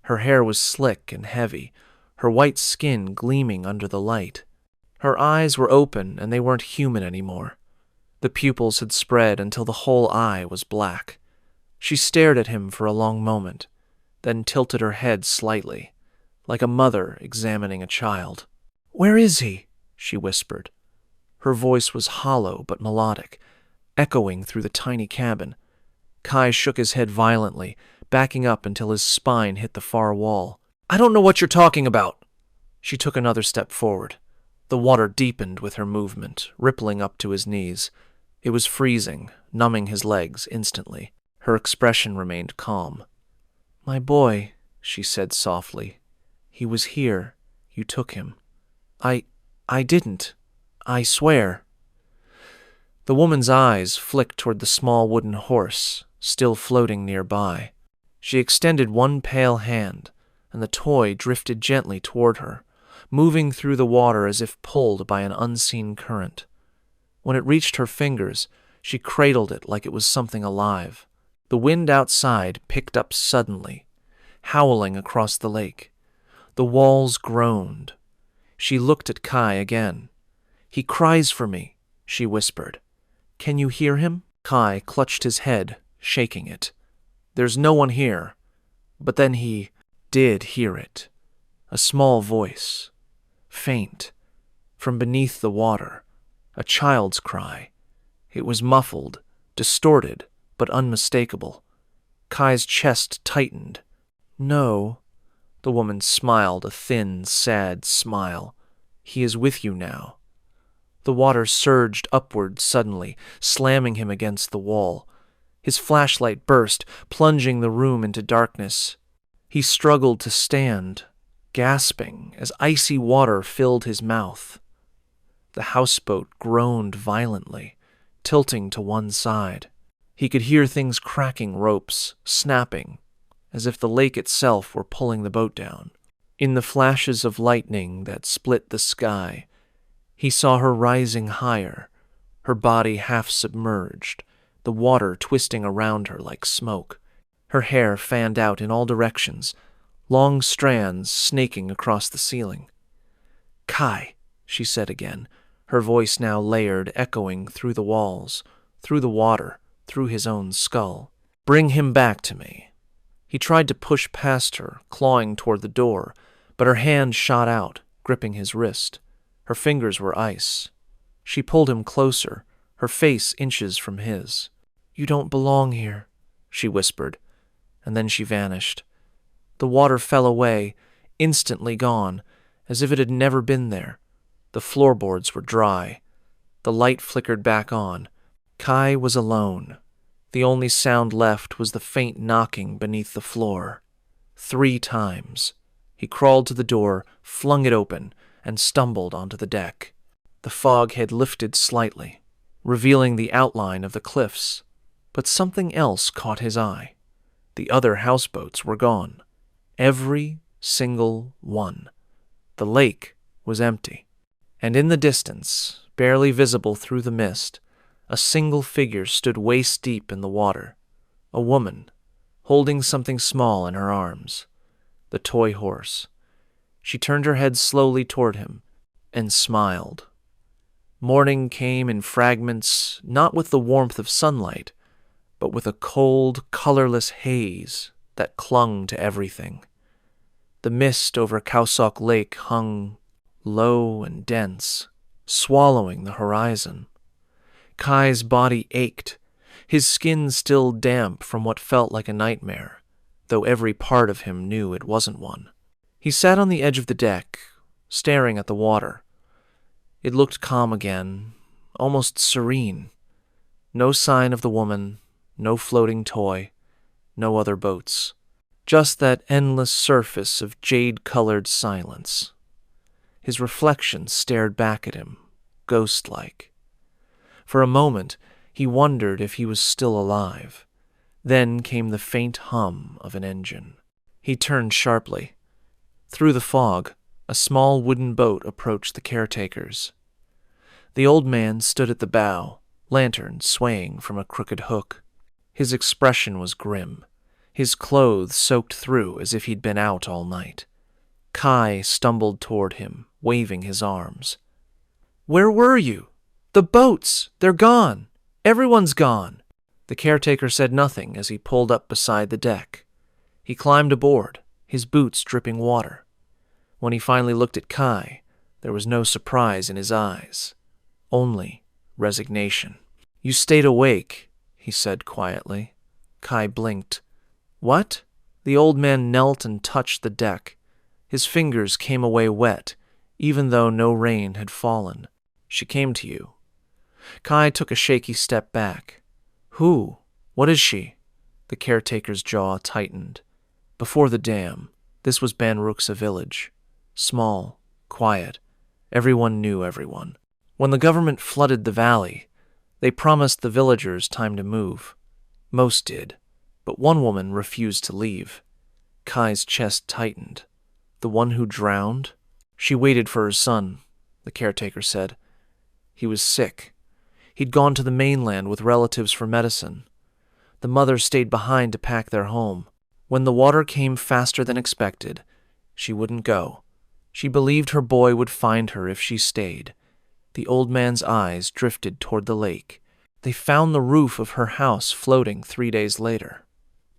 Her hair was slick and heavy, her white skin gleaming under the light. Her eyes were open and they weren't human anymore. The pupils had spread until the whole eye was black. She stared at him for a long moment, then tilted her head slightly, like a mother examining a child. "Where is he?" she whispered. Her voice was hollow but melodic, echoing through the tiny cabin. Kai shook his head violently, backing up until his spine hit the far wall. "I don't know what you're talking about." She took another step forward. The water deepened with her movement, rippling up to his knees. It was freezing, numbing his legs instantly. Her expression remained calm. "My boy," she said softly. "He was here. You took him." I didn't. I swear." The woman's eyes flicked toward the small wooden horse, still floating nearby. She extended one pale hand, and the toy drifted gently toward her, moving through the water as if pulled by an unseen current. When it reached her fingers, she cradled it like it was something alive. The wind outside picked up suddenly, howling across the lake. The walls groaned. She looked at Kai again. "He cries for me," she whispered. "Can you hear him?" Kai clutched his head, shaking it. "There's no one here." But then he did hear it. A small voice, faint, from beneath the water, a child's cry. It was muffled, distorted, but unmistakable. Kai's chest tightened. "No," the woman smiled, a thin, sad smile. "He is with you now." The water surged upward suddenly, slamming him against the wall. His flashlight burst, plunging the room into darkness. He struggled to stand, gasping as icy water filled his mouth. The houseboat groaned violently, tilting to one side. He could hear things cracking ropes, snapping, as if the lake itself were pulling the boat down. In the flashes of lightning that split the sky, he saw her rising higher, her body half submerged, the water twisting around her like smoke. Her hair fanned out in all directions, long strands snaking across the ceiling. "Kai," she said again, her voice now layered, echoing through the walls, through the water, through his own skull. "Bring him back to me." He tried to push past her, clawing toward the door, but her hand shot out, gripping his wrist. Her fingers were ice. She pulled him closer, her face inches from his. "You don't belong here," she whispered, and then she vanished. The water fell away, instantly gone, as if it had never been there. The floorboards were dry. The light flickered back on. Kai was alone. The only sound left was the faint knocking beneath the floor. 3 times. He crawled to the door, flung it open, and stumbled onto the deck. The fog had lifted slightly, revealing the outline of the cliffs, but something else caught his eye. The other houseboats were gone. Every single one. The lake was empty. And in the distance, barely visible through the mist, a single figure stood waist-deep in the water. A woman, holding something small in her arms. The toy horse. She turned her head slowly toward him and smiled. Morning came in fragments, not with the warmth of sunlight, but with a cold, colorless haze that clung to everything. The mist over Kausok Lake hung low and dense, swallowing the horizon. Kai's body ached, his skin still damp from what felt like a nightmare, though every part of him knew it wasn't one. He sat on the edge of the deck, staring at the water. It looked calm again, almost serene. No sign of the woman, no floating toy, no other boats. Just that endless surface of jade-colored silence. His reflection stared back at him, ghost-like. For a moment, he wondered if he was still alive. Then came the faint hum of an engine. He turned sharply. Through the fog, a small wooden boat approached the caretakers. The old man stood at the bow, lantern swaying from a crooked hook. His expression was grim, his clothes soaked through as if he'd been out all night. Kai stumbled toward him, waving his arms. "Where were you? The boats! They're gone! Everyone's gone!" The caretaker said nothing as he pulled up beside the deck. He climbed aboard, his boots dripping water. When he finally looked at Kai, there was no surprise in his eyes, only resignation. "You stayed awake," he said quietly. Kai blinked. "What?" The old man knelt and touched the deck. His fingers came away wet, even though no rain had fallen. "She came to you." Kai took a shaky step back. "Who? What is she?" The caretaker's jaw tightened. Before the dam, this was Banruksa village. Small, quiet. Everyone knew everyone. When the government flooded the valley, they promised the villagers time to move. Most did, but one woman refused to leave. Kai's chest tightened. The one who drowned? She waited for her son, the caretaker said. He was sick. He'd gone to the mainland with relatives for medicine. The mother stayed behind to pack their home. When the water came faster than expected, she wouldn't go. She believed her boy would find her if she stayed. The old man's eyes drifted toward the lake. They found the roof of her house floating 3 days later.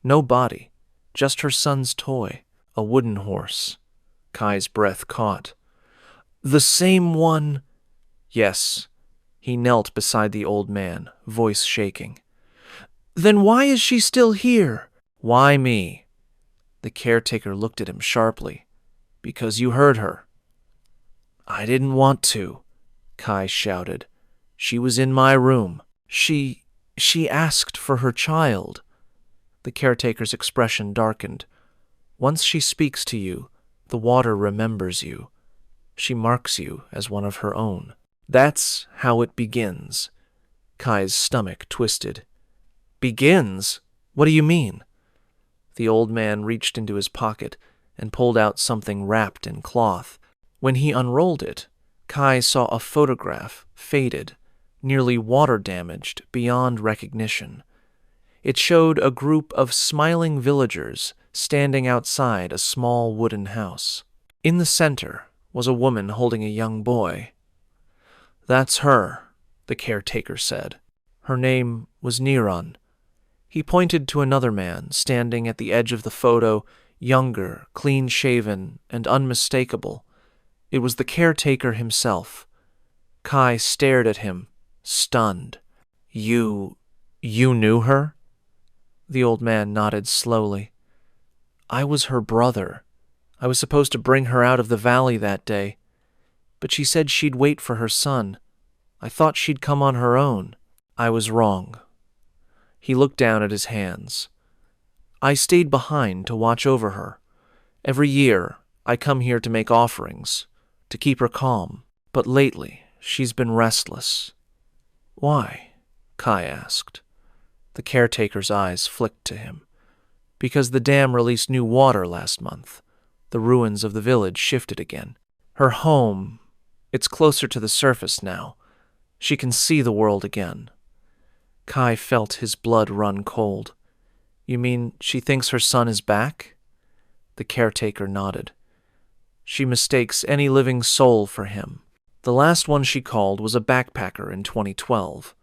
No body, just her son's toy, a wooden horse. Kai's breath caught. "The same one?" "Yes." He knelt beside the old man, voice shaking. "Then why is she still here?" "Why me?" The caretaker looked at him sharply. "Because you heard her." "I didn't want to," Kai shouted. "She was in my room. She asked for her child." The caretaker's expression darkened. "Once she speaks to you, the water remembers you. She marks you as one of her own. That's how it begins." Kai's stomach twisted. "Begins? What do you mean?" The old man reached into his pocket and pulled out something wrapped in cloth. When he unrolled it, Kai saw a photograph, faded, nearly water-damaged beyond recognition. It showed a group of smiling villagers standing outside a small wooden house. In the center was a woman holding a young boy. "That's her," the caretaker said. Her name was Niran. He pointed to another man standing at the edge of the photo, younger, clean-shaven, and unmistakable. It was the caretaker himself. Kai stared at him, stunned. You knew her?" The old man nodded slowly. "I was her brother. I was supposed to bring her out of the valley that day. But she said she'd wait for her son. I thought she'd come on her own. I was wrong." He looked down at his hands. "I stayed behind to watch over her. Every year, I come here to make offerings, to keep her calm. But lately, she's been restless." "Why?" Kai asked. The caretaker's eyes flicked to him. "Because the dam released new water last month. The ruins of the village shifted again. Her home, it's closer to the surface now. She can see the world again." Kai felt his blood run cold. "You mean she thinks her son is back?" The caretaker nodded. "She mistakes any living soul for him. The last one she called was a backpacker in 2012.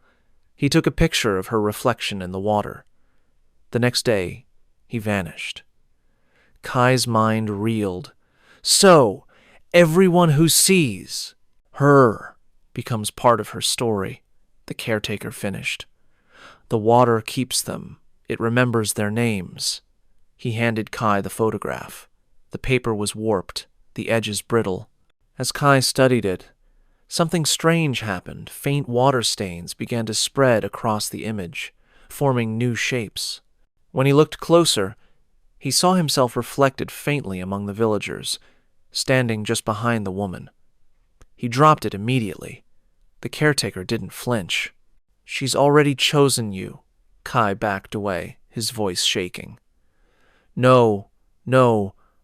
He took a picture of her reflection in the water. The next day, he vanished." Kai's mind reeled. "So, everyone who sees her becomes part of her story," the caretaker finished. "The water keeps them. It remembers their names." He handed Kai the photograph. The paper was warped, the edges brittle. As Kai studied it, something strange happened. Faint water stains began to spread across the image, forming new shapes. When he looked closer, he saw himself reflected faintly among the villagers, standing just behind the woman. He dropped it immediately. The caretaker didn't flinch. "She's already chosen you." Kai backed away, his voice shaking. No,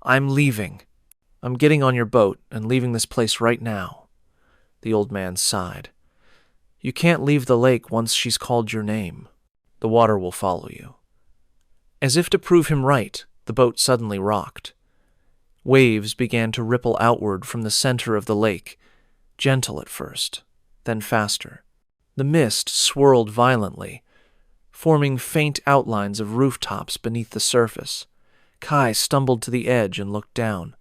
I'm leaving. I'm getting on your boat and leaving this place right now." The old man sighed. "You can't leave the lake once she's called your name. The water will follow you." As if to prove him right, the boat suddenly rocked. Waves began to ripple outward from the center of the lake, gentle at first, then faster. The mist swirled violently, forming faint outlines of rooftops beneath the surface. Kai stumbled to the edge and looked down.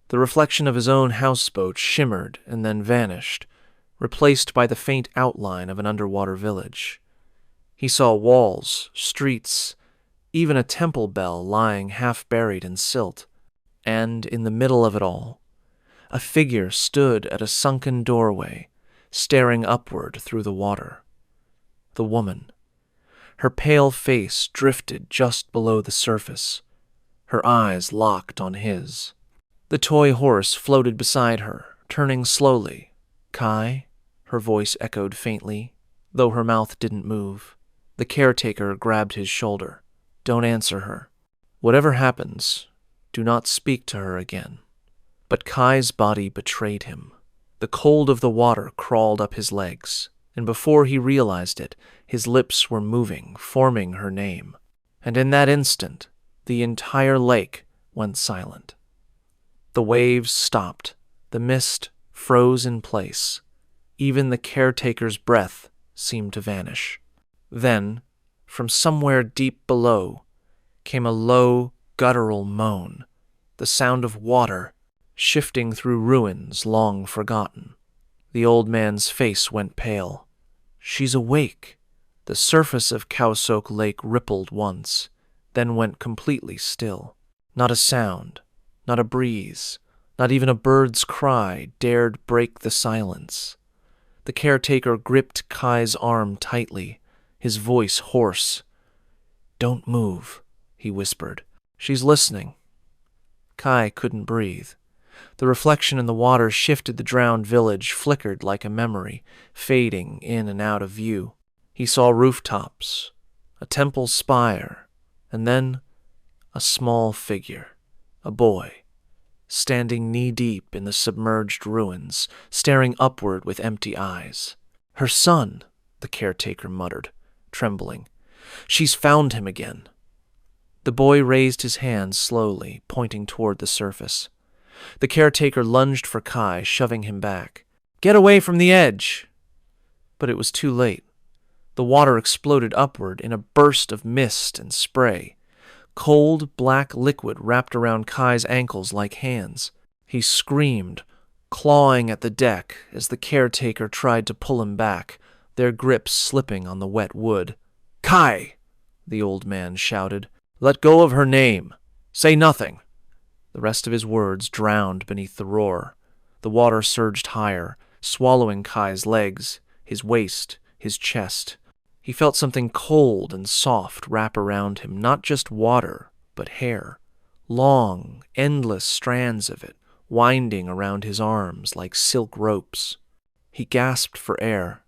The reflection of his own houseboat shimmered and then vanished, replaced by the faint outline of an underwater village. He saw walls, streets, even a temple bell lying half buried in silt. And in the middle of it all, a figure stood at a sunken doorway, staring upward through the water. The woman. Her pale face drifted just below the surface, her eyes locked on his. The toy horse floated beside her, turning slowly. "Kai?" Her voice echoed faintly, though her mouth didn't move. The caretaker grabbed his shoulder. "Don't answer her. Whatever happens, do not speak to her again." But Kai's body betrayed him. The cold of the water crawled up his legs, and before he realized it, his lips were moving, forming her name. And in that instant, the entire lake went silent. The waves stopped. The mist froze in place. Even the caretaker's breath seemed to vanish. Then, from somewhere deep below, came a low, guttural moan, the sound of water shifting through ruins long forgotten. The old man's face went pale. "She's awake." The surface of Khao Lake rippled once, then went completely still. Not a sound, not a breeze, not even a bird's cry dared break the silence. The caretaker gripped Kai's arm tightly, his voice hoarse. "Don't move," he whispered. "She's listening." Kai couldn't breathe. The reflection in the water shifted the drowned village, flickered like a memory, fading in and out of view. He saw rooftops, a temple spire, and then a small figure, a boy, standing knee-deep in the submerged ruins, staring upward with empty eyes. "Her son," the caretaker muttered, trembling. "She's found him again." The boy raised his hand slowly, pointing toward the surface. The caretaker lunged for Kai, shoving him back. "Get away from the edge!" But it was too late. The water exploded upward in a burst of mist and spray. Cold, black liquid wrapped around Kai's ankles like hands. He screamed, clawing at the deck as the caretaker tried to pull him back, their grips slipping on the wet wood. "Kai!" the old man shouted. "Let go of her name. Say nothing." The rest of his words drowned beneath the roar. The water surged higher, swallowing Kai's legs, his waist, his chest. He felt something cold and soft wrap around him, not just water, but hair. Long, endless strands of it, winding around his arms like silk ropes. He gasped for air.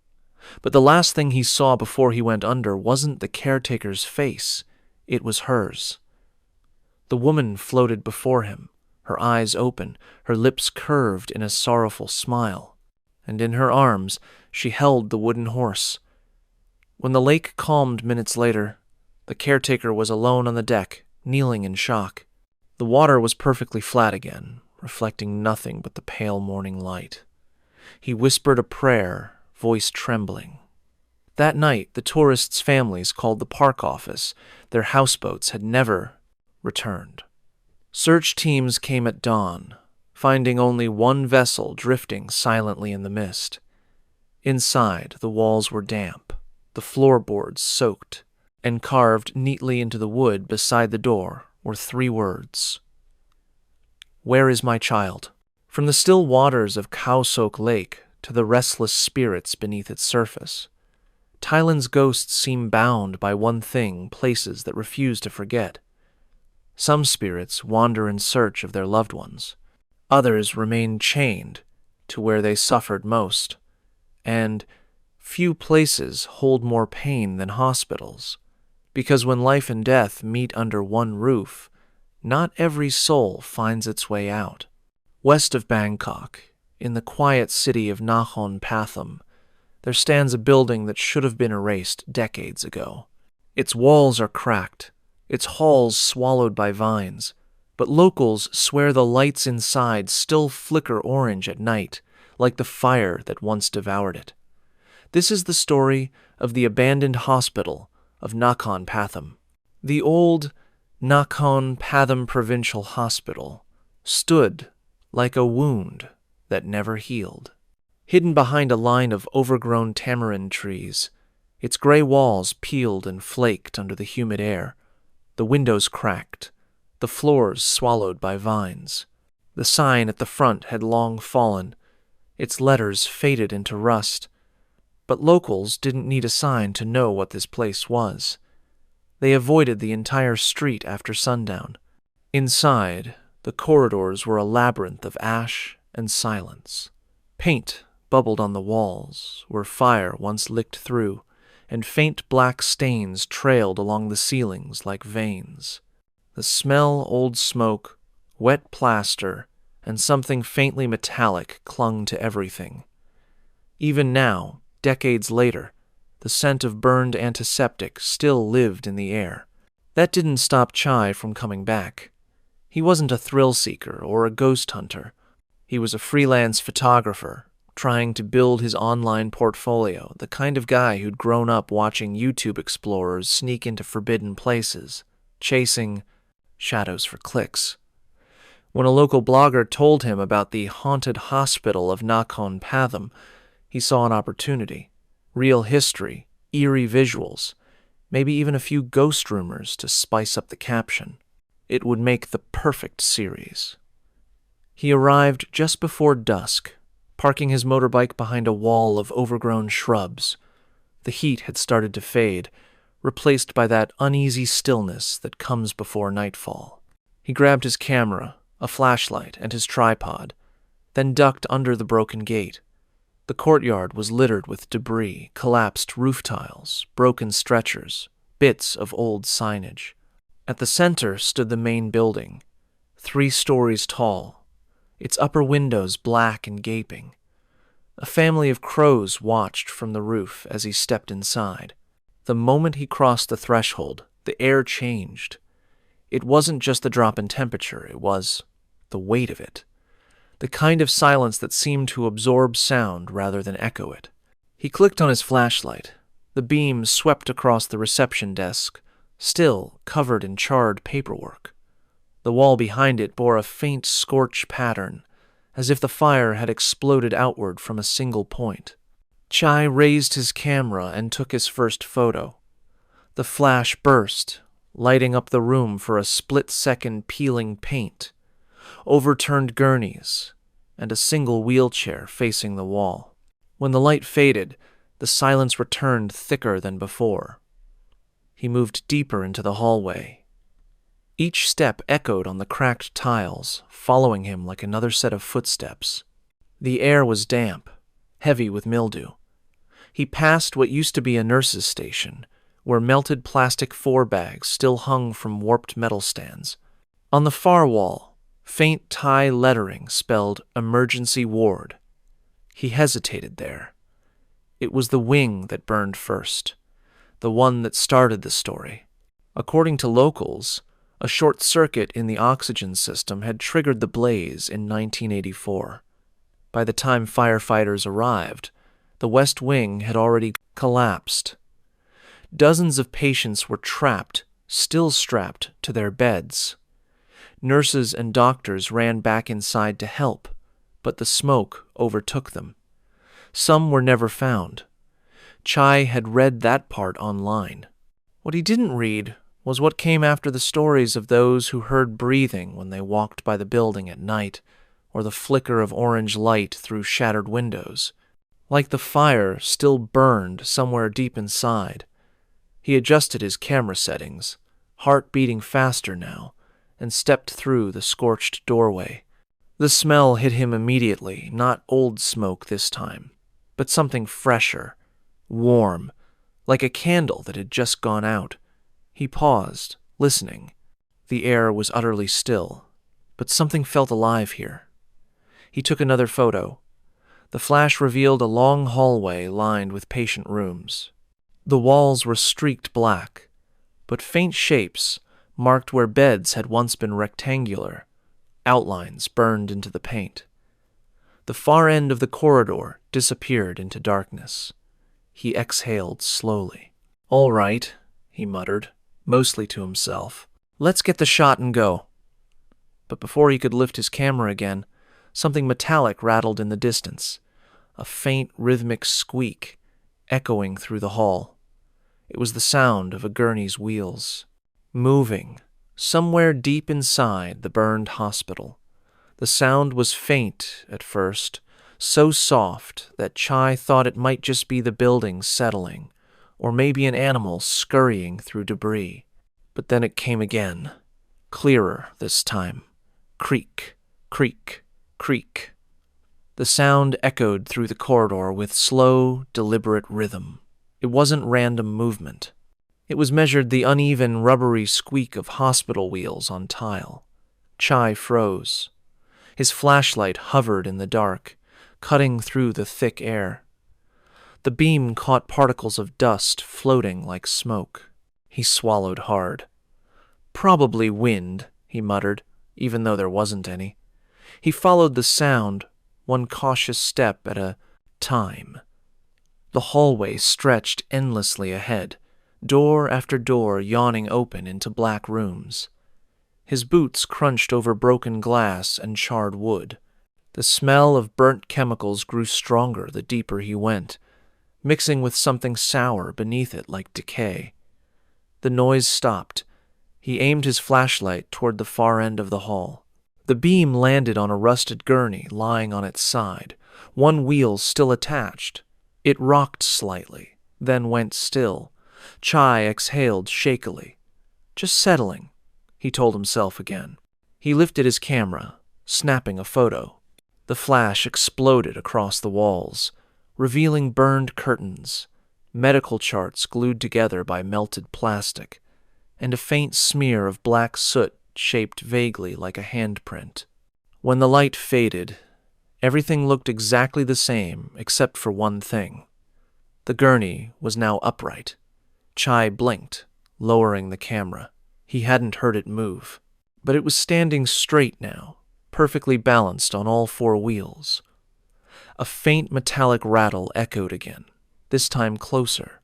But the last thing he saw before he went under wasn't the caretaker's face. It was hers. The woman floated before him, her eyes open, her lips curved in a sorrowful smile. And in her arms, she held the wooden horse. When the lake calmed minutes later, the caretaker was alone on the deck, kneeling in shock. The water was perfectly flat again, reflecting nothing but the pale morning light. He whispered a prayer, voice trembling. That night, the tourists' families called the park office. Their houseboats had never returned. Search teams came at dawn, finding only one vessel drifting silently in the mist. Inside, the walls were damp, the floorboards soaked, and carved neatly into the wood beside the door were 3 words. "Where is my child?" From the still waters of Khao Lake to the restless spirits beneath its surface, Thailand's ghosts seem bound by one thing places that refuse to forget. Some spirits wander in search of their loved ones. Others remain chained to where they suffered most. And few places hold more pain than hospitals, because when life and death meet under one roof, not every soul finds its way out. West of Bangkok, in the quiet city of Nakhon Pathom, there stands a building that should have been erased decades ago. Its walls are cracked, its halls swallowed by vines, but locals swear the lights inside still flicker orange at night, like the fire that once devoured it. This is the story of the abandoned hospital of Nakhon Pathom. The old Nakhon Pathom Provincial Hospital stood like a wound that never healed. Hidden behind a line of overgrown tamarind trees, its gray walls peeled and flaked under the humid air, the windows cracked, the floors swallowed by vines. The sign at the front had long fallen, its letters faded into rust, but locals didn't need a sign to know what this place was. They avoided the entire street after sundown. Inside, the corridors were a labyrinth of ash and silence. Paint bubbled on the walls, where fire once licked through, and faint black stains trailed along the ceilings like veins. The smell, old smoke, wet plaster, and something faintly metallic clung to everything. Even now, decades later, the scent of burned antiseptic still lived in the air. That didn't stop Chai from coming back. He wasn't a thrill-seeker or a ghost hunter. He was a freelance photographer, trying to build his online portfolio, the kind of guy who'd grown up watching YouTube explorers sneak into forbidden places, chasing shadows for clicks. When a local blogger told him about the haunted hospital of Nakhon Pathom, he saw an opportunity. Real history, eerie visuals, maybe even a few ghost rumors to spice up the caption. It would make the perfect series. He arrived just before dusk, parking his motorbike behind a wall of overgrown shrubs. The heat had started to fade, replaced by that uneasy stillness that comes before nightfall. He grabbed his camera, a flashlight, and his tripod, then ducked under the broken gate. The courtyard was littered with debris, collapsed roof tiles, broken stretchers, bits of old signage. At the center stood the main building, 3 stories tall, its upper windows black and gaping. A family of crows watched from the roof as he stepped inside. The moment he crossed the threshold, the air changed. It wasn't just the drop in temperature, it was the weight of it. The kind of silence that seemed to absorb sound rather than echo it. He clicked on his flashlight. The beam swept across the reception desk, still covered in charred paperwork. The wall behind it bore a faint scorch pattern, as if the fire had exploded outward from a single point. Chai raised his camera and took his first photo. The flash burst, lighting up the room for a split-second peeling paint, overturned gurneys, and a single wheelchair facing the wall. When the light faded, the silence returned thicker than before. He moved deeper into the hallway. Each step echoed on the cracked tiles, following him like another set of footsteps. The air was damp, heavy with mildew. He passed what used to be a nurse's station, where melted plastic 4-bags still hung from warped metal stands. On the far wall, faint Thai lettering spelled emergency ward. He hesitated there. It was the wing that burned first, the one that started the story. According to locals, a short circuit in the oxygen system had triggered the blaze in 1984. By the time firefighters arrived, the West Wing had already collapsed. Dozens of patients were trapped, still strapped to their beds. Nurses and doctors ran back inside to help, but the smoke overtook them. Some were never found. Chai had read that part online. What he didn't read was what came after the stories of those who heard breathing when they walked by the building at night, or the flicker of orange light through shattered windows. Like the fire still burned somewhere deep inside. He adjusted his camera settings, heart beating faster now, and stepped through the scorched doorway. The smell hit him immediately, not old smoke this time, but something fresher, warm, like a candle that had just gone out. He paused, listening. The air was utterly still, but something felt alive here. He took another photo. The flash revealed a long hallway lined with patient rooms. The walls were streaked black, but faint shapes marked where beds had once been rectangular, outlines burned into the paint. The far end of the corridor disappeared into darkness. He exhaled slowly. "All right," he muttered, mostly to himself. "Let's get the shot and go." But before he could lift his camera again, something metallic rattled in the distance. a faint rhythmic squeak echoing through the hall. It was the sound of a gurney's wheels, moving somewhere deep inside the burned hospital. The sound was faint at first, so soft that Chai thought it might just be the building settling, or maybe an animal scurrying through debris. But then it came again, clearer this time. Creak, creak, creak. The sound echoed through the corridor with slow, deliberate rhythm. It wasn't random movement. It was measured the uneven, rubbery squeak of hospital wheels on tile. Chai froze. His flashlight hovered in the dark, cutting through the thick air. The beam caught particles of dust floating like smoke. He swallowed hard. Probably wind, he muttered, even though there wasn't any. He followed the sound, one cautious step at a time. The hallway stretched endlessly ahead, door after door yawning open into black rooms. His boots crunched over broken glass and charred wood. The smell of burnt chemicals grew stronger the deeper he went, mixing with something sour beneath it like decay. The noise stopped. He aimed his flashlight toward the far end of the hall. The beam landed on a rusted gurney lying on its side, one wheel still attached. It rocked slightly, then went still. Chai exhaled shakily. Just settling, he told himself again. He lifted his camera, snapping a photo. The flash exploded across the walls, revealing burned curtains, medical charts glued together by melted plastic, and a faint smear of black soot shaped vaguely like a handprint. When the light faded, everything looked exactly the same except for one thing. The gurney was now upright. Chai blinked, lowering the camera. He hadn't heard it move, but it was standing straight now, perfectly balanced on all four wheels. A faint metallic rattle echoed again, this time closer.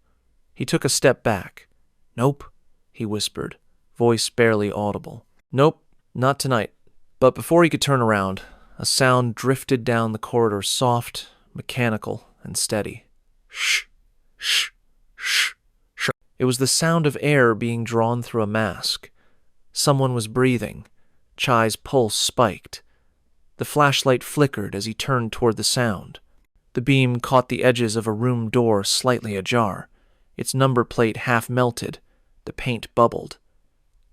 He took a step back. "Nope," he whispered, voice barely audible. "Nope, not tonight." But before he could turn around, a sound drifted down the corridor, soft, mechanical, and steady. Shh, shh, shh, shh. It was the sound of air being drawn through a mask. Someone was breathing. Chai's pulse spiked. The flashlight flickered as he turned toward the sound. The beam caught the edges of a room door slightly ajar, its number plate half melted, the paint bubbled.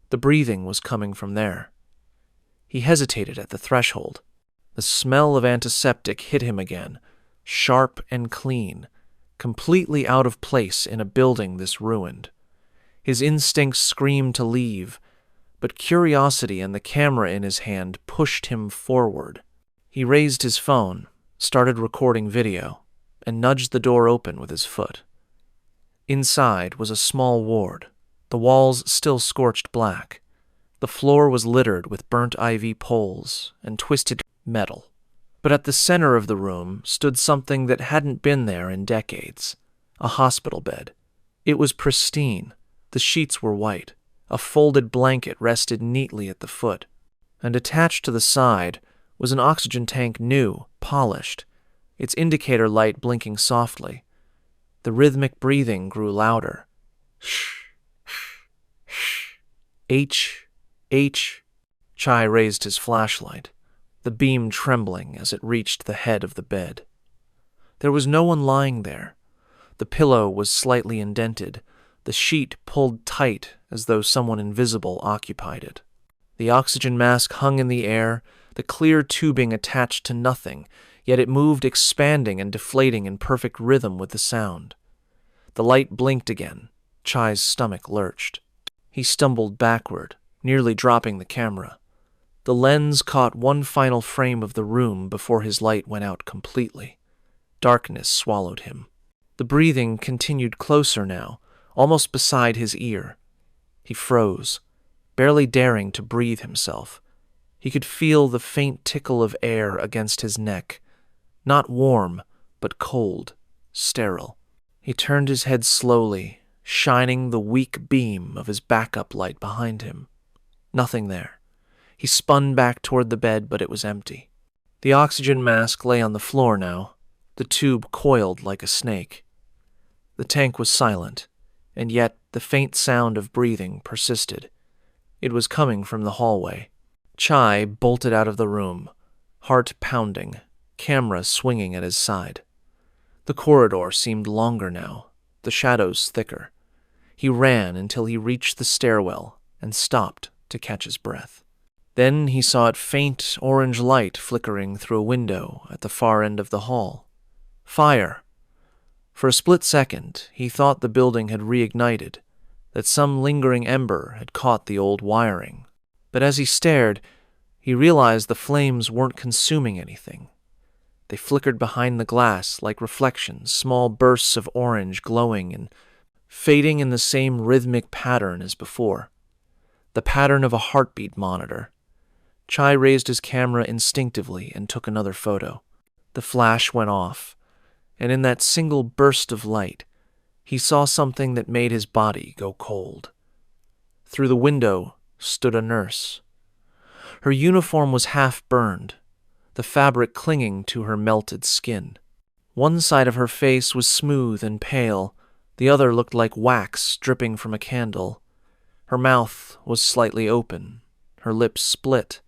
The breathing was coming from there. He hesitated at the threshold. The smell of antiseptic hit him again, sharp and clean, completely out of place in a building this ruined. His instincts screamed to leave, but curiosity and the camera in his hand pushed him forward. He raised his phone, started recording video, and nudged the door open with his foot. Inside was a small ward, the walls still scorched black. The floor was littered with burnt ivy poles and twisted metal. But at the center of the room stood something that hadn't been there in decades, a hospital bed. It was pristine. The sheets were white. A folded blanket rested neatly at the foot, and attached to the side was an oxygen tank, new, polished, its indicator light blinking softly. The rhythmic breathing grew louder. Shh, shh, shh. H. Chai raised his flashlight, the beam trembling as it reached the head of the bed. There was no one lying there. The pillow was slightly indented, the sheet pulled tight as though someone invisible occupied it. The oxygen mask hung in the air, the clear tubing attached to nothing, yet it moved expanding and deflating in perfect rhythm with the sound. The light blinked again. Chai's stomach lurched. He stumbled backward, nearly dropping the camera. The lens caught one final frame of the room before his light went out completely. Darkness swallowed him. The breathing continued closer now, almost beside his ear. He froze, barely daring to breathe himself. He could feel the faint tickle of air against his neck, not warm, but cold, sterile. He turned his head slowly, shining the weak beam of his backup light behind him. Nothing there. He spun back toward the bed, but it was empty. The oxygen mask lay on the floor now, the tube coiled like a snake. The tank was silent, and yet the faint sound of breathing persisted. It was coming from the hallway. Chai bolted out of the room, heart pounding, camera swinging at his side. The corridor seemed longer now, the shadows thicker. He ran until he reached the stairwell and stopped to catch his breath. Then he saw a faint orange light flickering through a window at the far end of the hall. Fire! For a split second, he thought the building had reignited, that some lingering ember had caught the old wiring. But as he stared, he realized the flames weren't consuming anything. They flickered behind the glass like reflections, small bursts of orange glowing and fading in the same rhythmic pattern as before. The pattern of a heartbeat monitor. Chai raised his camera instinctively and took another photo. The flash went off, and in that single burst of light, he saw something that made his body go cold. Through the window stood a nurse. Her uniform was half burned, the fabric clinging to her melted skin. One side of her face was smooth and pale, the other looked like wax dripping from a candle. Her mouth was slightly open, her lips split,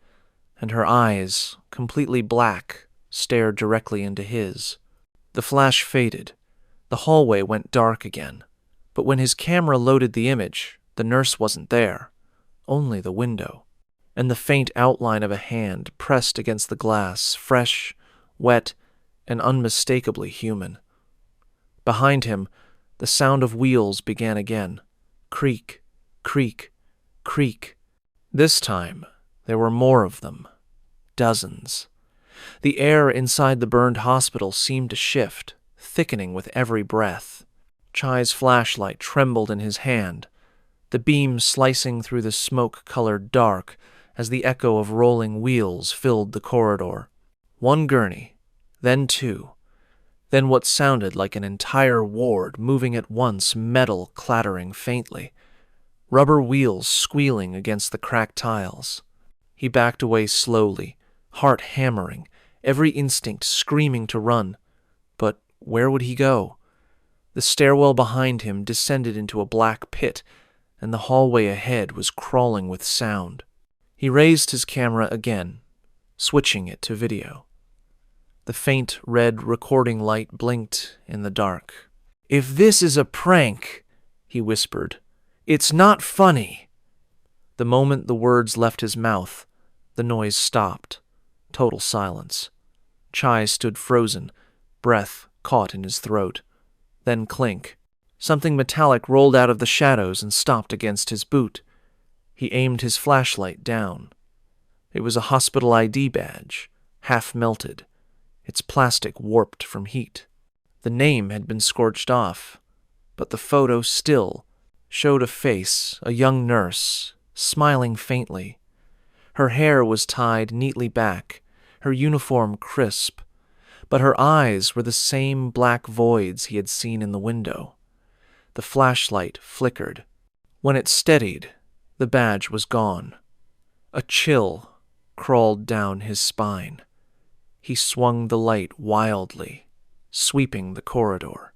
and her eyes, completely black, stared directly into his. The flash faded. The hallway went dark again. But when his camera loaded the image, the nurse wasn't there, only the window, and the faint outline of a hand pressed against the glass, fresh, wet, and unmistakably human. Behind him, the sound of wheels began again. Creak, creak, creak. This time, there were more of them. Dozens. The air inside the burned hospital seemed to shift, thickening with every breath. Chai's flashlight trembled in his hand, the beam slicing through the smoke-colored dark as the echo of rolling wheels filled the corridor. One gurney, then two, then what sounded like an entire ward moving at once, metal clattering faintly, rubber wheels squealing against the cracked tiles. He backed away slowly, heart hammering, every instinct screaming to run. But where would he go? The stairwell behind him descended into a black pit, and the hallway ahead was crawling with sound. He raised his camera again, switching it to video. The faint red recording light blinked in the dark. "If this is a prank," he whispered, "it's not funny." The moment the words left his mouth, the noise stopped. Total silence. Chai stood frozen, breath caught in his throat. Then clink. Something metallic rolled out of the shadows and stopped against his boot. He aimed his flashlight down. It was a hospital ID badge, half melted, its plastic warped from heat. The name had been scorched off, but the photo still showed a face, a young nurse, smiling faintly. Her hair was tied neatly back, her uniform crisp, but her eyes were the same black voids he had seen in the window. The flashlight flickered. When it steadied, the badge was gone. A chill crawled down his spine. He swung the light wildly, sweeping the corridor.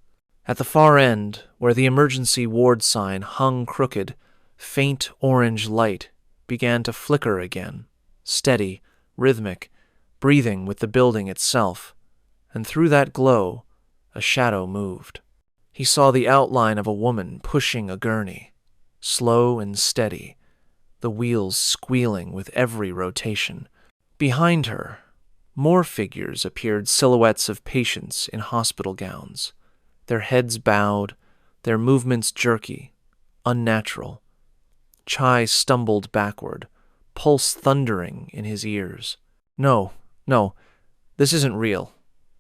At the far end, where the emergency ward sign hung crooked, faint orange light began to flicker again, steady, rhythmic, breathing with the building itself, and through that glow, a shadow moved. He saw the outline of a woman pushing a gurney, slow and steady, the wheels squealing with every rotation. Behind her, more figures appeared, silhouettes of patients in hospital gowns, their heads bowed, their movements jerky, unnatural. Chai stumbled backward, pulse thundering in his ears. No, this isn't real.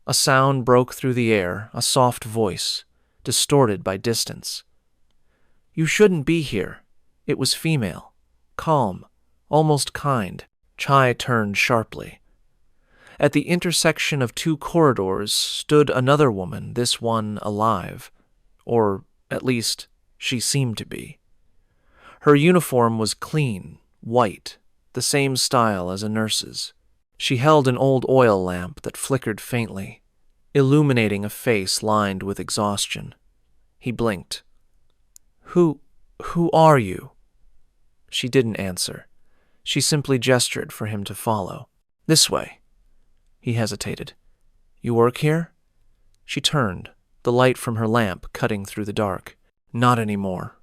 A sound broke through the air, a soft voice, distorted by distance. "You shouldn't be here." It was female, calm, almost kind. Chai turned sharply. At the intersection of two corridors stood another woman, this one alive. Or, at least, she seemed to be. Her uniform was clean, white, the same style as a nurse's. She held an old oil lamp that flickered faintly. illuminating a face lined with exhaustion. He blinked. Who are you?" She didn't answer. She simply gestured for him to follow. "This way." He hesitated. "You work here?" She turned, the light from her lamp cutting through the dark. "Not anymore."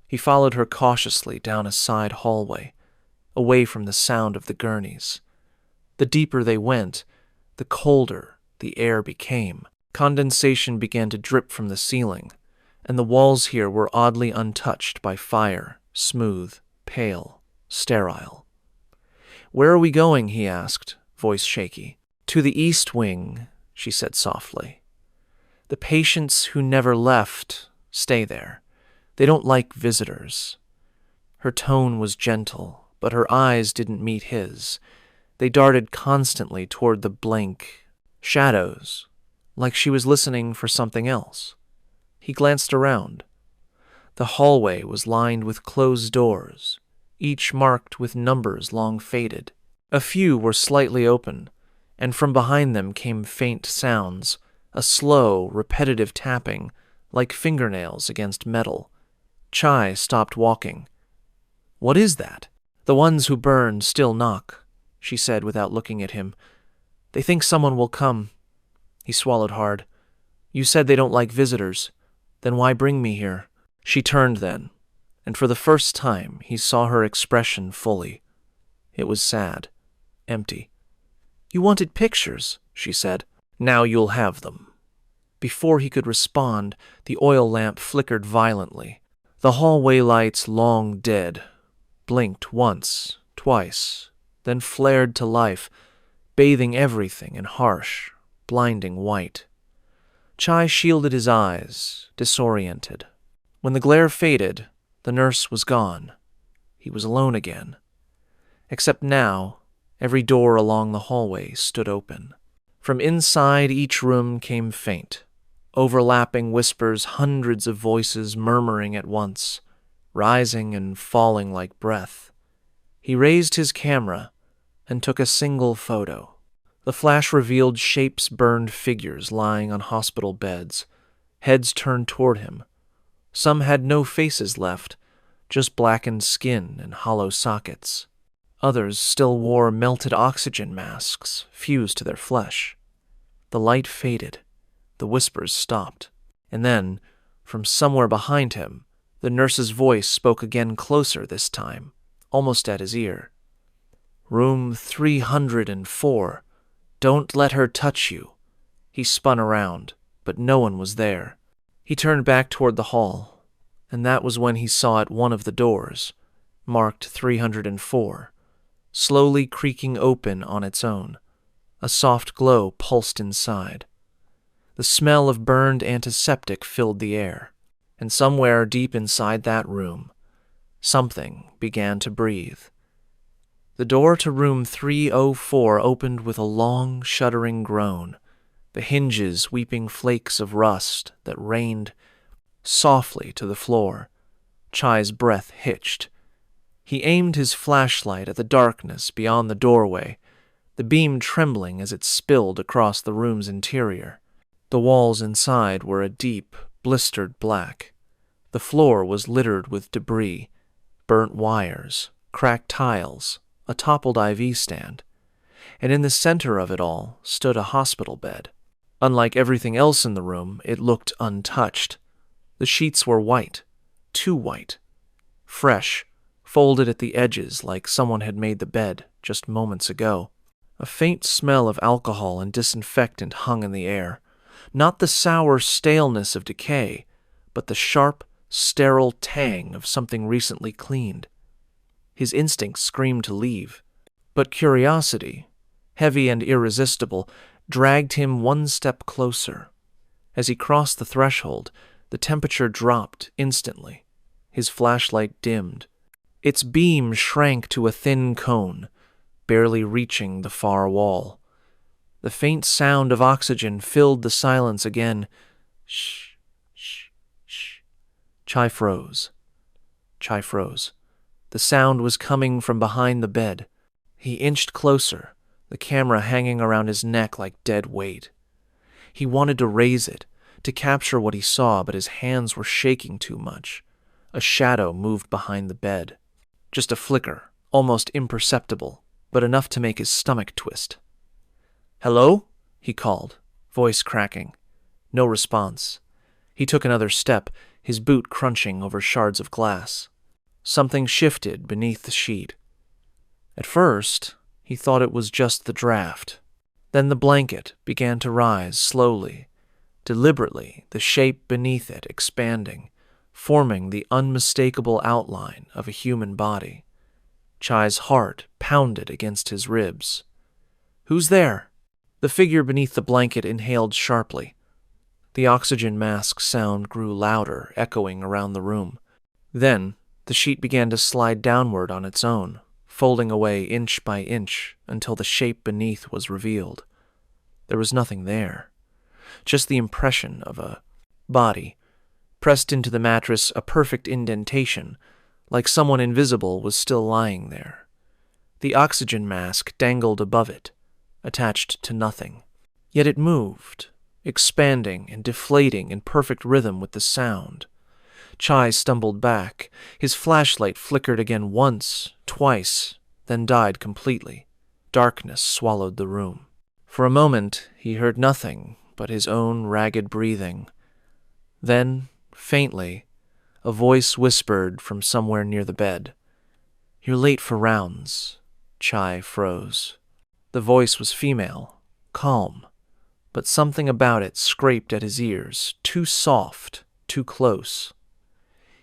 He followed her cautiously down a side hallway, away from the sound of the gurneys. The deeper they went, the colder the air became. Condensation began to drip from the ceiling, and the walls here were oddly untouched by fire, smooth, pale, sterile. "Where are we going?" he asked, voice shaky. "To the East Wing," she said softly. "The patients who never left stay there. They don't like visitors." Her tone was gentle, but her eyes didn't meet his. They darted constantly toward the blank shadows, like she was listening for something else. He glanced around. The hallway was lined with closed doors, each marked with numbers long faded. A few were slightly open, and from behind them came faint sounds, a slow, repetitive tapping, like fingernails against metal. Chai stopped walking. "What is that?" "The ones who burn still knock," she said without looking at him. "They think someone will come." He swallowed hard. "You said they don't like visitors. Then why bring me here?" She turned then, and for the first time he saw her expression fully. It was sad, empty. "You wanted pictures," she said. "Now you'll have them." Before he could respond, the oil lamp flickered violently. The hallway lights, long dead, blinked once, twice, then flared to life, bathing everything in harsh, blinding white. Chai shielded his eyes, disoriented. When the glare faded, the nurse was gone. He was alone again. Except now, every door along the hallway stood open. From inside each room came faint, overlapping whispers, hundreds of voices murmuring at once, rising and falling like breath. He raised his camera and took a single photo. The flash revealed shapes burned figures lying on hospital beds, heads turned toward him. Some had no faces left, just blackened skin and hollow sockets. Others still wore melted oxygen masks fused to their flesh. The light faded. The whispers stopped. And then, from somewhere behind him, the nurse's voice spoke again, closer this time, almost at his ear. "Room 304. Don't let her touch you." He spun around, but no one was there. He turned back toward the hall, and that was when he saw at one of the doors, marked 304, slowly creaking open on its own. A soft glow pulsed inside. The smell of burned antiseptic filled the air, and somewhere deep inside that room, something began to breathe. The door to room 304 opened with a long, shuddering groan, the hinges weeping flakes of rust that rained softly to the floor. Chai's breath hitched. He aimed his flashlight at the darkness beyond the doorway, the beam trembling as it spilled across the room's interior. The walls inside were a deep, blistered black. The floor was littered with debris, burnt wires, cracked tiles, a toppled IV stand, and in the center of it all stood a hospital bed. Unlike everything else in the room, it looked untouched. The sheets were white, too white, fresh, folded at the edges like someone had made the bed just moments ago. A faint smell of alcohol and disinfectant hung in the air, not the sour staleness of decay, but the sharp, sterile tang of something recently cleaned. His instincts screamed to leave, but curiosity, heavy and irresistible, dragged him one step closer. As he crossed the threshold, the temperature dropped instantly. His flashlight dimmed. Its beam shrank to a thin cone, barely reaching the far wall. The faint sound of oxygen filled the silence again. Shh, shh, shh. Chai froze. Chai froze. The sound was coming from behind the bed. He inched closer, the camera hanging around his neck like dead weight. He wanted to raise it, to capture what he saw, but his hands were shaking too much. A shadow moved behind the bed. Just a flicker, almost imperceptible, but enough to make his stomach twist. "Hello?" he called, voice cracking. No response. He took another step, his boot crunching over shards of glass. Something shifted beneath the sheet. At first, he thought it was just the draft. Then the blanket began to rise slowly, deliberately, the shape beneath it expanding, forming the unmistakable outline of a human body. Chai's heart pounded against his ribs. "Who's there?" The figure beneath the blanket inhaled sharply. The oxygen mask sound grew louder, echoing around the room. Then, the sheet began to slide downward on its own, folding away inch by inch until the shape beneath was revealed. There was nothing there, just the impression of a body, pressed into the mattress, a perfect indentation, like someone invisible was still lying there. The oxygen mask dangled above it, attached to nothing. Yet it moved, expanding and deflating in perfect rhythm with the sound. Chai stumbled back. His flashlight flickered again once, twice, then died completely. Darkness swallowed the room. For a moment, he heard nothing but his own ragged breathing. Then, faintly, a voice whispered from somewhere near the bed. "You're late for rounds." Chai froze. The voice was female, calm, but something about it scraped at his ears, too soft, too close.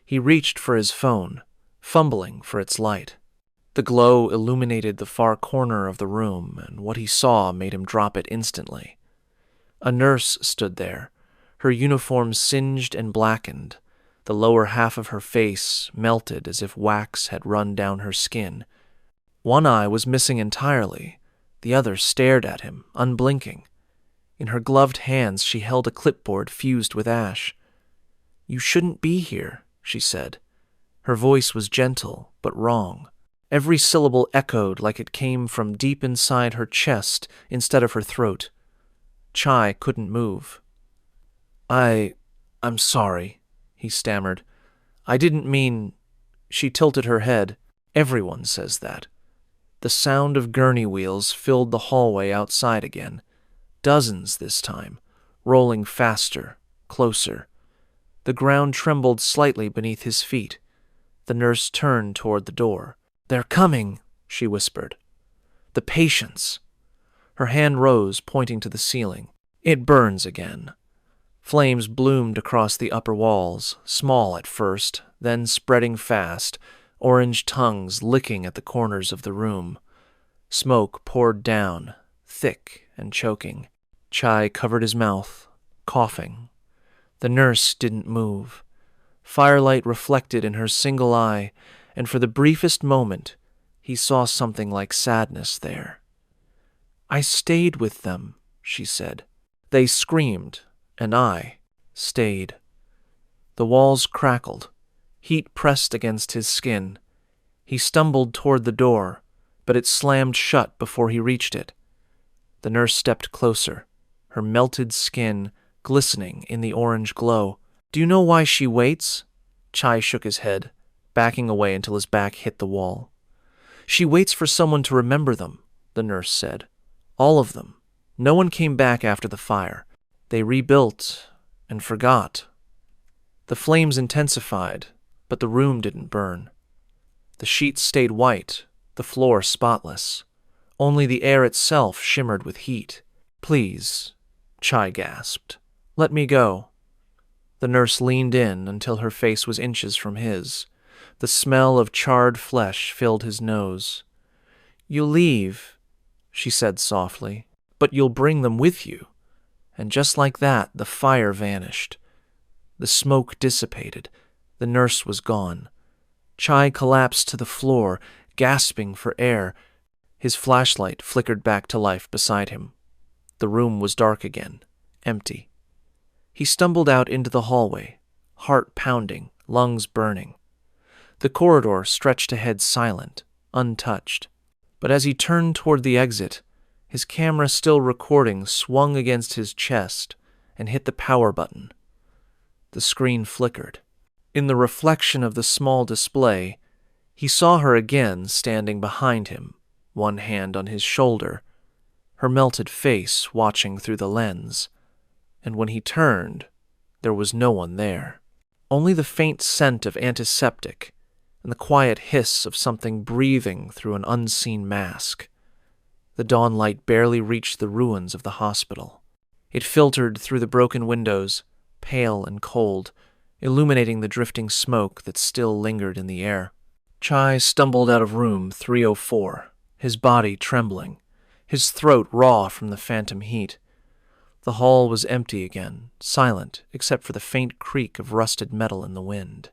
He reached for his phone, fumbling for its light. The glow illuminated the far corner of the room, and what he saw made him drop it instantly. A nurse stood there, her uniform singed and blackened, the lower half of her face melted as if wax had run down her skin. One eye was missing entirely, the other stared at him, unblinking. In her gloved hands she held a clipboard fused with ash. "You shouldn't be here," she said. Her voice was gentle, but wrong. Every syllable echoed like it came from deep inside her chest instead of her throat. Chai couldn't move. I'm sorry," he stammered. "I didn't mean—" She tilted her head. Everyone says that. The sound of gurney wheels filled the hallway outside again. Dozens this time, rolling faster, closer. The ground trembled slightly beneath his feet. The nurse turned toward the door. "They're coming," she whispered. "The patients." Her hand rose, pointing to the ceiling. "It burns again." Flames bloomed across the upper walls, small at first, then spreading fast, orange tongues licking at the corners of the room. Smoke poured down, thick and choking. Chai covered his mouth, coughing. The nurse didn't move. Firelight reflected in her single eye, and for the briefest moment, he saw something like sadness there. "I stayed with them," she said. "They screamed, and I stayed." The walls crackled. Heat pressed against his skin. He stumbled toward the door, but it slammed shut before he reached it. The nurse stepped closer, her melted skin glistening in the orange glow. "Do you know why she waits?" Chai shook his head, backing away until his back hit the wall. "She waits for someone to remember them," the nurse said. "All of them. No one came back after the fire. They rebuilt and forgot." The flames intensified, but the room didn't burn. The sheets stayed white, the floor spotless. Only the air itself shimmered with heat. "Please," Chai gasped. "Let me go." The nurse leaned in until her face was inches from his. The smell of charred flesh filled his nose. "You'll leave," she said softly, "but you'll bring them with you." And just like that, the fire vanished. The smoke dissipated. The nurse was gone. Chai collapsed to the floor, gasping for air. His flashlight flickered back to life beside him. The room was dark again, empty. He stumbled out into the hallway, heart pounding, lungs burning. The corridor stretched ahead silent, untouched. But as he turned toward the exit, his camera still recording swung against his chest, and hit the power button. The screen flickered. In the reflection of the small display, he saw her again standing behind him, one hand on his shoulder, her melted face watching through the lens, and when he turned, there was no one there. Only the faint scent of antiseptic and the quiet hiss of something breathing through an unseen mask. The dawn light barely reached the ruins of the hospital. It filtered through the broken windows, pale and cold, illuminating the drifting smoke that still lingered in the air. Chai stumbled out of room 304, his body trembling, his throat raw from the phantom heat. The hall was empty again, silent except for the faint creak of rusted metal in the wind.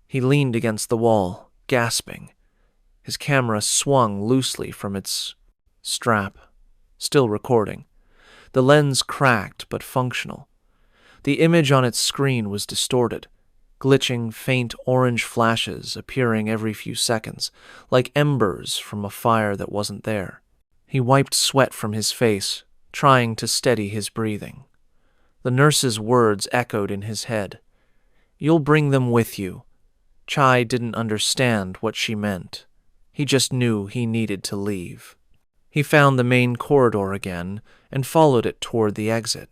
He leaned against the wall, gasping. His camera swung loosely from its strap, still recording. The lens cracked but functional. The image on its screen was distorted, glitching faint orange flashes appearing every few seconds, like embers from a fire that wasn't there. He wiped sweat from his face, trying to steady his breathing. The nurse's words echoed in his head. "You'll bring them with you." Chai didn't understand what she meant. He just knew he needed to leave. He found the main corridor again and followed it toward the exit.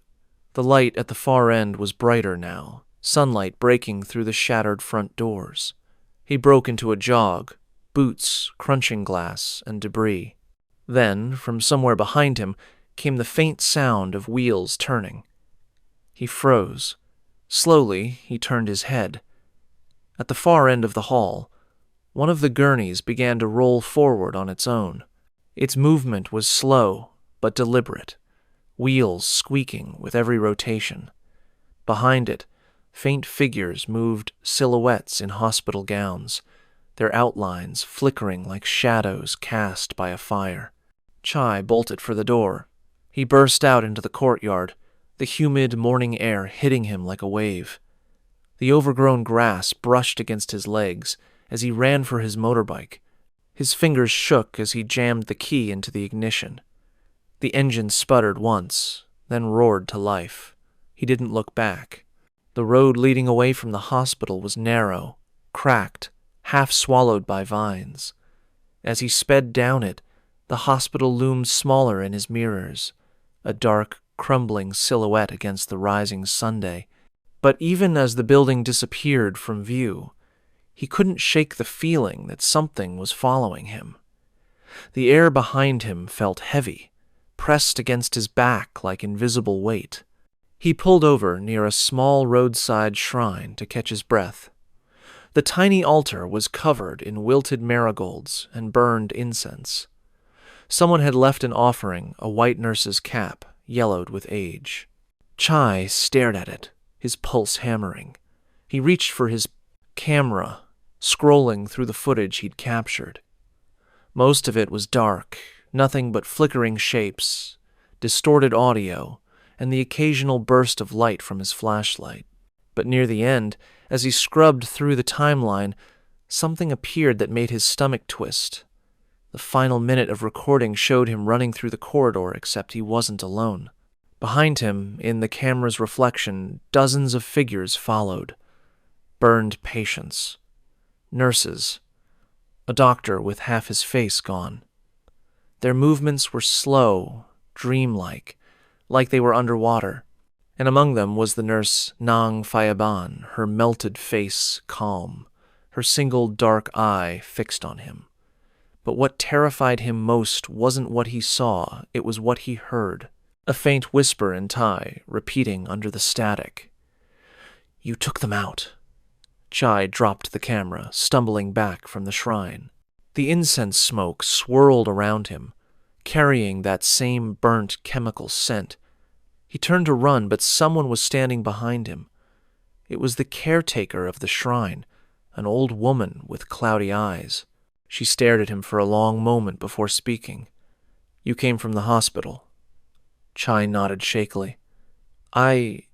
The light at the far end was brighter now, sunlight breaking through the shattered front doors. He broke into a jog, boots crunching glass and debris. Then, from somewhere behind him, came the faint sound of wheels turning. He froze. Slowly, he turned his head. At the far end of the hall, one of the gurneys began to roll forward on its own. Its movement was slow but deliberate, wheels squeaking with every rotation. Behind it, faint figures moved, silhouettes in hospital gowns, their outlines flickering like shadows cast by a fire. Chai bolted for the door. He burst out into the courtyard, the humid morning air hitting him like a wave. The overgrown grass brushed against his legs as he ran for his motorbike. His fingers shook as he jammed the key into the ignition. The engine sputtered once, then roared to life. He didn't look back. The road leading away from the hospital was narrow, cracked, half swallowed by vines. As he sped down it, the hospital loomed smaller in his mirrors, a dark, crumbling silhouette against the rising Sunday. But even as the building disappeared from view, he couldn't shake the feeling that something was following him. The air behind him felt heavy, pressed against his back like invisible weight. He pulled over near a small roadside shrine to catch his breath. The tiny altar was covered in wilted marigolds and burned incense. Someone had left an offering, a white nurse's cap, yellowed with age. Chai stared at it, his pulse hammering. He reached for his camera, scrolling through the footage he'd captured. Most of it was dark, nothing but flickering shapes, distorted audio, and the occasional burst of light from his flashlight. But near the end, as he scrubbed through the timeline, something appeared that made his stomach twist. The final minute of recording showed him running through the corridor, except he wasn't alone. Behind him, in the camera's reflection, dozens of figures followed. Burned patients. Nurses. A doctor with half his face gone. Their movements were slow, dreamlike, like they were underwater, and among them was the nurse Nang Phayaban, her melted face calm, her single dark eye fixed on him. But what terrified him most wasn't what he saw, it was what he heard. A faint whisper in Thai, repeating under the static. "You took them out." Chai dropped the camera, stumbling back from the shrine. The incense smoke swirled around him, carrying that same burnt chemical scent. He turned to run, but someone was standing behind him. It was the caretaker of the shrine, an old woman with cloudy eyes. She stared at him for a long moment before speaking. "You came from the hospital." Chai nodded shakily. I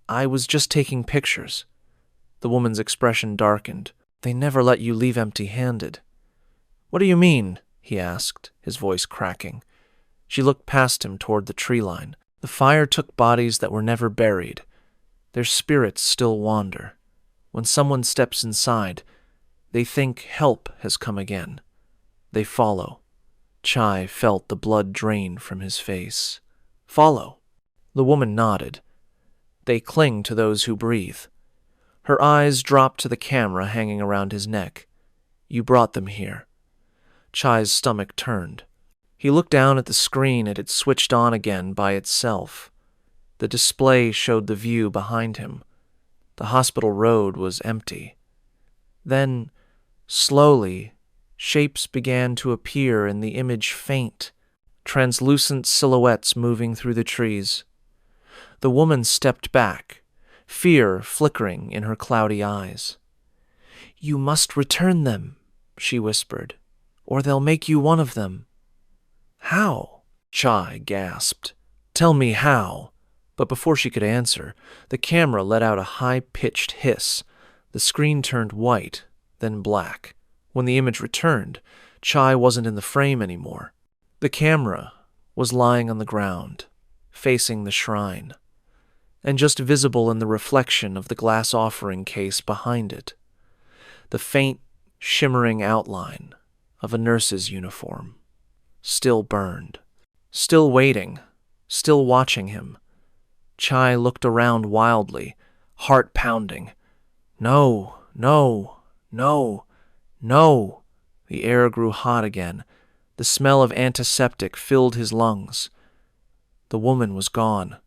was just taking pictures." The woman's expression darkened. "They never let you leave empty-handed." "What do you mean?" he asked, his voice cracking. She looked past him toward the tree line. The fire took bodies that were never buried, Their spirits still wander. When someone steps inside, they think help has come again. They follow. Chai felt the blood drain from his face. Follow. The woman nodded. They cling to those who breathe. Her eyes dropped to the camera hanging around his neck. You brought them here. Chai's stomach turned. He looked down at the screen and it switched on again by itself. The display showed the view behind him. The hospital road was empty. Then, slowly, shapes began to appear in the image faint, translucent silhouettes moving through the trees. The woman stepped back, fear flickering in her cloudy eyes. You must return them, she whispered, or they'll make you one of them. How? Chai gasped. Tell me how. But before she could answer, the camera let out a high-pitched hiss. The screen turned white, then black. When the image returned, Chai wasn't in the frame anymore. The camera was lying on the ground, facing the shrine, and just visible in the reflection of the glass offering case behind it. The faint, shimmering outline of a nurse's uniform, still burned, still waiting, still watching him. Chai looked around wildly, heart pounding. No, no, no, no. The air grew hot again. The smell of antiseptic filled his lungs. The woman was gone,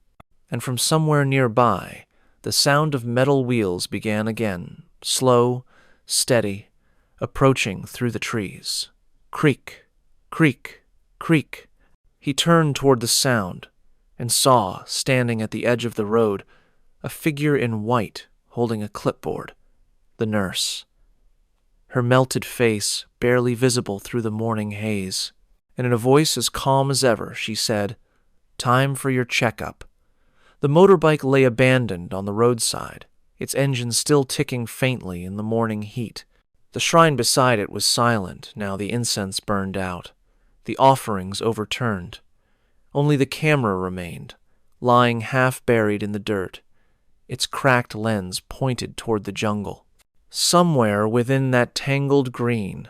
and from somewhere nearby, the sound of metal wheels began again, slow, steady, approaching through the trees. Creak, creak, creak. He turned toward the sound and saw, standing at the edge of the road, a figure in white holding a clipboard. The nurse. Her melted face barely visible through the morning haze, and in a voice as calm as ever, she said, "Time for your checkup." The motorbike lay abandoned on the roadside, its engine still ticking faintly in the morning heat. The shrine beside it was silent, now the incense burned out, the offerings overturned. Only the camera remained, lying half-buried in the dirt, its cracked lens pointed toward the jungle. Somewhere within that tangled green,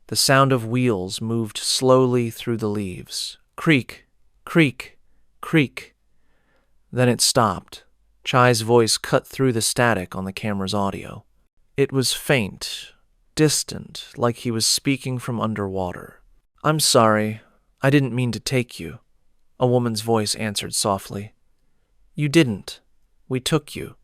the sound of wheels moved slowly through the leaves. Creak, creak, creak. Then it stopped. Chai's voice cut through the static on the camera's audio. It was faint, distant, like he was speaking from underwater. "I'm sorry. I didn't mean to take you," a woman's voice answered softly. "You didn't. We took you."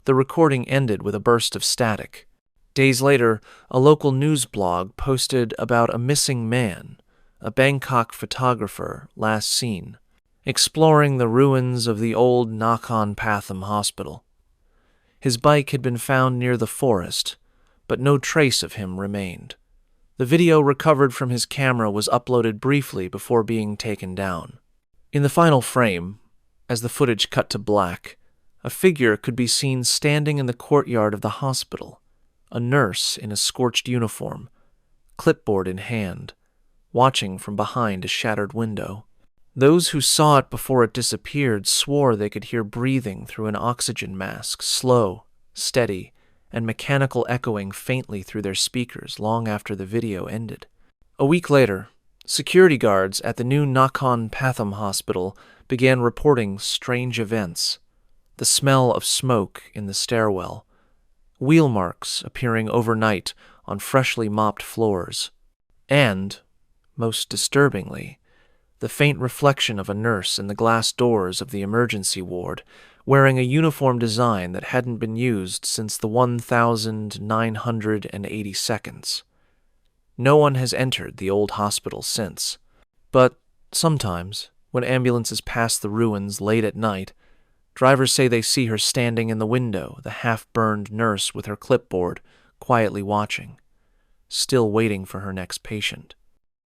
The recording ended with a burst of static. Days later, a local news blog posted about a missing man, a Bangkok photographer last seen, exploring the ruins of the old Nakhon Pathom hospital. His bike had been found near the forest, but no trace of him remained. The video recovered from his camera was uploaded briefly before being taken down. In the final frame, as the footage cut to black, a figure could be seen standing in the courtyard of the hospital, a nurse in a scorched uniform, clipboard in hand, watching from behind a shattered window. Those who saw it before it disappeared swore they could hear breathing through an oxygen mask, slow, steady, and mechanical echoing faintly through their speakers long after the video ended. A week later, security guards at the new Nakhon Pathom hospital began reporting strange events. The smell of smoke in the stairwell, wheel marks appearing overnight on freshly mopped floors, and, most disturbingly, the faint reflection of a nurse in the glass doors of the emergency ward, wearing a uniform design that hadn't been used since the 1982nd. No one has entered the old hospital since, but sometimes, when ambulances pass the ruins late at night, drivers say they see her standing in the window, the half-burned nurse with her clipboard, quietly watching, still waiting for her next patient.